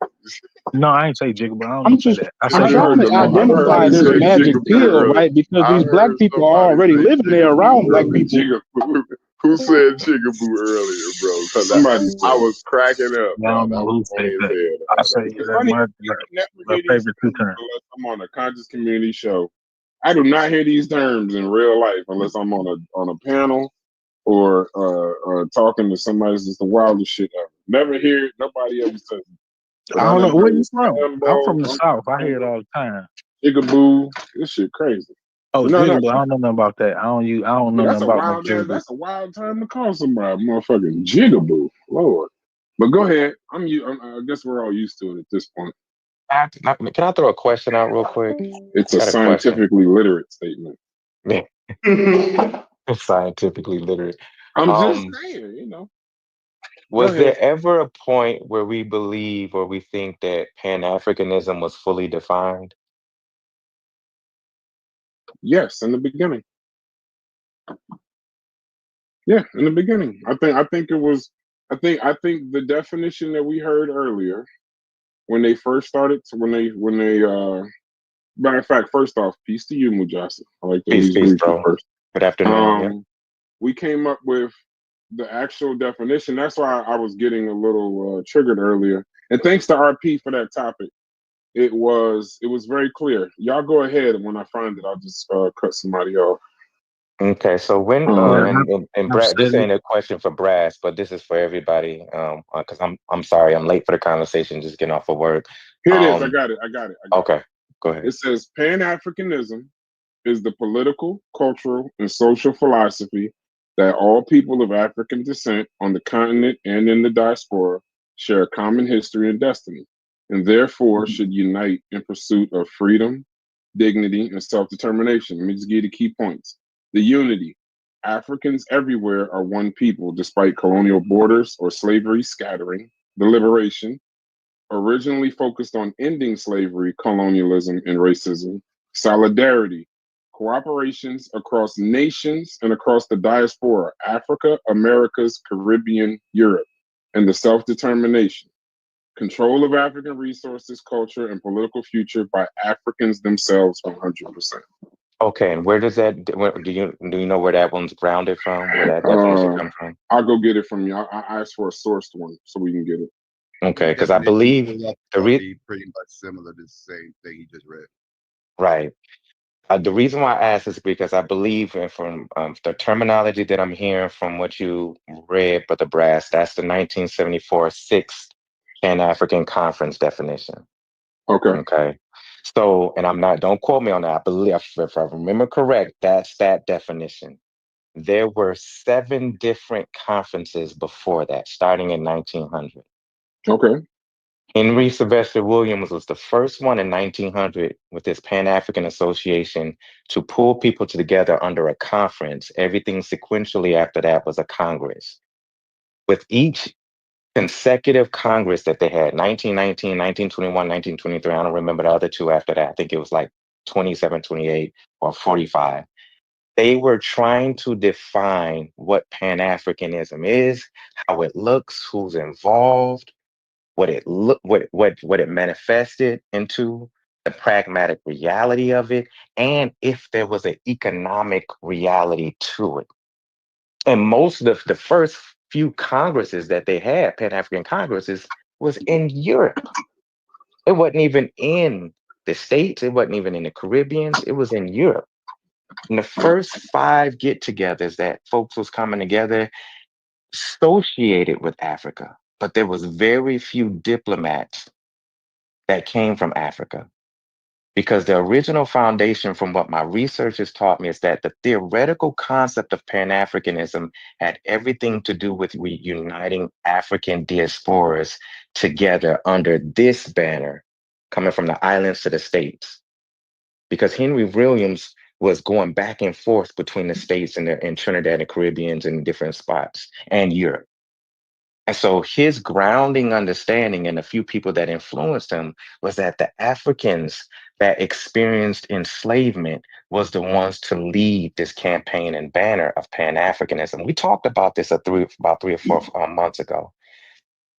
Speaker 5: no, I ain't say jigaboo. I don't
Speaker 8: I'm
Speaker 5: even say
Speaker 8: just
Speaker 5: that. I
Speaker 8: I'm
Speaker 5: say
Speaker 8: trying to
Speaker 7: I heard
Speaker 8: identify
Speaker 7: somebody
Speaker 8: this
Speaker 7: say
Speaker 8: magic
Speaker 7: jigaboo
Speaker 8: pill,
Speaker 7: earlier.
Speaker 8: right? Because
Speaker 7: I
Speaker 8: these black
Speaker 7: heard
Speaker 8: people are
Speaker 7: somebody
Speaker 8: already
Speaker 7: say
Speaker 8: living there
Speaker 7: jigaboo
Speaker 8: around black
Speaker 7: earlier.
Speaker 8: people.
Speaker 7: Jigaboo. Who said jigaboo earlier, bro? Because
Speaker 1: Somebody
Speaker 7: I
Speaker 1: said.
Speaker 7: was cracking up,
Speaker 5: I
Speaker 7: bro.
Speaker 5: don't
Speaker 7: That
Speaker 5: know
Speaker 7: was
Speaker 5: who said
Speaker 7: funny as
Speaker 5: that.
Speaker 7: hell.
Speaker 5: I
Speaker 7: That
Speaker 5: say
Speaker 7: was
Speaker 1: It's
Speaker 7: funny.
Speaker 1: funny.
Speaker 5: my
Speaker 1: You never
Speaker 5: my
Speaker 1: hear these
Speaker 5: favorite two
Speaker 1: terms
Speaker 5: terms.
Speaker 1: unless I'm on a conscious community show. I do not hear these terms in real life unless I'm on a panel or talking to somebody that's just the wildest shit ever. Never hear it. Nobody ever says it. But
Speaker 5: I
Speaker 1: I
Speaker 5: don't know
Speaker 1: done
Speaker 5: where
Speaker 1: heard
Speaker 5: you from. I'm
Speaker 1: Sambo,
Speaker 5: from the South. I hear it all the time.
Speaker 1: jigaboo. This shit crazy.
Speaker 5: Oh,
Speaker 1: But no,
Speaker 5: jigaboo. I don't know nothing about that. I don't know
Speaker 1: that's
Speaker 5: nothing
Speaker 1: a
Speaker 5: about no
Speaker 1: wild ass.
Speaker 5: jigaboo.
Speaker 1: That's a wild time to call somebody motherfucking jigaboo. Lord. But go ahead. I guess we're all used to it at this point.
Speaker 12: Can I throw a question out real quick?
Speaker 1: It's a
Speaker 12: Got a question.
Speaker 1: scientifically literate statement.
Speaker 12: Yeah, scientifically literate.
Speaker 1: I'm just
Speaker 12: Um,
Speaker 1: saying, Go
Speaker 12: was
Speaker 1: ahead.
Speaker 12: there ever a point where we believe or we think that Pan-Africanism was fully defined?
Speaker 1: Yes, in the beginning. Yeah, in the beginning. I think it was I think the definition that we heard earlier when they first started when they matter of fact, first off, peace to you, Mujasa. I like to at least
Speaker 12: Peace,
Speaker 1: greet you
Speaker 12: bro.
Speaker 1: first.
Speaker 12: Good afternoon. Yeah.
Speaker 1: We came up with the actual definition. That's why I was getting a little triggered earlier. And thanks to RP for that topic. It was very clear. Y'all go ahead, and when I find it, I'll just cut somebody off.
Speaker 12: Okay, so when
Speaker 5: Yeah,
Speaker 12: and
Speaker 5: I've
Speaker 12: Brad,
Speaker 5: said
Speaker 12: this
Speaker 5: it.
Speaker 12: ain't a question for Brass, but this is for everybody. Because I'm sorry, I'm late for the conversation, just getting off of work.
Speaker 1: Here it is. I got it. I got it.
Speaker 12: Okay, go ahead.
Speaker 1: It says Pan Africanism is the political, cultural, and social philosophy that all people of African descent on the continent and in the diaspora share a common history and destiny, and therefore should unite in pursuit of freedom, dignity, and self determination. Let me just give you the key points. The unity. Africans everywhere are one people despite colonial borders or slavery scattering. The liberation, originally focused on ending slavery, colonialism, and racism. Solidarity, cooperations across nations and across the diaspora, Africa, Americas, Caribbean, Europe, and the self determination. Control of African resources, culture, and political future by Africans themselves 100%.
Speaker 12: Okay, and where does that do you know where that one's grounded from? Where that definition comes from?
Speaker 1: I'll go get it from you. I asked for a sourced one so we can get it.
Speaker 12: Okay, because I
Speaker 9: Definition
Speaker 12: believe
Speaker 9: pulled up
Speaker 12: the
Speaker 9: will
Speaker 12: re
Speaker 9: be pretty much similar to the same thing you just read.
Speaker 12: right. The reason why I ask is because I believe from the terminology that I'm hearing from what you read, Brother Brass, that's the 1974 Sixth Pan-African Conference definition.
Speaker 1: Okay.
Speaker 12: Okay. So, and I'm not, don't quote me on that. I believe, if I remember correct, that's that definition. There were 7 different conferences before that, starting in 1900.
Speaker 2: Okay.
Speaker 12: Henry Sylvester Williams was the first one in 1900 with this Pan-African Association to pull people together under a conference. Everything sequentially after that was a Congress. With each consecutive Congress that they had, 1919, 1921, 1923, I don't remember the other two after that. I think it was like 27, 28, or 45. They were trying to define what Pan-Africanism is, how it looks, who's involved, what it look what it manifested into, the pragmatic reality of it, and if there was an economic reality to it. And most of the first few congresses that they had, Pan-African congresses, was in Europe. It wasn't even in the States, it wasn't even in the Caribbeans, it was in Europe. And the first 5 get-togethers that folks was coming together associated with Africa, but there was very few diplomats that came from Africa. Because the original foundation, from what my research has taught me, is that the theoretical concept of Pan-Africanism had everything to do with reuniting African diasporas together under this banner, coming from the islands to the States. Because Henry Williams was going back and forth between the States and Trinidad and Caribbeans and different spots and Europe. And so his grounding understanding and a few people that influenced him was that the Africans that experienced enslavement was the ones to lead this campaign and banner of Pan-Africanism. We talked about this about 3 or 4 months ago.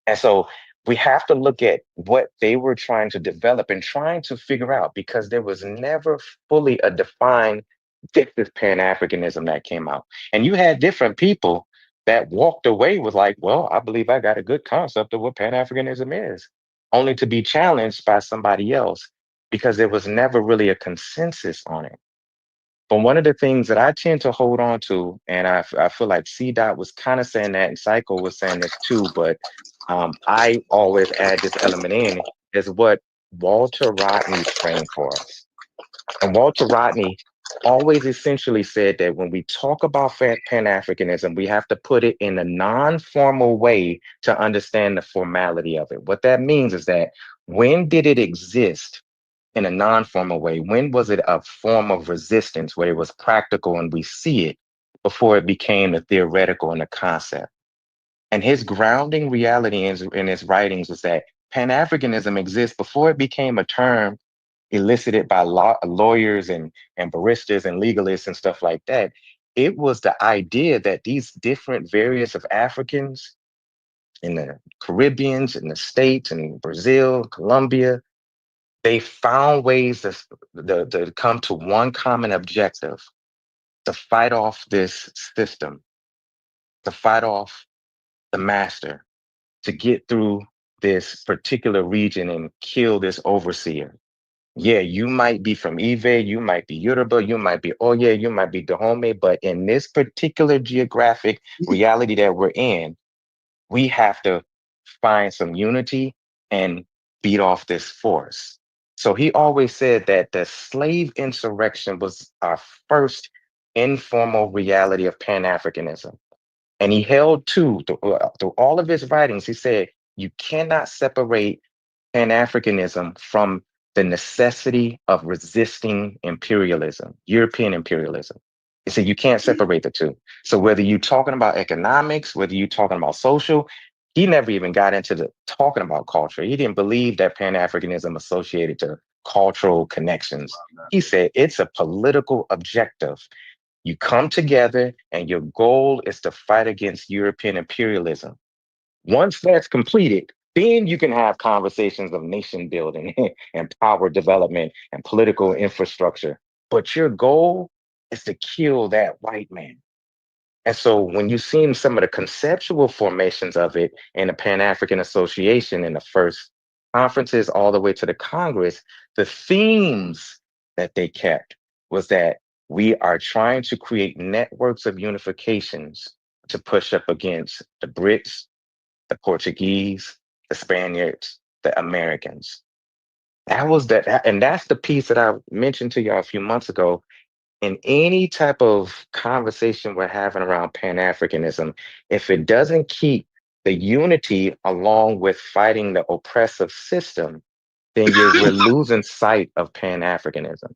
Speaker 12: And so we have to look at what they were trying to develop and trying to figure out, because there was never fully a defined, this is Pan-Africanism that came out. And you had different people that walked away with like, well, I believe I got a good concept of what Pan-Africanism is, only to be challenged by somebody else because there was never really a consensus on it. But one of the things that I tend to hold on to, and I feel like C. Dot was kind of saying that, and Psycho was saying this too, but I always add this element in, is what Walter Rodney framed for us. And Walter Rodney always essentially said that when we talk about Pan-Africanism, we have to put it in a non-formal way to understand the formality of it. What that means is that, when did it exist in a non-formal way? When was it a form of resistance where it was practical and we see it, before it became the theoretical and the concept? And his grounding reality in his writings was that Pan-Africanism exists before it became a term elicited by lawyers and baristas and legalists and stuff like that. It was the idea that these different variants of Africans in the Caribbeans, in the States, in Brazil, Colombia, they found ways to come to one common objective: to fight off this system, to fight off the master, to get through this particular region and kill this overseer. Yeah, you might be from Ive, you might be Yoruba, you might be Oye, you might be Dahomey, but in this particular geographic reality that we're in, we have to find some unity and beat off this force. So he always said that the slave insurrection was our first informal reality of Pan-Africanism. And he held to, through all of his writings, he said, you cannot separate Pan-Africanism from the necessity of resisting imperialism, European imperialism. He said you can't separate the two. So whether you're talking about economics, whether you're talking about social, he never even got into the talking about culture. He didn't believe that Pan-Africanism associated to cultural connections. He said it's a political objective. You come together and your goal is to fight against European imperialism. Once that's completed, then you can have conversations of nation building and power development and political infrastructure. But your goal is to kill that white man. And so when you've seen some of the conceptual formations of it in the Pan-African Association in the first conferences all the way to the Congress, the themes that they kept was that we are trying to create networks of unifications to push up against the Brits, the Portuguese, the Spaniards, the Americans. That was and that's the piece that I mentioned to y'all a few months ago. In any type of conversation we're having around Pan-Africanism, if it doesn't keep the unity along with fighting the oppressive system, then we're losing sight of Pan-Africanism.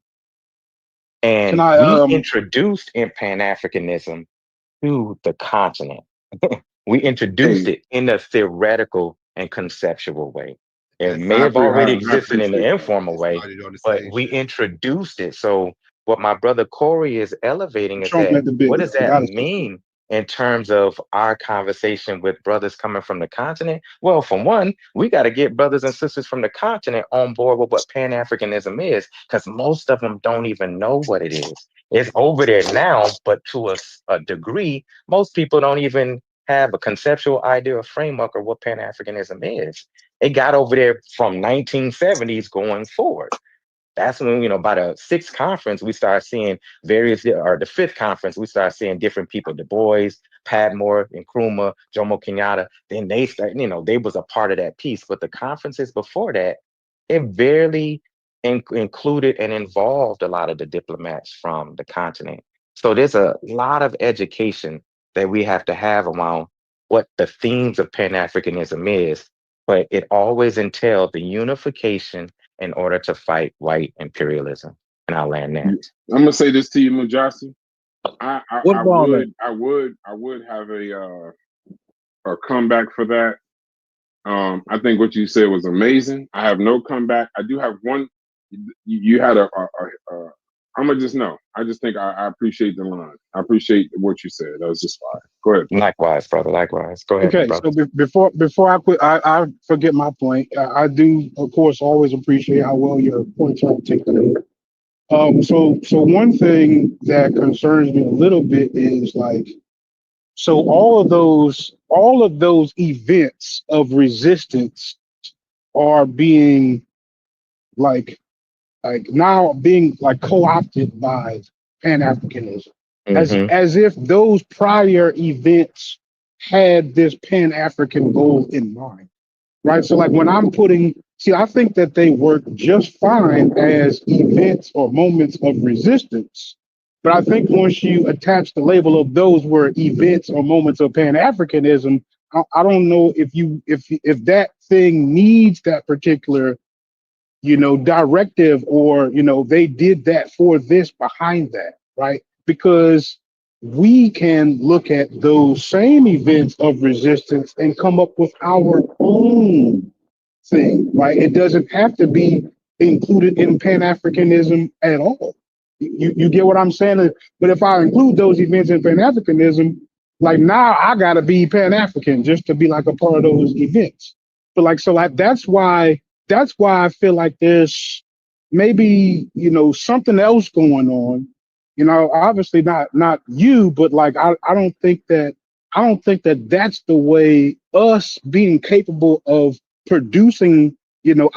Speaker 4: Can
Speaker 12: And
Speaker 4: I
Speaker 12: we introduced in Pan-Africanism to the continent. We introduced
Speaker 1: Hey,
Speaker 12: it in a theoretical and conceptual way. It
Speaker 9: And
Speaker 12: may have already
Speaker 1: I
Speaker 12: existed in the
Speaker 1: appreciate that.
Speaker 12: informal
Speaker 9: it
Speaker 12: way,
Speaker 9: started on the
Speaker 12: but
Speaker 9: same
Speaker 12: we
Speaker 9: shit.
Speaker 12: introduced it. So what my brother Corey is elevating is
Speaker 4: chomping
Speaker 12: that
Speaker 4: at the bit?
Speaker 12: what does
Speaker 4: I
Speaker 12: that
Speaker 4: gotta say,
Speaker 12: mean in terms of our conversation with brothers coming from the continent? Well, for one, we got to get brothers and sisters from the continent on board with what Pan-Africanism is, because most of them don't even know what it is. It's over there now, but to a degree, most people don't even have a conceptual idea or framework of what Pan-Africanism is. It got over there from 1970s going forward. That's when, by the sixth conference, we start seeing or the fifth conference, we start seeing different people, Du Bois, Padmore, Nkrumah, Jomo Kenyatta. Then they start, they was a part of that piece. But the conferences before that, it barely included and involved a lot of the diplomats from the continent. So there's a lot of education that we have to have around what the themes of Pan-Africanism is, but it always entailed the unification in order to fight white imperialism. And I'll land there.
Speaker 1: I'm gonna say this to you, Mujasi. I, I,
Speaker 4: what
Speaker 1: I
Speaker 4: Barman?
Speaker 1: would have a comeback for that. I think what you said was amazing. I have no comeback. I do have one. You had I'm gonna just know. I just think I appreciate the line. I appreciate what you said. That was just fine. Go ahead.
Speaker 12: Likewise, brother. Likewise. Go ahead,
Speaker 4: Okay,
Speaker 12: brother.
Speaker 4: so before I quit, I forget my point. I do, of course, always appreciate how well your points are articulated. So one thing that concerns me a little bit is like, so all of those events of resistance are being like now being like co-opted by Pan-Africanism,
Speaker 12: Hmm.
Speaker 4: as if those prior events had this Pan-African goal in mind, right? So like when I think that they work just fine as events or moments of resistance. But I think once you attach the label of those were events or moments of Pan-Africanism, I don't know if that thing needs that particular directive, or they did that for this behind that, right? Because we can look at those same events of resistance and come up with our own thing, right? It doesn't have to be included in Pan-Africanism at all. You get what I'm saying? But if I include those events in Pan-Africanism, like now I gotta be Pan-African just to be like a part of those events. But like so like that's why I feel like there's maybe something else going on. Obviously not you, but like I don't think that that's the way us being capable of producing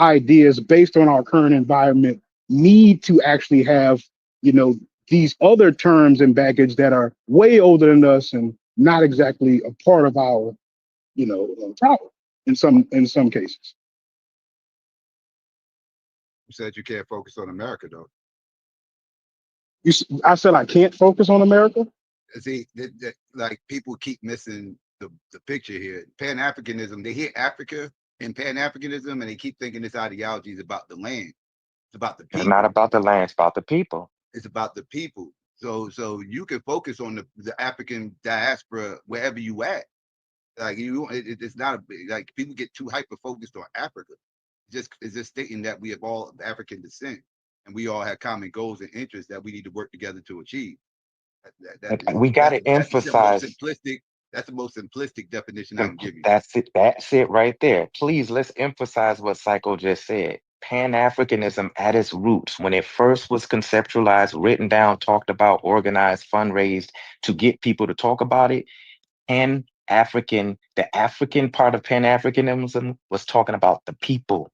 Speaker 4: ideas based on our current environment need to actually have you know these other terms and baggage that are way older than us and not exactly a part of our problem in some cases.
Speaker 9: You said you can't focus on America though.
Speaker 4: I said I can't focus on America.
Speaker 9: See, like people keep missing the picture here. Pan Africanism, they hear Africa and Pan Africanism, and they keep thinking this ideology is about the land. It's about the
Speaker 12: It's not
Speaker 9: people.
Speaker 12: about the land, it's about the people.
Speaker 9: It's about the people. So you can focus on the African diaspora wherever you at. Like it's not like people get too hyper focused on Africa. It's just stating that we have all African descent, and we all have common goals and interests that we need to work together to achieve.
Speaker 12: And we got to
Speaker 9: That's the most
Speaker 12: emphasize
Speaker 9: simplistic. That's the most simplistic definition I can give you.
Speaker 12: that's it right there. Please, let's emphasize what Psycho just said. Pan-Africanism at its roots, when it first was conceptualized, written down, talked about, organized, fundraised to get people to talk about it, the African part of Pan-Africanism was talking about the people,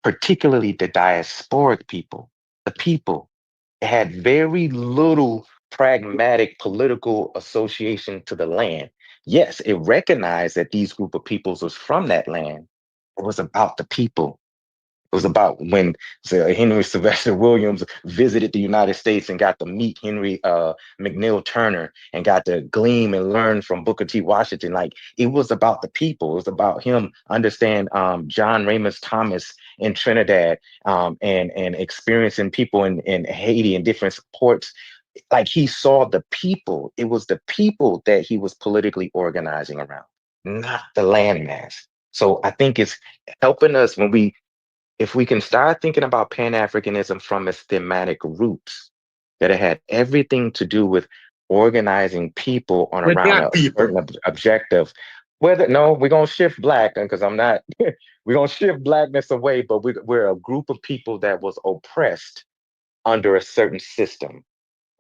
Speaker 12: particularly the diasporic people, the people. It had very little pragmatic political association to the land. Yes, it recognized that these group of peoples was from that land. It was about the people. It was about when Henry Sylvester Williams visited the United States and got to meet Henry McNeill Turner and got to glean and learn from Booker T. Washington. Like, it was about the people. It was about him understand John Ramus Thomas in Trinidad and experiencing people in Haiti and different ports. Like, he saw the people. It was the people that he was politically organizing around, not the landmass. So I think it's helping us if we can start thinking about Pan-Africanism from its thematic roots, that it had everything to do with organizing people on
Speaker 3: With
Speaker 12: around
Speaker 3: black
Speaker 12: a
Speaker 3: people.
Speaker 12: certain objective. Whether no, we're gonna shift black because I'm not. We're gonna shift blackness away, but we're a group of people that was oppressed under a certain system.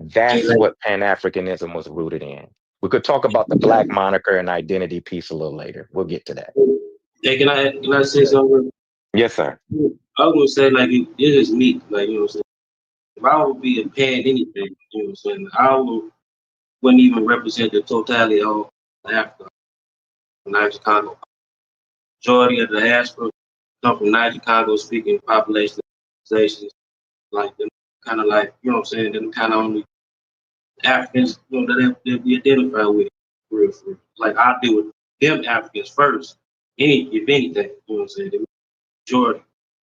Speaker 12: That's what Pan-Africanism was rooted in. We could talk about the black moniker and identity piece a little later. We'll get to that.
Speaker 13: Hey, can I say something?
Speaker 12: Yes, sir.
Speaker 13: I was gonna say like it is me, like you know what I'm saying. If I would be a pan anything, you know what I'm saying, wouldn't even represent the totality of Africa, Niger Congo. Majority of the diaspora come from Niger Congo speaking populations, like them kind of like, you know what I'm saying, them kind of only Africans, you know, that we identify with for real. Like I deal with them Africans first. If anything, you know what I'm saying, the majority,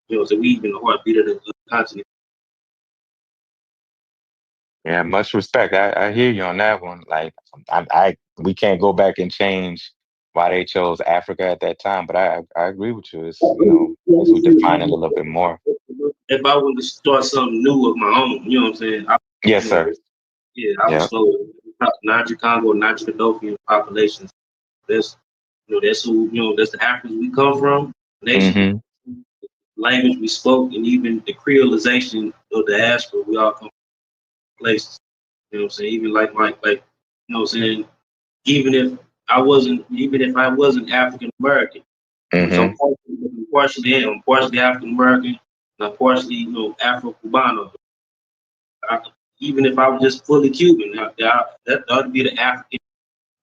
Speaker 13: you know, so we even the heartbeat of the continent.
Speaker 12: Yeah, much respect. I hear you on that one. Like, we can't go back and change why they chose Africa at that time, but I agree with you. It's, as we define it a little bit more.
Speaker 13: If I wanted to start something new of my own, you know what I'm saying?
Speaker 12: Yes, sir.
Speaker 13: I was slow. Niger Congo, Niger Cadofian populations. That's that's who that's the Africans we come from. Nation, language we spoke, and even the creolization of the diaspora. We all come from places. You know what I'm saying? Even like you know what I'm saying? Even if I wasn't African American, which I'm partially African American, and I'm partially Afro Cubano. Even if I was just fully Cuban, that would be the African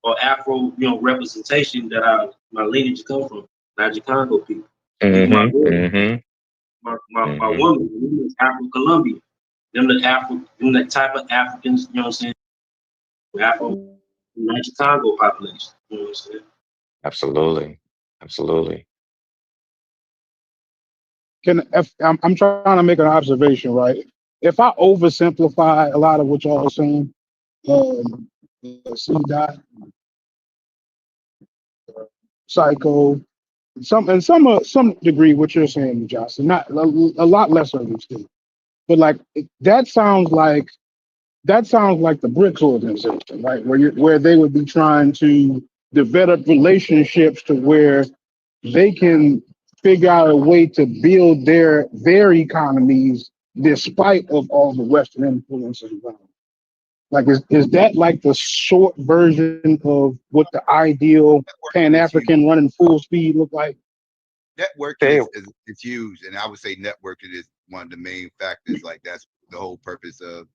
Speaker 13: or Afro representation that my lineage come from, Niger Congo people. Even my woman is Afro Colombian. Them that type of Africans, you know what I'm saying? Afro Niger Congo population. You know what I'm saying?
Speaker 12: Absolutely.
Speaker 4: I'm trying to make an observation, right? If I oversimplify a lot of what y'all are saying, C dot, psycho, some degree what you're saying, Johnson, not a lot less of these things, but like that sounds like the BRICS organization, right? Where they would be trying to develop relationships to where they can figure out a way to build their economies despite of all the Western influences around. Like, is that like the short version of what the ideal Pan-African running full speed look like?
Speaker 9: Networking is huge, and I would say networking is one of the main factors. Like, that's the whole purpose of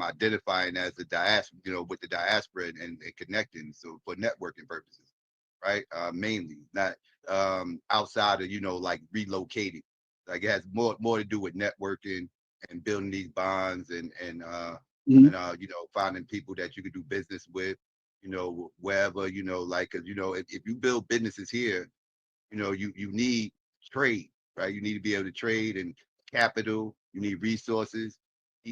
Speaker 9: identifying as the diaspora, with the diaspora and connecting. So for networking purposes, right? Mainly, not outside of like relocating. Like, it has more to do with networking and building these bonds and finding people that you could do business with, wherever, like, because if you build businesses here, you need trade, right? You need to be able to trade and capital. You need resources.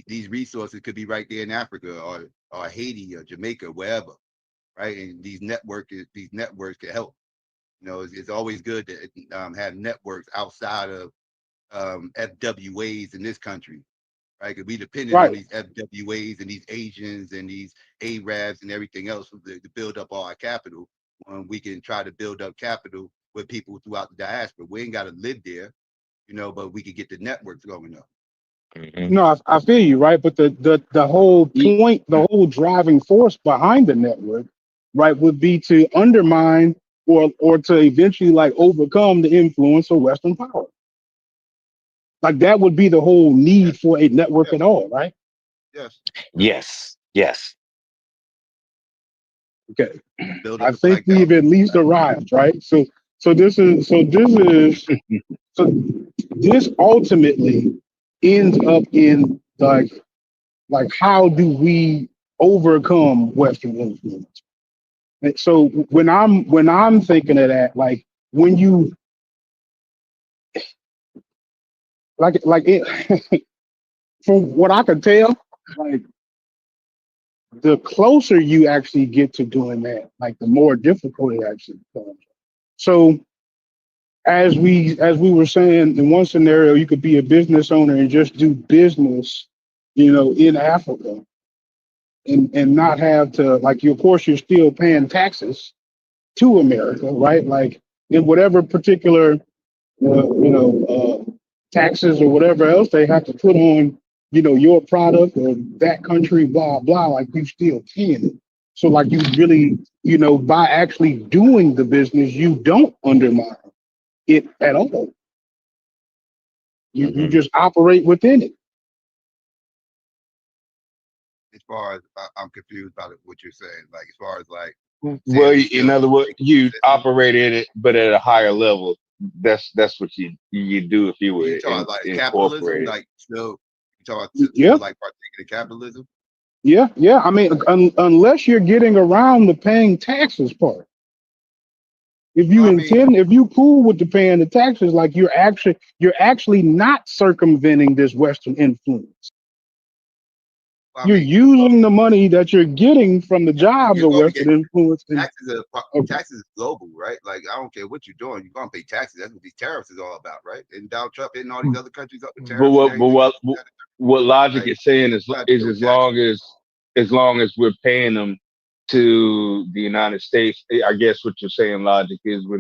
Speaker 9: These resources could be right there in Africa or Haiti or Jamaica, wherever, right? And these networks can help. It's always good to have networks outside of FWAs in this country, right? Because we depended on these FWAs and these Asians and these Arabs and everything else to build up all our capital. When we can try to build up capital with people throughout the diaspora, we ain't got to live there, but we could get the networks going up.
Speaker 4: No, I feel you, right? But the whole point, the whole driving force behind the network, right, would be to undermine or to eventually like overcome the influence of Western power. Like, that would be the whole need for a network at all, right?
Speaker 9: Yes.
Speaker 4: Okay. I think we've at least arrived, right? So so this ultimately ends up in like how do we overcome Western influence? And so when I'm thinking of that, like when you like it, from what I could tell, like the closer you actually get to doing that, like the more difficult it actually becomes. So as we were saying, in one scenario, you could be a business owner and just do business, in Africa and not have to like you. Of course, you're still paying taxes to America, right? Like in whatever particular taxes or whatever else they have to put on, your product or that country, blah blah. Like you still paying it. So like you really, by actually doing the business, you don't undermine it at all. You just operate within it.
Speaker 9: As far as I'm confused about what you're saying, like as far as like
Speaker 6: Well,
Speaker 9: saying we
Speaker 6: in
Speaker 9: still
Speaker 6: other words,
Speaker 9: make
Speaker 6: you
Speaker 9: decisions.
Speaker 6: operate in it, but at a higher level. That's what you do if you were
Speaker 9: You talking like capitalism,
Speaker 6: incorporated.
Speaker 9: like still you talking
Speaker 4: Yeah,
Speaker 9: still like partaking in capitalism?
Speaker 4: yeah. I mean, unless you're getting around the paying taxes part. If
Speaker 9: Well,
Speaker 4: you
Speaker 9: I mean,
Speaker 4: if you cool with the paying the taxes, like you're actually not circumventing this Western influence.
Speaker 9: I
Speaker 4: You're
Speaker 9: mean,
Speaker 4: using the money that you're getting from the jobs
Speaker 9: you're
Speaker 4: of
Speaker 9: going to get
Speaker 4: Western influence. Okay.
Speaker 9: taxes is global, right? Like I don't care what you're doing, you're going to pay taxes. That's what these tariffs is all about, right? And Donald Trump hitting all these other countries up with
Speaker 6: But
Speaker 9: tariffs and everything.
Speaker 6: what logic
Speaker 9: Like,
Speaker 6: is saying is
Speaker 9: you have to deal with
Speaker 6: as long as we're paying them to the United States. I guess what you're saying logic is we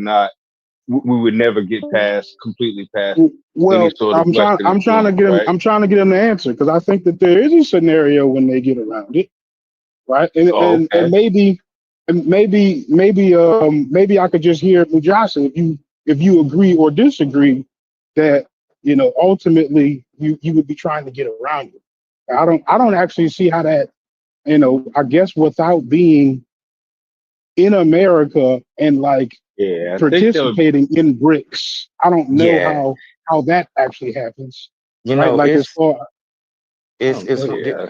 Speaker 6: would never get completely past any
Speaker 4: Well,
Speaker 6: sort of Western
Speaker 4: I'm trying to
Speaker 6: influence,
Speaker 4: get him.
Speaker 6: right?
Speaker 4: I'm trying to get him to answer because I think that there is a scenario when they get around it, right? And
Speaker 6: Oh,
Speaker 4: and,
Speaker 6: okay.
Speaker 4: and maybe maybe I could just hear Mujasa if you agree or disagree that ultimately you would be trying to get around it. I don't actually see how that I guess without being in America and like
Speaker 6: Yeah, I think they'll.
Speaker 4: participating in BRICS, I don't know
Speaker 12: Yeah,
Speaker 4: how that actually happens,
Speaker 12: you
Speaker 4: right?
Speaker 12: know,
Speaker 4: Like as far I don't know. Go ahead.
Speaker 6: Yeah,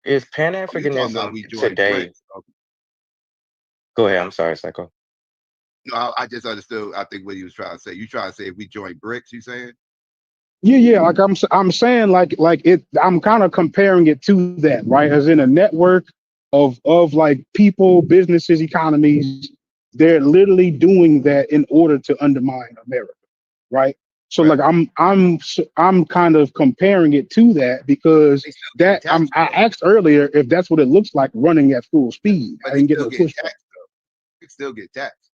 Speaker 12: is
Speaker 9: oh, you talking about
Speaker 12: Pan-Africanism
Speaker 9: we join
Speaker 12: today?
Speaker 9: BRICS? Okay.
Speaker 12: Go ahead. I'm sorry, Psycho.
Speaker 9: No, I just understood. I think what he was trying to say. You trying to say if we join BRICS? You saying?
Speaker 4: Yeah. Like I'm saying, like it. I'm kind of comparing it to that, right? As in a network of like people, businesses, economies. They're literally doing that in order to undermine America, right? So
Speaker 9: Right.
Speaker 4: like I'm kind of comparing it to that because
Speaker 9: They still getting taxed
Speaker 4: I
Speaker 9: though.
Speaker 4: asked earlier if that's what it looks like running at full speed. I
Speaker 9: But they
Speaker 4: didn't get
Speaker 9: still
Speaker 4: no
Speaker 9: getting
Speaker 4: pushback.
Speaker 9: taxed though. They still get taxed.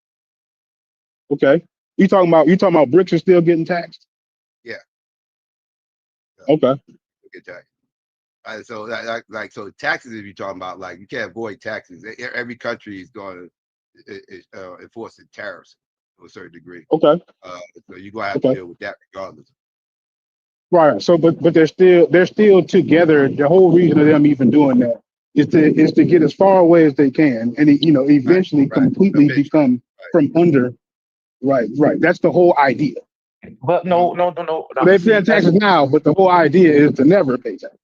Speaker 4: Okay, you talking about bricks are still getting taxed?
Speaker 9: Yeah.
Speaker 4: Okay,
Speaker 9: Get taxed. So like so taxes, if you're talking about, like, you can't avoid taxes. Every country is going to enforce the tariffs to a certain degree.
Speaker 4: okay,
Speaker 9: So you're gonna have to
Speaker 4: okay.
Speaker 9: deal with that regardless.
Speaker 4: Right. So, but they're still together. The whole reason of them even doing that is to get as far away as they can, and
Speaker 9: Right.
Speaker 4: eventually
Speaker 9: Right.
Speaker 4: completely
Speaker 9: Eventually.
Speaker 4: become
Speaker 9: Right.
Speaker 4: from under. Right. Right. That's the whole idea.
Speaker 12: But no, no, no, no.
Speaker 4: So they're
Speaker 12: See,
Speaker 4: paying taxes now, but the whole idea is to never pay taxes,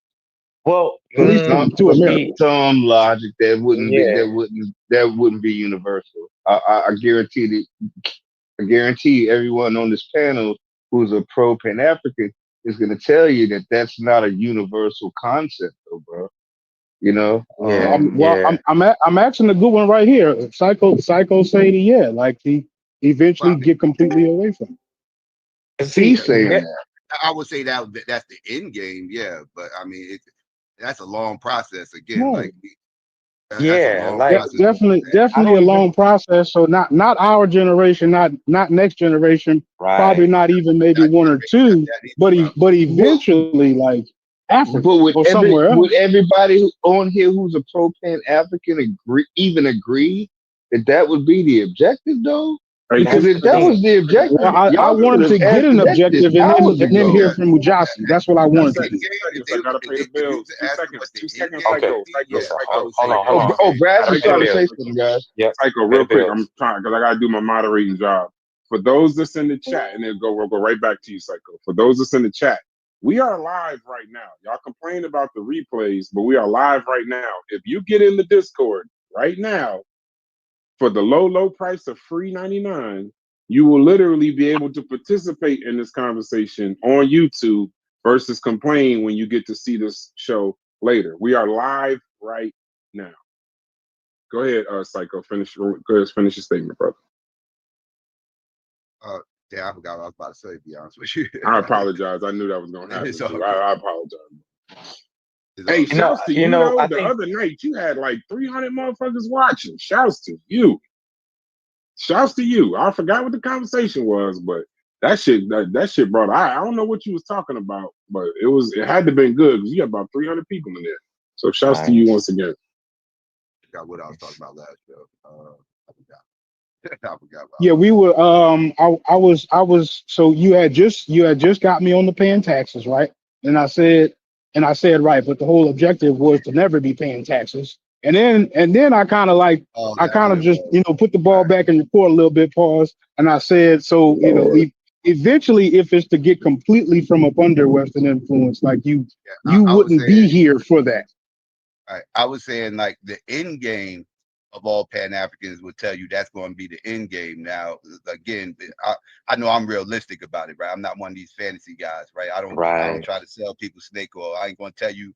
Speaker 12: well,
Speaker 4: at least to America.
Speaker 12: see,
Speaker 6: some logic
Speaker 12: yeah,
Speaker 6: that wouldn't be universal. I guarantee that. I guarantee everyone on this panel who's a pro Pan African is going to tell you that that's not a universal concept, though, bro. You know,
Speaker 12: yeah, yeah.
Speaker 4: I'm asking a good one right here. Psycho say that, yeah, like he
Speaker 9: Well,
Speaker 4: eventually
Speaker 9: I mean,
Speaker 4: get completely away from
Speaker 12: See,
Speaker 6: he's saying
Speaker 12: that,
Speaker 6: that.
Speaker 9: I would say that's the end game, yeah. But I mean, that's a long process. Again,
Speaker 4: it.
Speaker 9: like that's a
Speaker 12: yeah,
Speaker 9: long
Speaker 12: like
Speaker 9: process.
Speaker 12: I
Speaker 4: Definitely
Speaker 12: don't
Speaker 4: a
Speaker 12: even
Speaker 4: long process. So not our generation, not next generation, probably
Speaker 12: right.
Speaker 4: not even maybe
Speaker 9: That
Speaker 4: one or
Speaker 9: generation after
Speaker 4: two,
Speaker 9: that either,
Speaker 4: but
Speaker 9: probably.
Speaker 4: but
Speaker 6: But
Speaker 4: eventually like Africa
Speaker 6: but
Speaker 4: or somewhere
Speaker 6: would
Speaker 4: else.
Speaker 6: everybody on here who's a pro Pan African agree that that would be the objective, though?
Speaker 1: Hey,
Speaker 6: Because
Speaker 12: That's
Speaker 6: if
Speaker 12: the
Speaker 6: that
Speaker 12: thing.
Speaker 6: was the
Speaker 4: Well,
Speaker 6: objective,
Speaker 4: I
Speaker 6: y'all should
Speaker 4: wanted
Speaker 6: have
Speaker 4: to get an
Speaker 6: asked this
Speaker 4: objective and
Speaker 6: hours
Speaker 4: then
Speaker 6: ago.
Speaker 4: hear from Mujasi. That's what I
Speaker 1: two
Speaker 4: wanted to
Speaker 1: seconds,
Speaker 4: do.
Speaker 9: They
Speaker 1: I gotta pay the
Speaker 9: if you
Speaker 1: bills.
Speaker 9: to ask them what the
Speaker 1: 2
Speaker 9: end
Speaker 1: seconds,
Speaker 9: game
Speaker 12: Okay,
Speaker 9: would
Speaker 1: Psycho,
Speaker 9: be,
Speaker 1: Psycho,
Speaker 9: yeah,
Speaker 12: listen,
Speaker 9: I
Speaker 12: hold,
Speaker 9: would
Speaker 12: hold
Speaker 9: say
Speaker 12: on,
Speaker 9: the
Speaker 12: hold
Speaker 6: Oh,
Speaker 9: end
Speaker 12: on.
Speaker 6: oh,
Speaker 9: game.
Speaker 6: Brad's
Speaker 12: Gotta
Speaker 6: was
Speaker 12: pay the
Speaker 6: trying to say
Speaker 12: bills.
Speaker 6: something, guys.
Speaker 12: Yep,
Speaker 1: Psycho,
Speaker 12: pay
Speaker 1: real
Speaker 12: the
Speaker 1: quick. I'm
Speaker 12: bills.
Speaker 1: trying because I gotta do my moderating job.
Speaker 10: For those that's in the chat, and we'll go right back to you, Psycho. For those that's in the chat, we are live right now. Y'all complain about the replays, but we are live right now. If you get in the Discord right now, for the low price of $3.99, you will literally be able to participate in this conversation on YouTube versus complain when you get to see this show later. We are live right now. Go ahead, Psycho. Go ahead, finish your statement, brother.
Speaker 9: Yeah, I forgot what I was about to say, to be honest with you.
Speaker 10: I apologize. I knew that was going to happen. I apologize. Hey,
Speaker 12: You know,
Speaker 10: shouts to
Speaker 12: you
Speaker 10: you,
Speaker 12: know,
Speaker 10: though.
Speaker 12: I
Speaker 10: The
Speaker 12: think
Speaker 10: other night, you had like 300 motherfuckers watching. Shouts to you. Shouts to you. I forgot what the conversation was, but that shit brought. I don't know what you was talking about, but it had to been good because you had about 300 people in there. So shouts to you once again.
Speaker 9: I forgot what I was talking about last show. I forgot. I forgot.
Speaker 4: Yeah, we were. I was. So you had just got me on the paying taxes, right? And I said right, but the whole objective was to never be paying taxes. And then I kind of like I kind of just put the ball back in the court a little bit, pause, and I said, so eventually, if it's to get completely from up under Western influence, like you wouldn't be here for that.
Speaker 9: Right. I was saying like the end game of all Pan-Africans would tell you that's going to be the end game. Now, again, I know I'm realistic about it, right? I'm not one of these fantasy guys, right? I don't try to sell people snake oil. I ain't going to tell you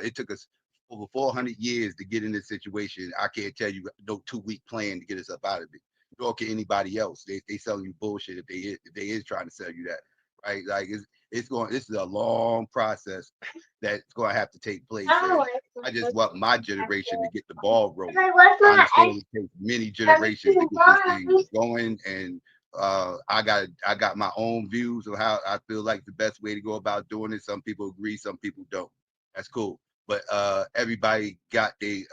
Speaker 9: it took us over 400 years to get in this situation. I can't tell you no 2-week plan to get us up out of it. Nor can anybody else. They selling you bullshit if they is trying to sell you that, right? Like this is a long process that's going to have to take place. I just want my generation to get the ball rolling. I understand it takes many generations to get this thing going, and I got my own views of how I feel like the best way to go about doing it. Some people agree, some people don't. That's cool. But everybody got they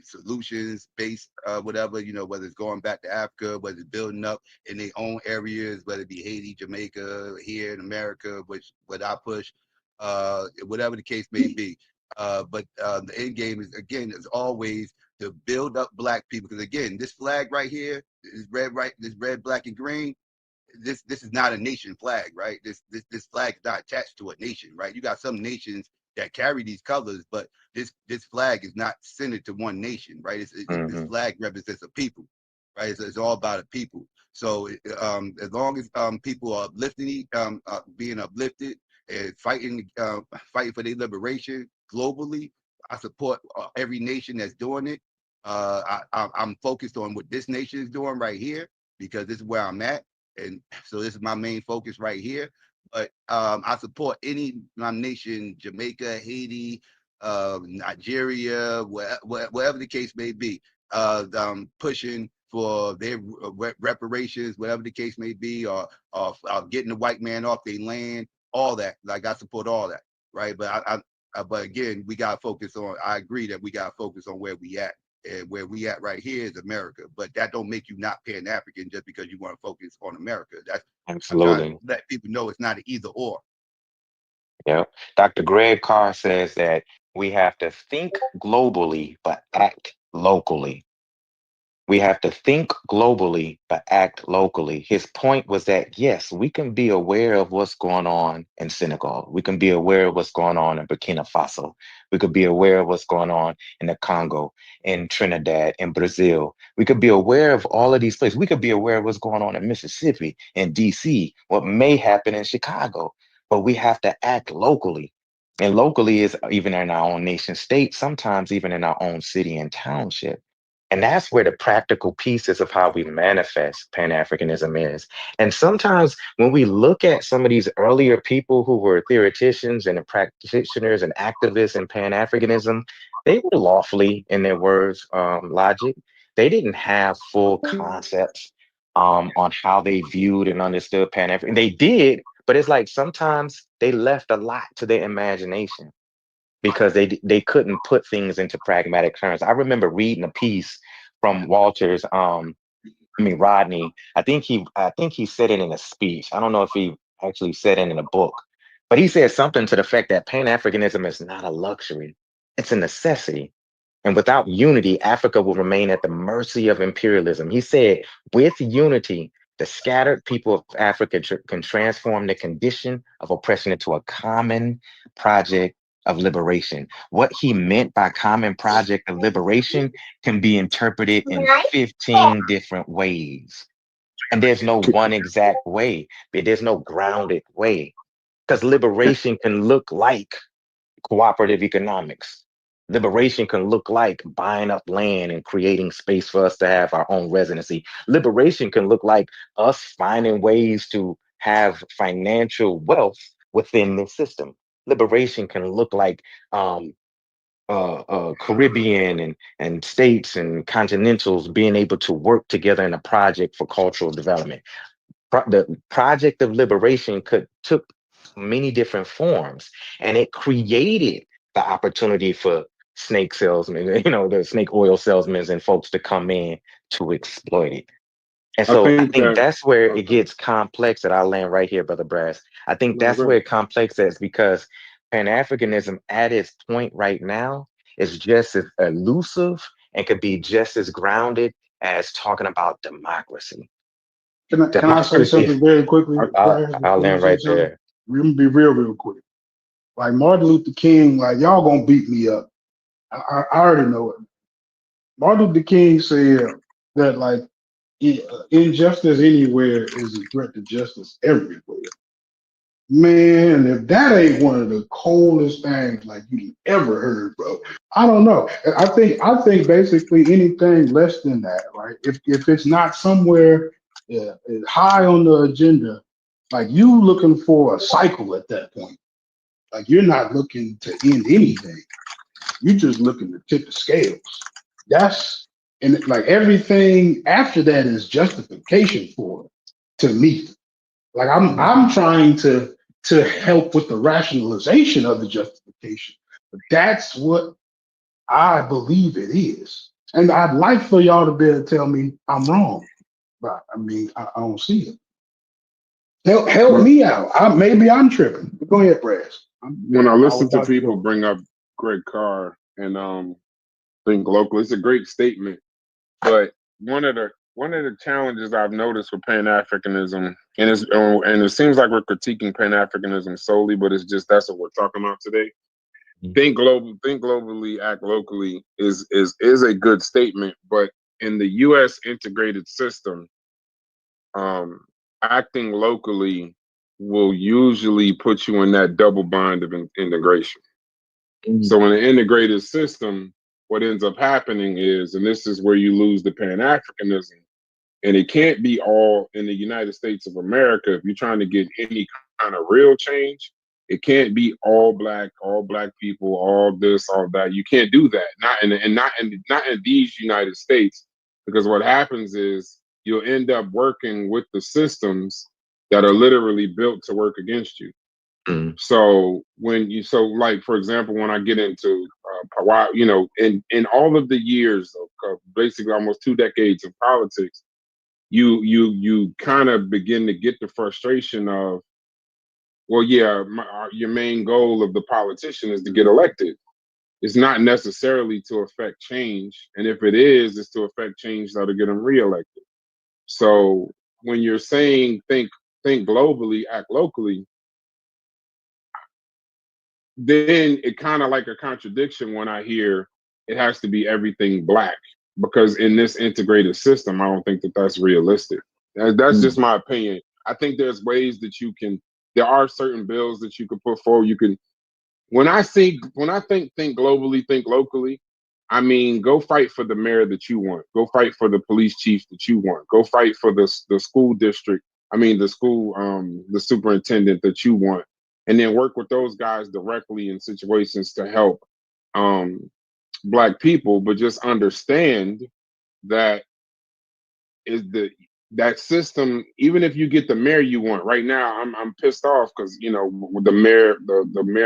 Speaker 9: solutions based whatever, whether it's going back to Africa, whether it's building up in their own areas, whether it be Haiti, Jamaica, here in America, which what I push, whatever the case may be. But the end game is always to build up black people, because again, this flag right here is red, right? This red, black, and green. This is not a nation flag, right? This flag is not attached to a nation, right? You got some nations that carry these colors, but this flag is not centered to one nation, right? This flag represents a people, right? It's all about a people. So as long as people are uplifting, being uplifted and fighting for their liberation globally, I support every nation that's doing it. I'm focused on what this nation is doing right here, because this is where I'm at. And so this is my main focus right here. But I support any nation, Jamaica, Haiti, Nigeria, wherever the case may be, pushing for their reparations, whatever the case may be, or getting the white man off their land, all that. Like I support all that, right? But but again, we got to focus on. I agree that we got to focus on where we at. And where we at right here is America, but that don't make you not Pan-African just because you want to focus on America. That's
Speaker 12: absolutely.
Speaker 9: I'm trying to let people know it's not an either or.
Speaker 12: Yeah. Dr. Greg Carr says that we have to think globally but act locally. We have to think globally but act locally. His point was that, yes, we can be aware of what's going on in Senegal. We can be aware of what's going on in Burkina Faso. We could be aware of what's going on in the Congo, in Trinidad, in Brazil. We could be aware of all of these places. We could be aware of what's going on in Mississippi, in DC, what may happen in Chicago. But we have to act locally. And locally is even in our own nation state, sometimes even in our own city and township. And that's where the practical pieces of how we manifest Pan-Africanism is. And sometimes when we look at some of these earlier people who were theoreticians and practitioners and activists in Pan-Africanism, they were lawfully, in their words, logic. They didn't have full concepts on how they viewed and understood Pan-African. They did, but it's like sometimes they left a lot to their imagination, because they couldn't put things into pragmatic terms. I remember reading a piece from Walter's, Rodney. I think he said it in a speech. I don't know if he actually said it in a book, but he said something to the fact that Pan-Africanism is not a luxury, it's a necessity. And without unity, Africa will remain at the mercy of imperialism. He said, with unity, The scattered people of Africa can transform the condition of oppression into a common project of liberation. What he meant by common project of liberation can be interpreted in 15 different ways. And there's no one exact way, but there's no grounded way. Because liberation can look like cooperative economics. Liberation can look like buying up land and creating space for us to have our own residency. Liberation can look like us finding ways to have financial wealth within this system. Liberation can look like Caribbean and states and continentals being able to work together in a project for cultural development. The project of liberation took many different forms, and it created the opportunity for snake salesmen, the snake oil salesmen and folks to come in to exploit it. And
Speaker 10: I
Speaker 12: so I
Speaker 10: think
Speaker 12: think
Speaker 10: that
Speaker 12: that's where it gets complex. That I'll land right here, Brother Brass. I think
Speaker 10: no,
Speaker 12: that's
Speaker 10: go
Speaker 12: where it complex is, because Pan-Africanism at its point right now is just as elusive and could be just as grounded as talking about democracy.
Speaker 8: Can I say
Speaker 12: Democracy,
Speaker 8: something very quickly, Brad,
Speaker 12: I'll
Speaker 8: before you
Speaker 12: land
Speaker 8: say
Speaker 12: right
Speaker 8: something?
Speaker 12: there.
Speaker 8: We're gonna be real quick. Like Martin Luther King, like y'all gonna beat me up. I already know it. Martin Luther King said that like injustice anywhere is a threat to justice everywhere. Man, if that ain't one of the coldest things like you ever heard, bro, I don't know. I think basically anything less than that, right? If it's not somewhere high on the agenda, like you looking for a cycle at that point. Like you're not looking to end anything. You're just looking to tip the scales. That's and like everything after that is justification for it to me. Like I'm trying to help with the rationalization of the justification. But that's what I believe it is. And I'd like for y'all to be able to tell me I'm wrong. But I mean, I don't see it. Help me out. Maybe I'm tripping. But go ahead, Brass.
Speaker 10: when I
Speaker 8: I was
Speaker 10: listen to
Speaker 8: about to
Speaker 10: people
Speaker 8: go.
Speaker 10: bring up Greg Carr and think local, it's a great statement. But one of the challenges I've noticed with Pan Africanism, and it seems like we're critiquing Pan Africanism solely, but it's just that's what we're talking about today. Think globally, act locally is a good statement, but in the U.S. integrated system, acting locally will usually put you in that double bind of integration. So in an integrated system, what ends up happening is, and this is where you lose the Pan Africanism, and it can't be all in the United States of America. If you're trying to get any kind of real change, it can't be all black people, all this, all that. You can't do that. Not in these United States, because what happens is you'll end up working with the systems that are literally built to work against you. So like for example, when I get into in all of the years of basically almost 2 decades of politics, you kind of begin to get the frustration of, well, yeah, your main goal of the politician is to get elected. It's not necessarily to affect change, and if it is, it's to affect change that'll get them reelected. So when you're saying think globally, act locally, then it kind of like a contradiction when I hear it has to be everything black, because in this integrated system, I don't think that that's realistic. That's just my opinion. I think there's ways that there are certain bills that you can put forward. You can, when I think think globally, think locally, I mean, go fight for the mayor that you want. Go fight for the police chief that you want. Go fight for the school district. I mean, the superintendent that you want, and then work with those guys directly in situations to help black people. But just understand that is that system. Even if you get the mayor you want, right now, I'm pissed off because with the mayor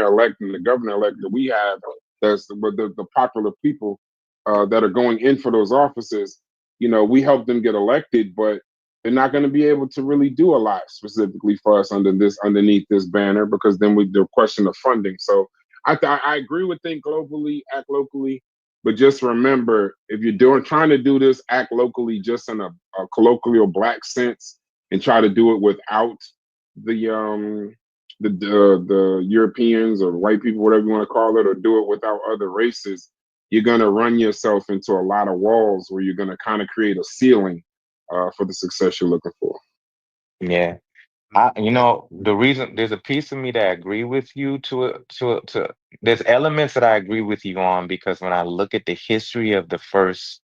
Speaker 10: elect and the governor elect that we have, that's the popular people that are going in for those offices. We help them get elected, but they're not going to be able to really do a lot specifically for us underneath this banner, because then the question of funding. So I agree with think globally, act locally. But just remember, if you're trying to do this, act locally just in a colloquial black sense, and try to do it without the Europeans or white people, whatever you want to call it, or do it without other races, you're gonna run yourself into a lot of walls where you're gonna kind of create a ceiling for the success you're looking for.
Speaker 12: Yeah. The reason there's a piece of me that I agree with you to there's elements that I agree with you on, because when I look at the history of the first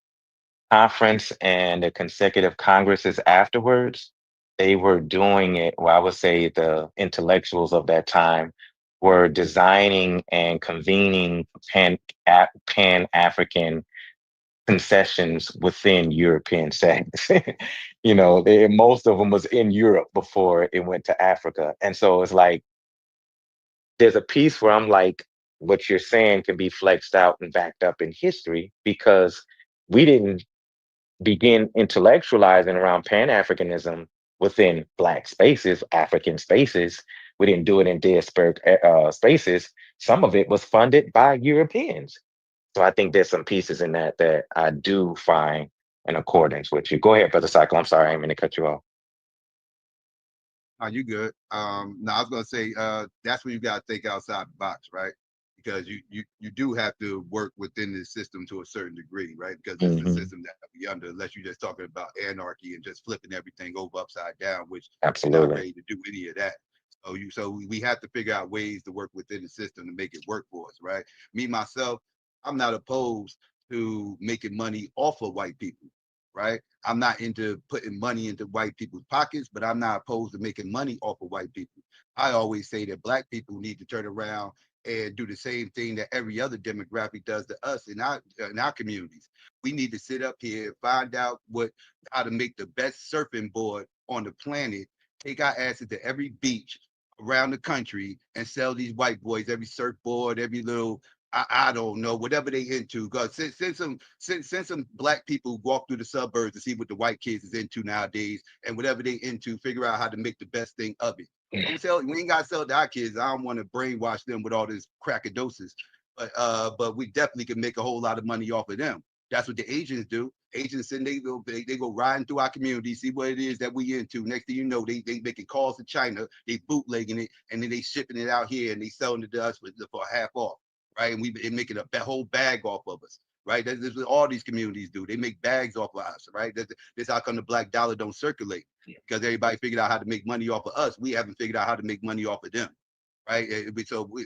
Speaker 12: conference and the consecutive congresses afterwards, they were doing it, well, I would say the intellectuals of that time were designing and convening pan-African concessions within European settings. Most of them was in Europe before it went to Africa. And so it's like, there's a piece where I'm like, what you're saying can be flexed out and backed up in history, because we didn't begin intellectualizing around Pan-Africanism within Black spaces, African spaces. We didn't do it in diasporic spaces. Some of it was funded by Europeans. So I think there's some pieces in that I do find in accordance with you. Go ahead, Brother Cycle. I'm sorry, I didn't mean to cut you off.
Speaker 9: Oh, you good. No, I was gonna say that's when you gotta think outside the box, right? Because you do have to work within the system to a certain degree, right? Because this is the system that we under, unless you're just talking about anarchy and just flipping everything over upside down, which you're not ready to do any of that. So we have to figure out ways to work within the system to make it work for us, right? Me, myself, I'm not opposed to making money off of white people, right? I'm not into putting money into white people's pockets, but I'm not opposed to making money off of white people. I always say that Black people need to turn around and do the same thing that every other demographic does to us in our communities. We need to sit up here and find out how to make the best surfing board on the planet, take our asses to every beach around the country and sell these white boys every surfboard, every little I don't know, whatever they into. Because since some Black people walk through the suburbs to see what the white kids is into nowadays, and whatever they into, figure out how to make the best thing of it. We ain't gotta sell it to our kids. I don't want to brainwash them with all this crackadosis, but we definitely can make a whole lot of money off of them. That's what the Asians do. Asians send they go riding through our community, see what it is that we into. Next thing you know, they making calls to China, they bootlegging it, and then they shipping it out here and they selling it to us for half off. Right, and we making a whole bag off of us, right? That's what all these communities do. They make bags off of us, right? That's how come the black dollar don't circulate, because everybody figured out how to make money off of us. We haven't figured out how to make money off of them, right?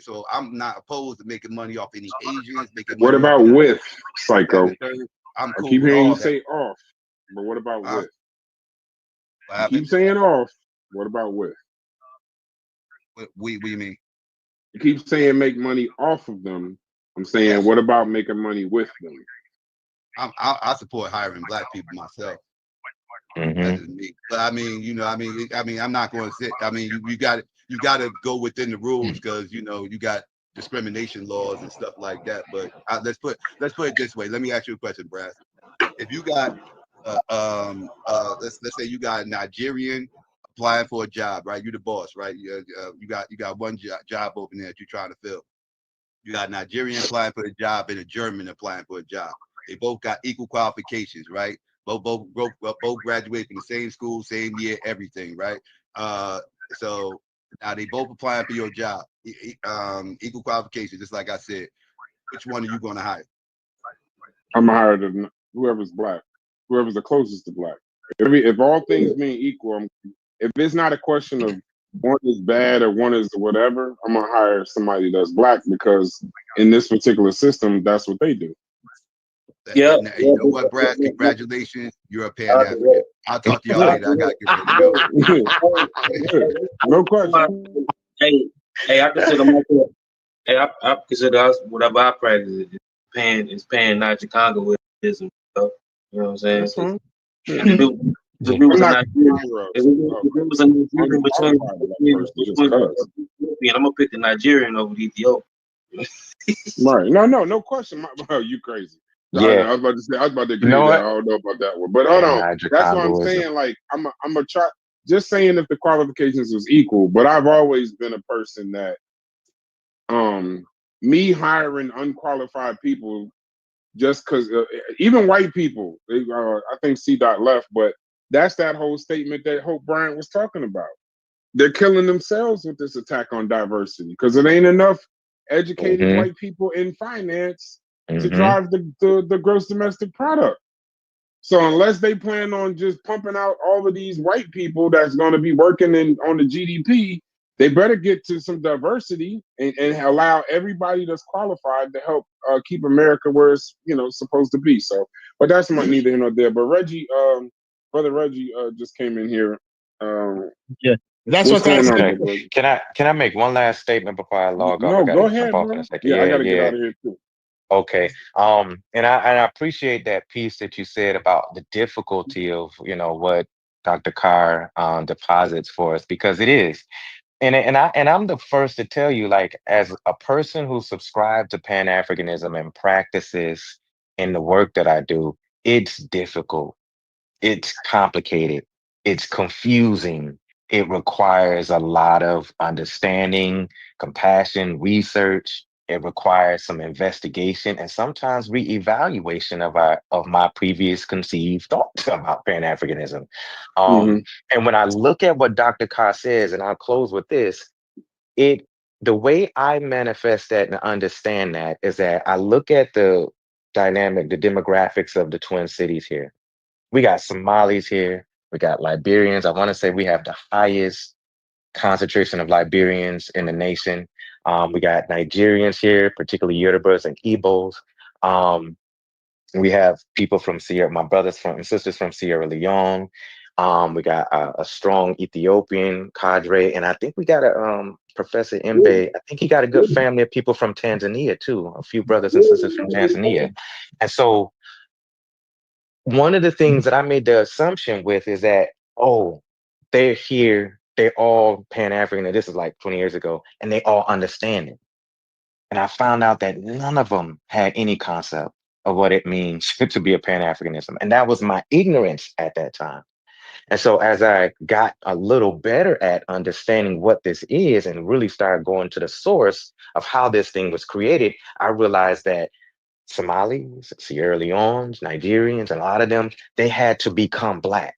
Speaker 9: So I'm not opposed to making money off any Asians.
Speaker 10: What about with Psycho?
Speaker 9: I'm cool.
Speaker 10: I keep hearing you
Speaker 9: that.
Speaker 10: say off, but what about with?
Speaker 9: What
Speaker 10: you keep saying off. What about with?
Speaker 9: What do you mean?
Speaker 10: You keep saying make money off of them. I'm saying, what about making money with them?
Speaker 9: I support hiring Black people myself. That's just me. But I mean, I'm not going to sit. I mean, you got to go within the rules, because you got discrimination laws and stuff like that. But let's put it this way. Let me ask you a question, Brad. If you got let's say you got a Nigerian applying for a job, right? You're the boss, right? You got one job open there that you're trying to fill. You got a Nigerian applying for a job and a German applying for a job. They both got equal qualifications, right? Both graduate from the same school, same year, everything, right? So now they both applying for your job, equal qualifications, just like I said. Which one are you going to hire?
Speaker 10: I'm gonna hire whoever's Black, whoever's the closest to Black. If all things being equal, if it's not a question of one is bad or one is whatever, I'm gonna hire somebody that's Black, because in this particular system, that's what they do.
Speaker 9: Yeah. You know what, Brad? Congratulations. You're a Pan-African. I'll talk to y'all later. I gotta get ready to
Speaker 10: go. No question.
Speaker 13: Hey, I consider myself. Hey, I consider us whatever I practice is pan not Chicagoism. You know what I'm saying?
Speaker 10: That's fine.
Speaker 13: If it was a Nigerian between, I'm gonna pick the Nigerian over the Ethiopian.
Speaker 10: Right? No question. You crazy?
Speaker 12: Yeah,
Speaker 10: I was about to agree with that. I don't know about that one, but hold on. That's what I'm saying. Like I'm gonna try. Just saying if the qualifications was equal, but I've always been a person that, me hiring unqualified people, just because even white people, I think C. Dot left, but
Speaker 1: That's that whole statement that Hope Bryant was talking about. They're killing themselves with this attack on diversity because it ain't enough educated
Speaker 12: Mm-hmm.
Speaker 1: white people in finance to
Speaker 12: Mm-hmm.
Speaker 1: drive the gross domestic product. So unless they plan on just pumping out all of these white people that's going to be working on the GDP, they better get to some diversity and allow everybody that's qualified to help keep America where it's supposed to be. So, but that's neither here nor there. But Reggie, brother Reggie, just came in here.
Speaker 3: Yeah, that's
Speaker 1: What's
Speaker 3: what I
Speaker 1: going on,
Speaker 12: Okay.
Speaker 1: brother Reggie?
Speaker 12: Can I make one last statement before I log off? I
Speaker 1: No,
Speaker 12: got to
Speaker 1: go
Speaker 12: jump
Speaker 1: ahead,
Speaker 12: off in
Speaker 1: bro.
Speaker 12: a second.
Speaker 1: Yeah, I
Speaker 12: Yeah,
Speaker 1: got to get
Speaker 12: yeah.
Speaker 1: out of here too.
Speaker 12: Okay. And I appreciate that piece that you said about the difficulty of, what Dr. Carr deposits for us because it is. And I'm the first to tell you, like, as a person who subscribed to Pan-Africanism and practices in the work that I do, it's difficult. It's complicated. It's confusing. It requires a lot of understanding, compassion, research. It requires some investigation and sometimes reevaluation of my previous conceived thoughts about Pan-Africanism.
Speaker 1: Mm-hmm.
Speaker 12: And when I look at what Dr. Carr says, and I'll close with this, it the way I manifest that and understand that is that I look at the dynamic, the demographics of the Twin Cities here. We got Somalis here. We got Liberians. I want to say we have the highest concentration of Liberians in the nation. We got Nigerians here, particularly Yorubas and Igbos. Um, we have people from Sierra, my brothers from and sisters from Sierra Leone. We got a strong Ethiopian cadre, and I think we got a Professor Mbe. I think he got a good family of people from Tanzania too. A few brothers and sisters from Tanzania, and so one of the things that I made the assumption with is that, oh, they're here, they're all Pan-African, and this is like 20 years ago, and they all understand it. And I found out that none of them had any concept of what it means to be a Pan-Africanism. And that was my ignorance at that time. And so as I got a little better at understanding what this is and really started going to the source of how this thing was created, I realized that Somalis, Sierra Leone's, Nigerians, and a lot of them, they had to become Black.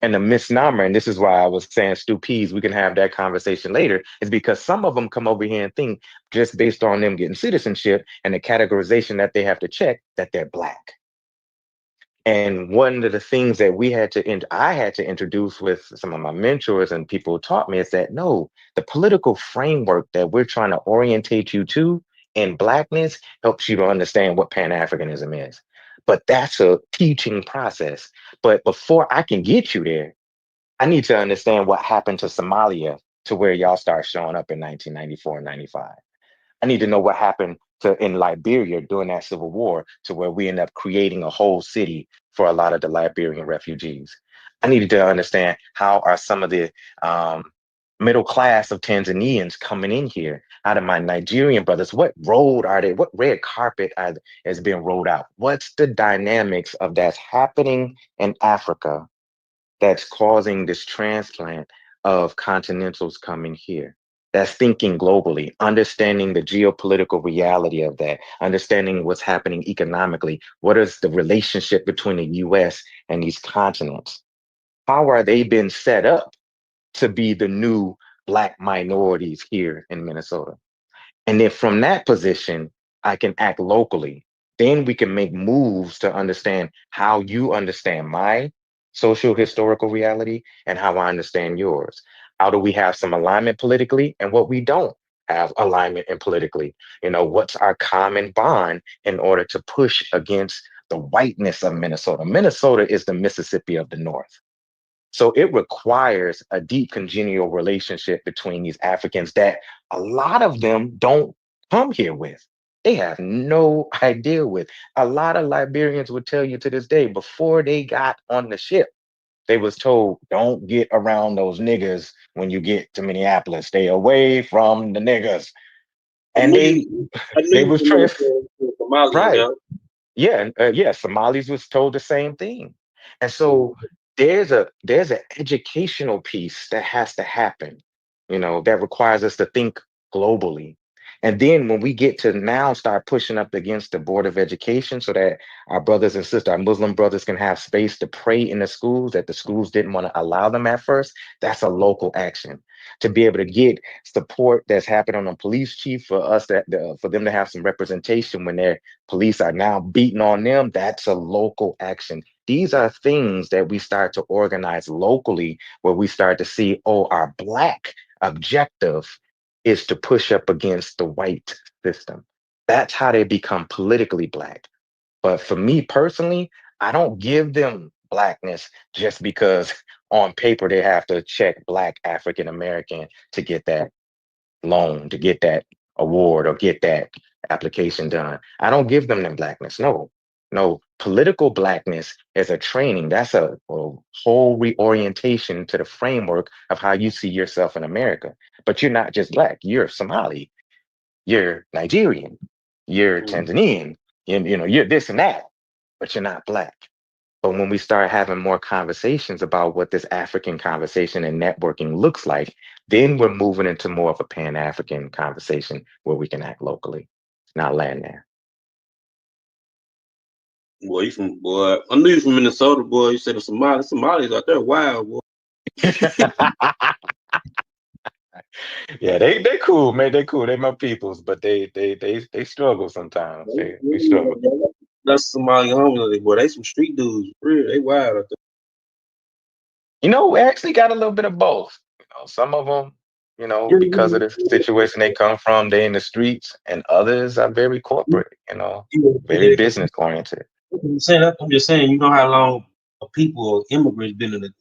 Speaker 12: And the misnomer, and this is why I was saying Stu Peas, we can have that conversation later, is because some of them come over here and think just based on them getting citizenship and the categorization that they have to check that they're Black. And one of the things that I had to introduce with some of my mentors and people who taught me is that no, the political framework that we're trying to orientate you to in Blackness helps you to understand what Pan-Africanism is. But that's a teaching process. But before I can get you there, I need to understand what happened to Somalia to where y'all start showing up in 1994 and 95. I need to know what happened in Liberia during that civil war to where we end up creating a whole city for a lot of the Liberian refugees. I needed to understand how are some of the middle class of Tanzanians coming in here out of my Nigerian brothers. What road are they? What red carpet is being rolled out? What's the dynamics of that's happening in Africa that's causing this transplant of continentals coming here? That's thinking globally, understanding the geopolitical reality of that, understanding what's happening economically. What is the relationship between the US and these continents? How are they been set up to be the new Black minorities here in Minnesota? And then from that position, I can act locally. Then we can make moves to understand how you understand my social historical reality and how I understand yours. How do we have some alignment politically and what we don't have alignment in politically? What's our common bond in order to push against the whiteness of Minnesota? Minnesota is the Mississippi of the North. So it requires a deep congenial relationship between these Africans that a lot of them don't come here with. They have no idea with. A lot of Liberians would tell you to this day, before they got on the ship, they was told, don't get around those niggas when you get to Minneapolis. Stay away from the niggas.
Speaker 13: I
Speaker 12: And
Speaker 13: knew
Speaker 12: they
Speaker 13: you. I knew
Speaker 12: they
Speaker 13: you
Speaker 12: was
Speaker 13: were
Speaker 12: trans
Speaker 13: Somalian,
Speaker 12: right.
Speaker 13: yo.
Speaker 12: Yeah, yeah, Somalis was told the same thing. And so there's an educational piece that has to happen, that requires us to think globally. And then when we get to now start pushing up against the Board of Education so that our brothers and sisters, our Muslim brothers can have space to pray in the schools that the schools didn't want to allow them at first, that's a local action. To be able to get support that's happening on police chief for us for them to have some representation when their police are now beating on them, that's a local action. These are things that we start to organize locally where we start to see, oh, our Black objective is to push up against the white system. That's how they become politically Black. But for me personally, I don't give them Blackness just because on paper they have to check Black African American to get that loan, to get that award, or get that application done. I don't give them Blackness. No, no. Political Blackness is a training. That's a whole reorientation to the framework of how you see yourself in America. But you're not just Black. You're Somali. You're Nigerian. You're Tanzanian. You're this and that, but you're not Black. But when we start having more conversations about what this African conversation and networking looks like, then we're moving into more of a Pan-African conversation where we can act locally, not land there.
Speaker 13: Boy, I knew you from Minnesota, boy. You said Somalis out there wild, boy.
Speaker 12: Yeah, they cool, man. They cool. They my peoples, but they struggle sometimes. They struggle.
Speaker 13: That's Somali homeless, boy. They some street dudes. Real, they wild out there.
Speaker 12: We actually got a little bit of both. Some of them, because of the situation they come from, they in the streets, and others are very corporate, very business oriented.
Speaker 13: I'm just saying, you know how long people or immigrants been in the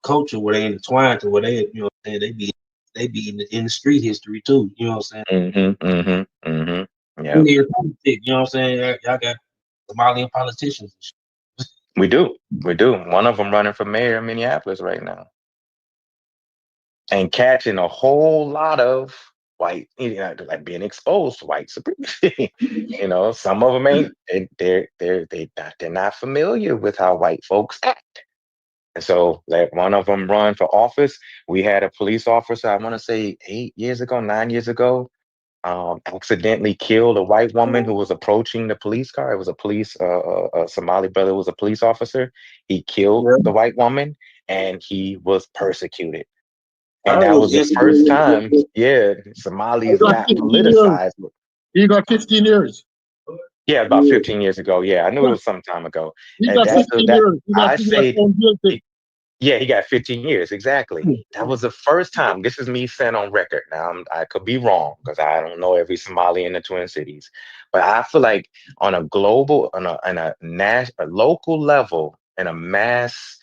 Speaker 13: culture where they intertwined to where they, they be in the street history too. You know what I'm saying?
Speaker 12: Yeah.
Speaker 13: You know what I'm saying? Y'all got Somalian politicians.
Speaker 12: We do. One of them running for mayor in Minneapolis right now, and catching a whole lot of white, like being exposed to white supremacy. Some of them ain't. They're not familiar with how white folks act. And so, like, one of them run for office. We had a police officer, I want to say 9 years ago, accidentally killed a white woman who was approaching the police car. It was a Somali brother who was a police officer. He killed the white woman, and he was persecuted. And that was the first time, Somalis got politicized.
Speaker 3: He got 15 years.
Speaker 12: Yeah, about 15 years ago. Yeah, I knew it was some time ago.
Speaker 3: He
Speaker 12: And
Speaker 3: got 15 years.
Speaker 12: He got 15 years, exactly. That was the first time. This is me saying on record. Now, I could be wrong because I don't know every Somali in the Twin Cities. But I feel like on a global, on a local level, and a mass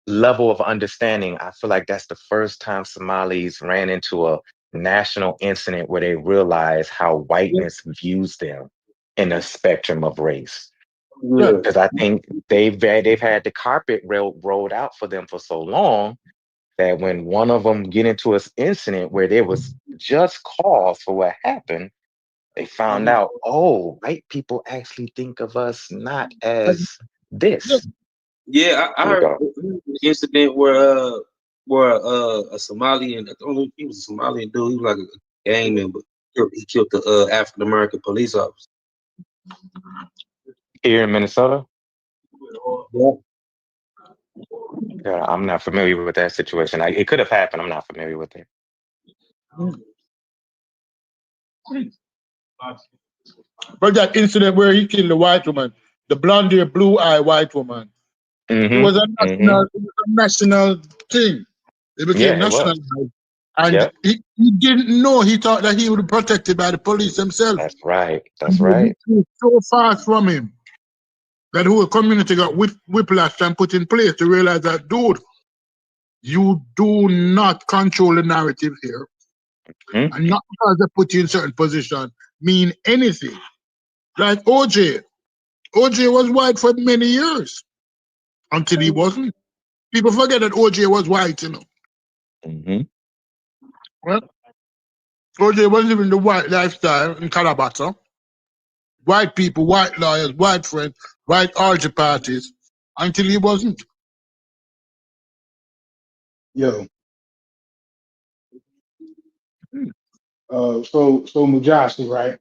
Speaker 12: level of understanding, I feel like that's the first time Somalis ran into a national incident where they realize how whiteness views them in a spectrum of race. Because I think they've had the carpet rolled out for them for so long that when one of them get into an incident where there was just cause for what happened, they found out, oh, white people actually think of us not as this.
Speaker 13: Yeah, I heard an incident where a Somalian, I don't know if he was a Somalian dude, he was like a gang member. He killed the African American police officer.
Speaker 12: Here in Minnesota?
Speaker 13: Yeah.
Speaker 12: Yeah, I'm not familiar with that situation. It could have happened. I'm not familiar with it.
Speaker 3: But that incident where he killed the white woman, the blonde-haired, blue-eyed white woman, it was a national thing. It became national. And he didn't know. He thought that he would be protected by the police himself.
Speaker 12: That's right. That's right.
Speaker 3: He was so far from him that the whole community got whiplash and put in place to realize that, dude, you do not control the narrative here. And not because they put you in certain position mean anything. Like OJ. OJ was white for many years until he wasn't. People forget that OJ was white, Well, OJ was living the white lifestyle in Calabata. White people, white lawyers, white friends, white orgy parties, until he wasn't.
Speaker 4: Yo.
Speaker 8: So Mujasi, right?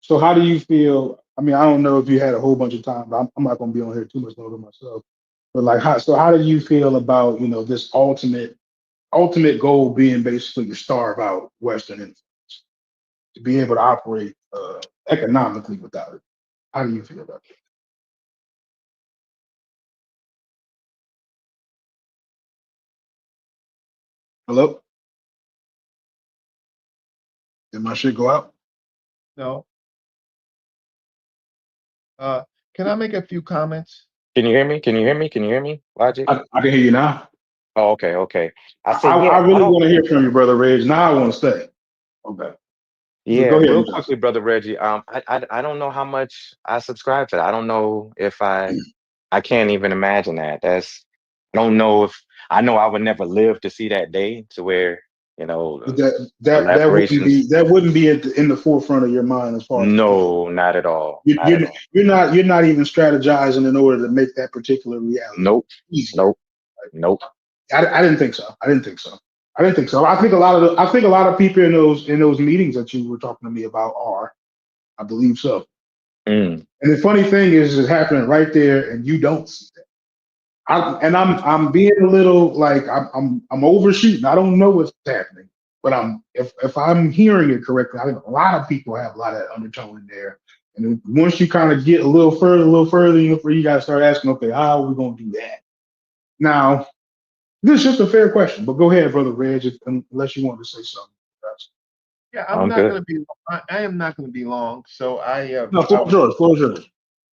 Speaker 8: So how do you feel? I mean, I don't know if you had a whole bunch of time, but I'm not going to be on here too much longer myself. But like, how do you feel about this ultimate goal being basically to starve out Western influence, to be able to operate economically without it? How do you feel about that? Hello, did my shit go out?
Speaker 14: No. Can I make a few comments?
Speaker 12: Can you hear me? Can you hear me? Can you hear me? Logic.
Speaker 8: I can hear you now.
Speaker 12: Oh, okay, okay. I
Speaker 8: I,
Speaker 12: said,
Speaker 8: I
Speaker 12: yeah, I
Speaker 8: really
Speaker 12: don't.
Speaker 8: want to hear from you, brother Reg. Now I want to stay. Okay,
Speaker 12: Yeah,
Speaker 8: go ahead,
Speaker 12: real
Speaker 8: Mujasi.
Speaker 12: quickly, brother Reggie. I don't know how much I subscribe to that. I don't know if I can't even imagine that. I don't know if I know I would never live to see that day to where, collaborations.
Speaker 8: That wouldn't be in the forefront of your mind as far as the plan.
Speaker 12: No, not at all.
Speaker 8: You,
Speaker 12: Not at
Speaker 8: you're
Speaker 12: all.
Speaker 8: you're not even strategizing in order to make that particular reality
Speaker 12: Nope.
Speaker 8: easier.
Speaker 12: Nope. Nope.
Speaker 8: I didn't think so. I didn't think so. I didn't think so. I think a lot of people in those meetings that you were talking to me about are. I believe so.
Speaker 12: Mm.
Speaker 8: And the funny thing is, it's happening right there, and you don't see that. I'm being a little like I'm overshooting. I don't know what's happening, but if I'm hearing it correctly, I think a lot of people have a lot of undertone in there. And then once you kind of get a little further, you got to start asking, okay, how are we going to do that? Now, this is just a fair question, but go ahead, brother Reg, unless you want to say something.
Speaker 14: Yeah, I'm
Speaker 12: I'm
Speaker 14: not
Speaker 12: good.
Speaker 14: going to be. I am not going to be long. So
Speaker 8: No,
Speaker 14: I was.
Speaker 8: floor yours.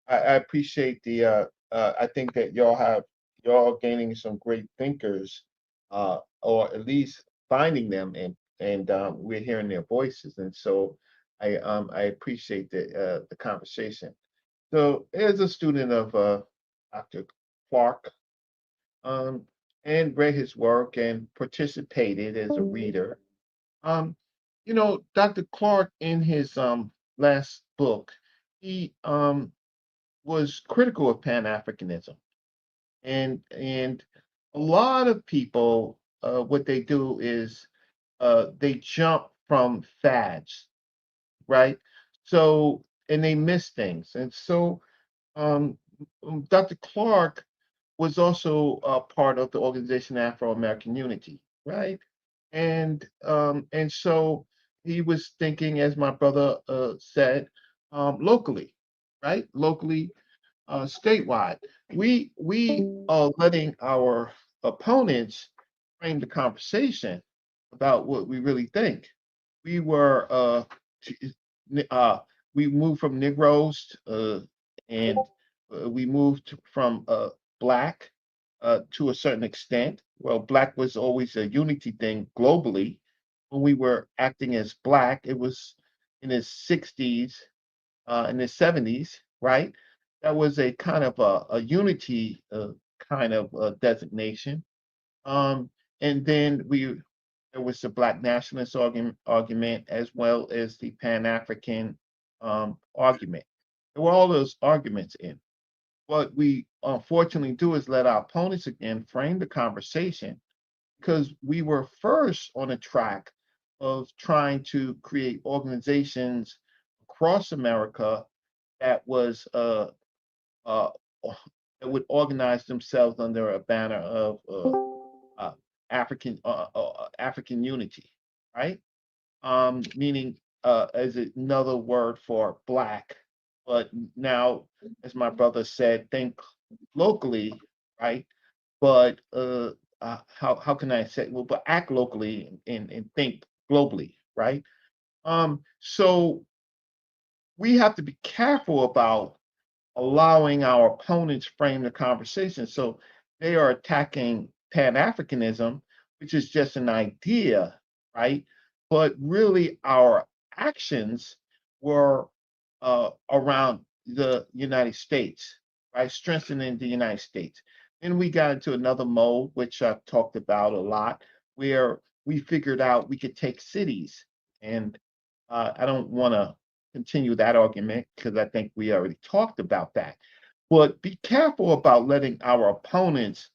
Speaker 14: I appreciate the. I think that y'all gaining some great thinkers, or at least finding them, and we're hearing their voices, and so I appreciate the conversation. So as a student of Dr. Clark, um, and read his work and participated as a reader. Um, Dr. Clark in his last book, he was critical of Pan-Africanism, and a lot of people, what they do is they jump from fads, right? So and they miss things, and so um, Dr. Clark was also a part of the organization Afro American Unity, right? And so he was thinking, as my brother said, locally, right? Locally, statewide. We are letting our opponents frame the conversation about what we really think. We were uh, we moved from Negroes and we moved from black to a certain extent. Well, black was always a unity thing globally. When we were acting as black, it was in the 60s, in the 70s, right? That was a kind of a unity kind of designation. Um, and then there was the Black nationalist argument as well as the Pan African argument. There were all those arguments in. What we unfortunately do is let our opponents again frame the conversation because we were first on a track of trying to create organizations across America that was uh, that would organize themselves under a banner of uh, African unity, right? Meaning as another word for black. But now, as my brother said, think locally, right? But how can I say? Well, but act locally and think globally, right? So we have to be careful about allowing our opponents frame the conversation. So they are attacking Pan Africanism, which is just an idea, right? But really, our actions were around the United States, right? Strengthening the United States. Then we got into another mode, which I've talked about a lot, where we figured out we could take cities. And I don't want to continue that argument because I think we already talked about that. But be careful about letting our opponents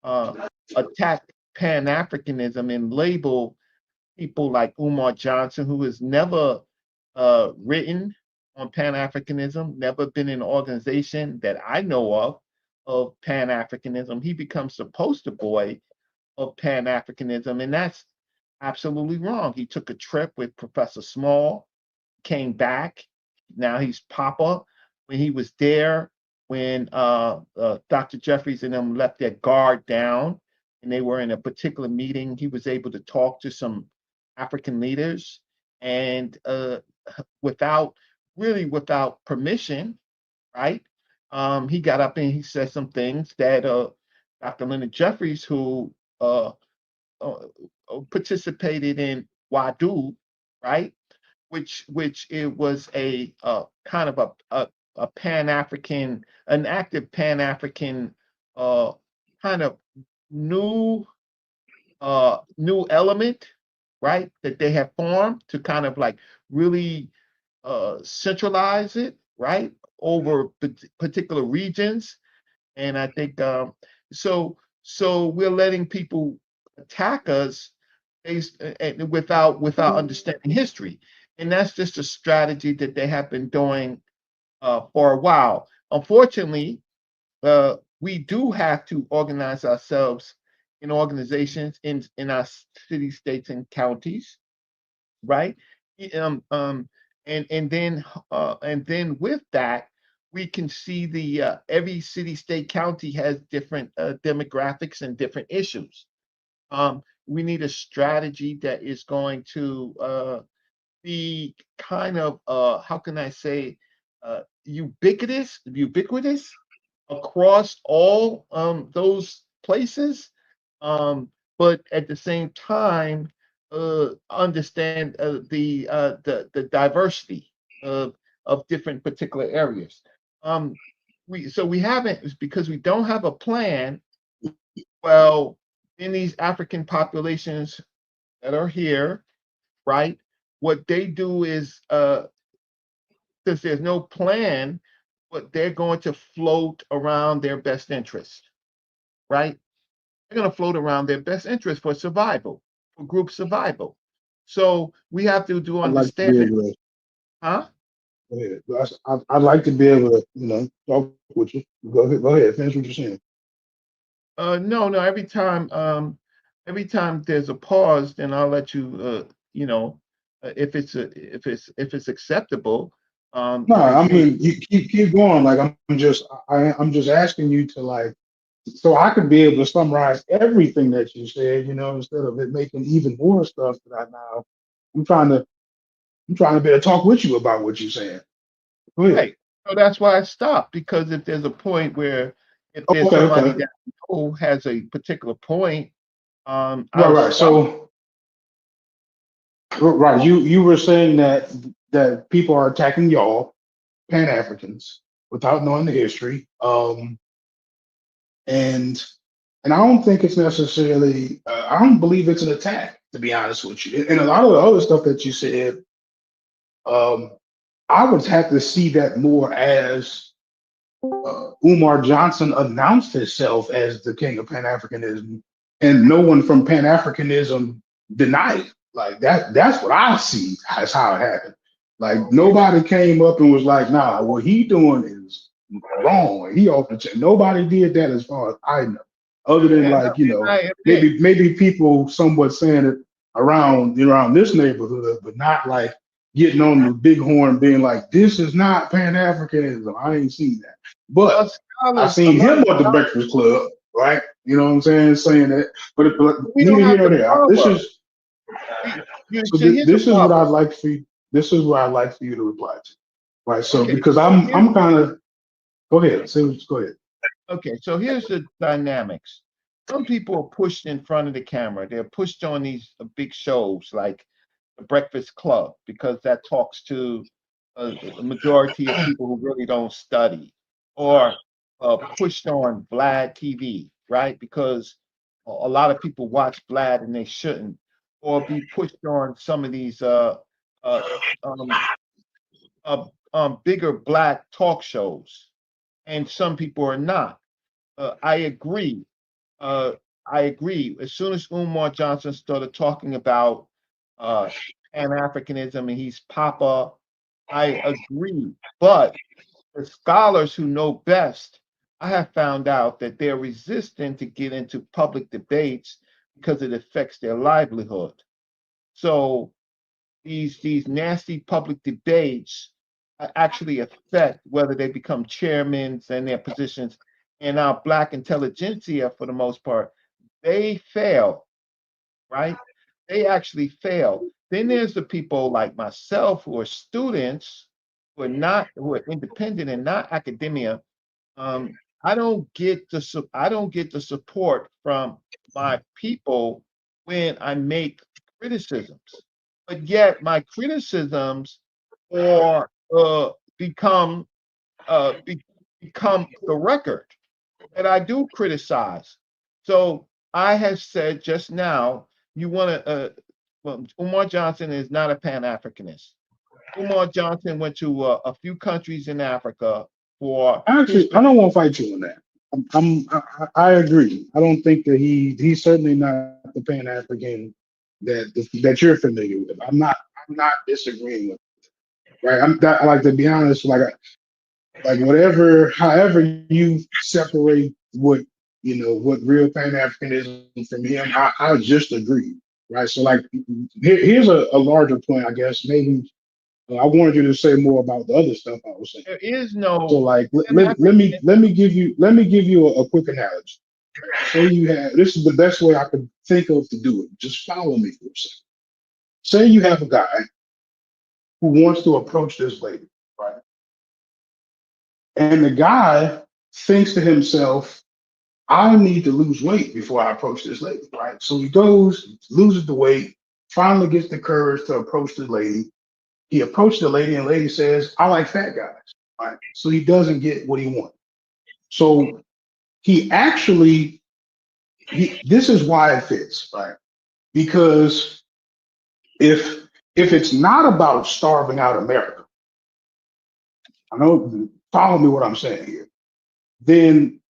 Speaker 14: uh, attack Pan Africanism and label people like Umar Johnson, who has never written on Pan-Africanism, never been in an organization that I know of Pan-Africanism. He becomes the poster boy of Pan-Africanism, and that's absolutely wrong. He took a trip with Professor Small, came back. Now he's Papa. When he was there, when Dr. Jeffries and them left their guard down, and they were in a particular meeting, he was able to talk to some African leaders, and without permission, right? He got up and he said some things that Dr. Leonard Jeffries, who uh, participated in WADU, right? Which it was a kind of a Pan-African, an active Pan-African kind of new new element, right? That they have formed to kind of like really centralize it, right? Over particular regions. And I think so we're letting people attack us based without understanding history. And that's just a strategy that they have been doing for a while. Unfortunately, we do have to organize ourselves in organizations in our cities, states, and counties, right? And then with that, we can see the every city, state, county has different demographics and different issues. We need a strategy that is going to be kind of how can I say ubiquitous across all those places, but at the same time understand the diversity of different particular areas. We haven't, it's because we don't have a plan. Well, in these African populations that are here, right? What they do is, since there's no plan, but they're going to float around their best interest, right? They're going to float around their best interest for survival, for group survival. So we have to do
Speaker 8: I'd like to be
Speaker 14: understand that,
Speaker 8: able to.
Speaker 14: huh?
Speaker 8: Go ahead. I'd like to be able to, talk with you. Go ahead. Go ahead. Finish what you're saying.
Speaker 14: No. Every time there's a pause, then I'll let you, if it's acceptable.
Speaker 8: No, I
Speaker 14: Hey,
Speaker 8: mean, you keep going. Like I'm just asking you to like, so I could be able to summarize everything that you said. Instead of it making even more stuff that I now. I'm trying to be able to talk with you about what you're saying. Go ahead.
Speaker 14: right. So that's why I stopped, because if there's a point where if there's
Speaker 8: Okay.
Speaker 14: somebody
Speaker 8: Okay.
Speaker 14: that who has a particular point,
Speaker 8: Right.
Speaker 14: I'll
Speaker 8: Right.
Speaker 14: stop.
Speaker 8: So right, you were saying that people are attacking y'all, Pan Africans, without knowing the history. And I don't think it's necessarily. I don't believe it's an attack, to be honest with you. And a lot of the other stuff that you said, um, I would have to see that more as Umar Johnson announced himself as the king of Pan Africanism, and no one from Pan Africanism denied it. Like that. That's what I see as how it happened. Like nobody came up and was like, "Nah, what he doing is wrong. He off the chain." Nobody did that, as far as I know, other than
Speaker 14: And,
Speaker 8: like
Speaker 14: I admit,
Speaker 8: maybe people somewhat saying it around this neighborhood, but not like getting on the big horn, being like, "This is not Pan Africanism." I ain't seen that. But I
Speaker 14: a
Speaker 8: seen
Speaker 14: lot
Speaker 8: him
Speaker 14: of
Speaker 8: at the
Speaker 14: scholars,
Speaker 8: Breakfast Club, right? You know what I'm saying that. But
Speaker 14: we don't
Speaker 8: neither here
Speaker 14: have
Speaker 8: nor
Speaker 14: to
Speaker 8: there.
Speaker 14: prove
Speaker 8: This
Speaker 14: us.
Speaker 8: is so.
Speaker 14: See, here's the
Speaker 8: This is what
Speaker 14: problem.
Speaker 8: I'd like for you. This is what I'd like for you to reply to, right? So
Speaker 14: Okay,
Speaker 8: because
Speaker 14: so
Speaker 8: I'm kind of go ahead. Go ahead.
Speaker 14: so here's the dynamics. Some people are pushed in front of the camera. They're pushed on these big shows like the Breakfast Club, because that talks to a majority of people who really don't study, or pushed on Vlad TV, right? Because a lot of people watch Vlad and they shouldn't, or be pushed on some of these uh, um, bigger black talk shows, and some people are not. I agree. Uh, I agree. As soon as Umar Johnson started talking about Pan-Africanism and he's Papa. I agree. But the scholars who know best, I have found out that they're resistant to get into public debates because it affects their livelihood. So these nasty public debates actually affect whether they become chairmen and their positions. And our Black intelligentsia, for the most part, they fail, right? They actually fail. Then there's the people like myself who are students, who are independent and not academia. um, I don't get the support from my people when I make criticisms, but yet my criticisms or become become the record that I do criticize. So I have said just now, you want to. Well, Umar Johnson is not a Pan Africanist. Umar Johnson went to a few countries in Africa for his.
Speaker 8: Actually, I don't want to fight you on that. I agree. I don't think that he's certainly not the Pan African that you're familiar with. I'm not disagreeing with. Right. I'm that like to be honest. Like whatever, however you separate what real Pan Africanism from him, I just agree. Right. So like here's a larger point. I guess maybe I wanted you to say more about the other stuff I was saying.
Speaker 14: There is
Speaker 8: So
Speaker 14: no
Speaker 8: like
Speaker 14: Pan African.
Speaker 8: let me give you a quick analogy. Say you have this is the best way I could think of to do it. Just follow me for a second. Say you have a guy who wants to approach this lady, right? And the guy thinks to himself, I need to lose weight before I approach this lady, right? So he goes, loses the weight, finally gets the courage to approach the lady. He approached the lady, and the lady says, I like fat guys, right? So he doesn't get what he wants. So he actually, this is why it fits, right? Because if it's not about starving out America, I know, follow me what I'm saying here, then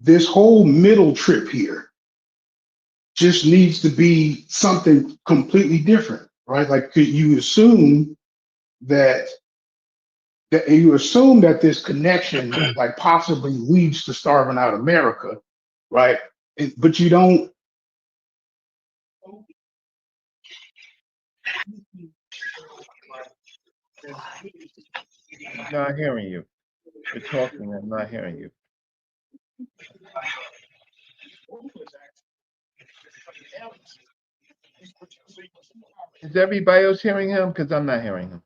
Speaker 8: this whole middle trip here just needs to be something completely different, right? Like you assume that this connection like possibly leads to starving out America, right? But you don't.
Speaker 14: I'm not hearing you. You're talking. I'm not hearing you. Is everybody else hearing him? Because I'm not hearing him.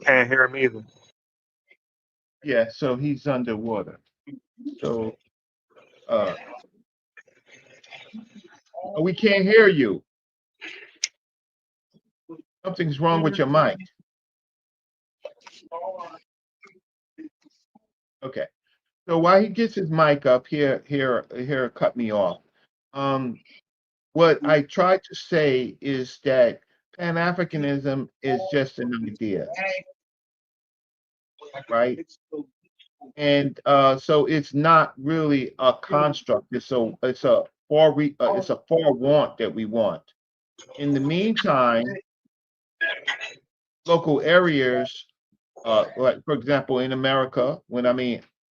Speaker 12: Can't hear him either.
Speaker 14: Yeah, so he's underwater. So we can't hear you. Something's wrong with your mic. Okay. So while he gets his mic up, here, cut me off. What I tried to say is that Pan Africanism is just an idea, right? And so it's not really a construct. It's a forewant that we want. In the meantime, local areas, like for example, in America,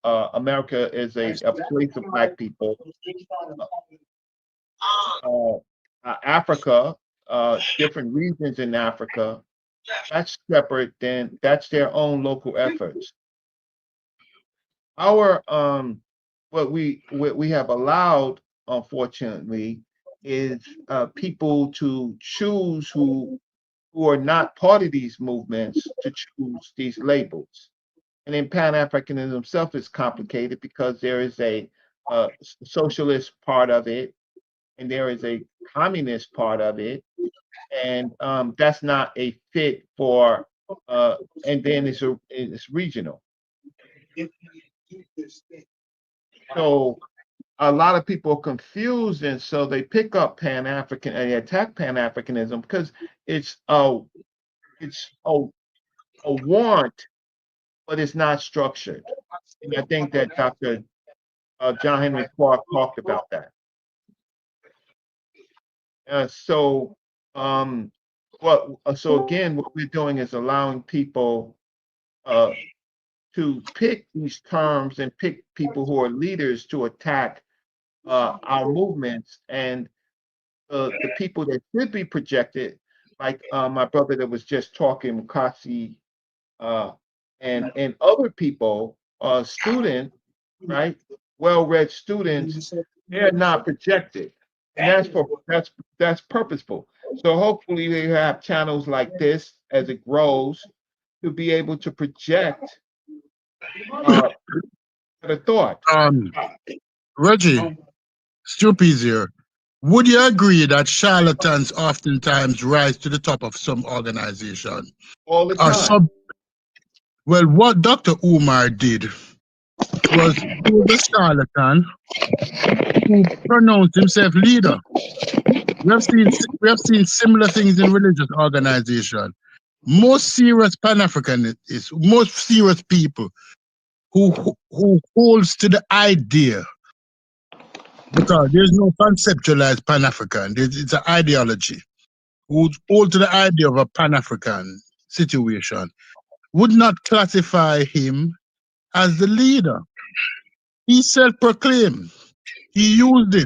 Speaker 14: America is a place of Black people. Africa, different regions in Africa, that's separate. That's their own local efforts. Our what we have allowed, unfortunately, is people to choose who are not part of these movements to choose these labels. And in Pan Africanism itself is complicated because there is a socialist part of it, and there is a communist part of it, and that's not a fit for. And then it's regional. So a lot of people are confused, and so they pick up Pan African and they attack Pan Africanism because it's a want, but it's not structured. And I think that Dr. John Henry Clark talked about that. So again, what we're doing is allowing people to pick these terms and pick people who are leaders to attack our movements, and the people that should be projected, like my brother that was just talking, Mukasi, and other people, students, right? Well-read students, they're not projected, and that's purposeful. So hopefully we have channels like this as it grows to be able to project the thought.
Speaker 3: Reggie, Stupid here. Would you agree that charlatans oftentimes rise to the top of some organization?
Speaker 14: All the time.
Speaker 3: Well, what Dr. Umar did was he was a charlatan who pronounced himself leader. We have seen similar things in religious organizations. Most serious Pan-Africanists, most serious people who holds to the idea, because there's no conceptualized Pan-African, it's an ideology, who hold to the idea of a Pan-African situation, would not classify him as the leader. He self-proclaimed. He used it.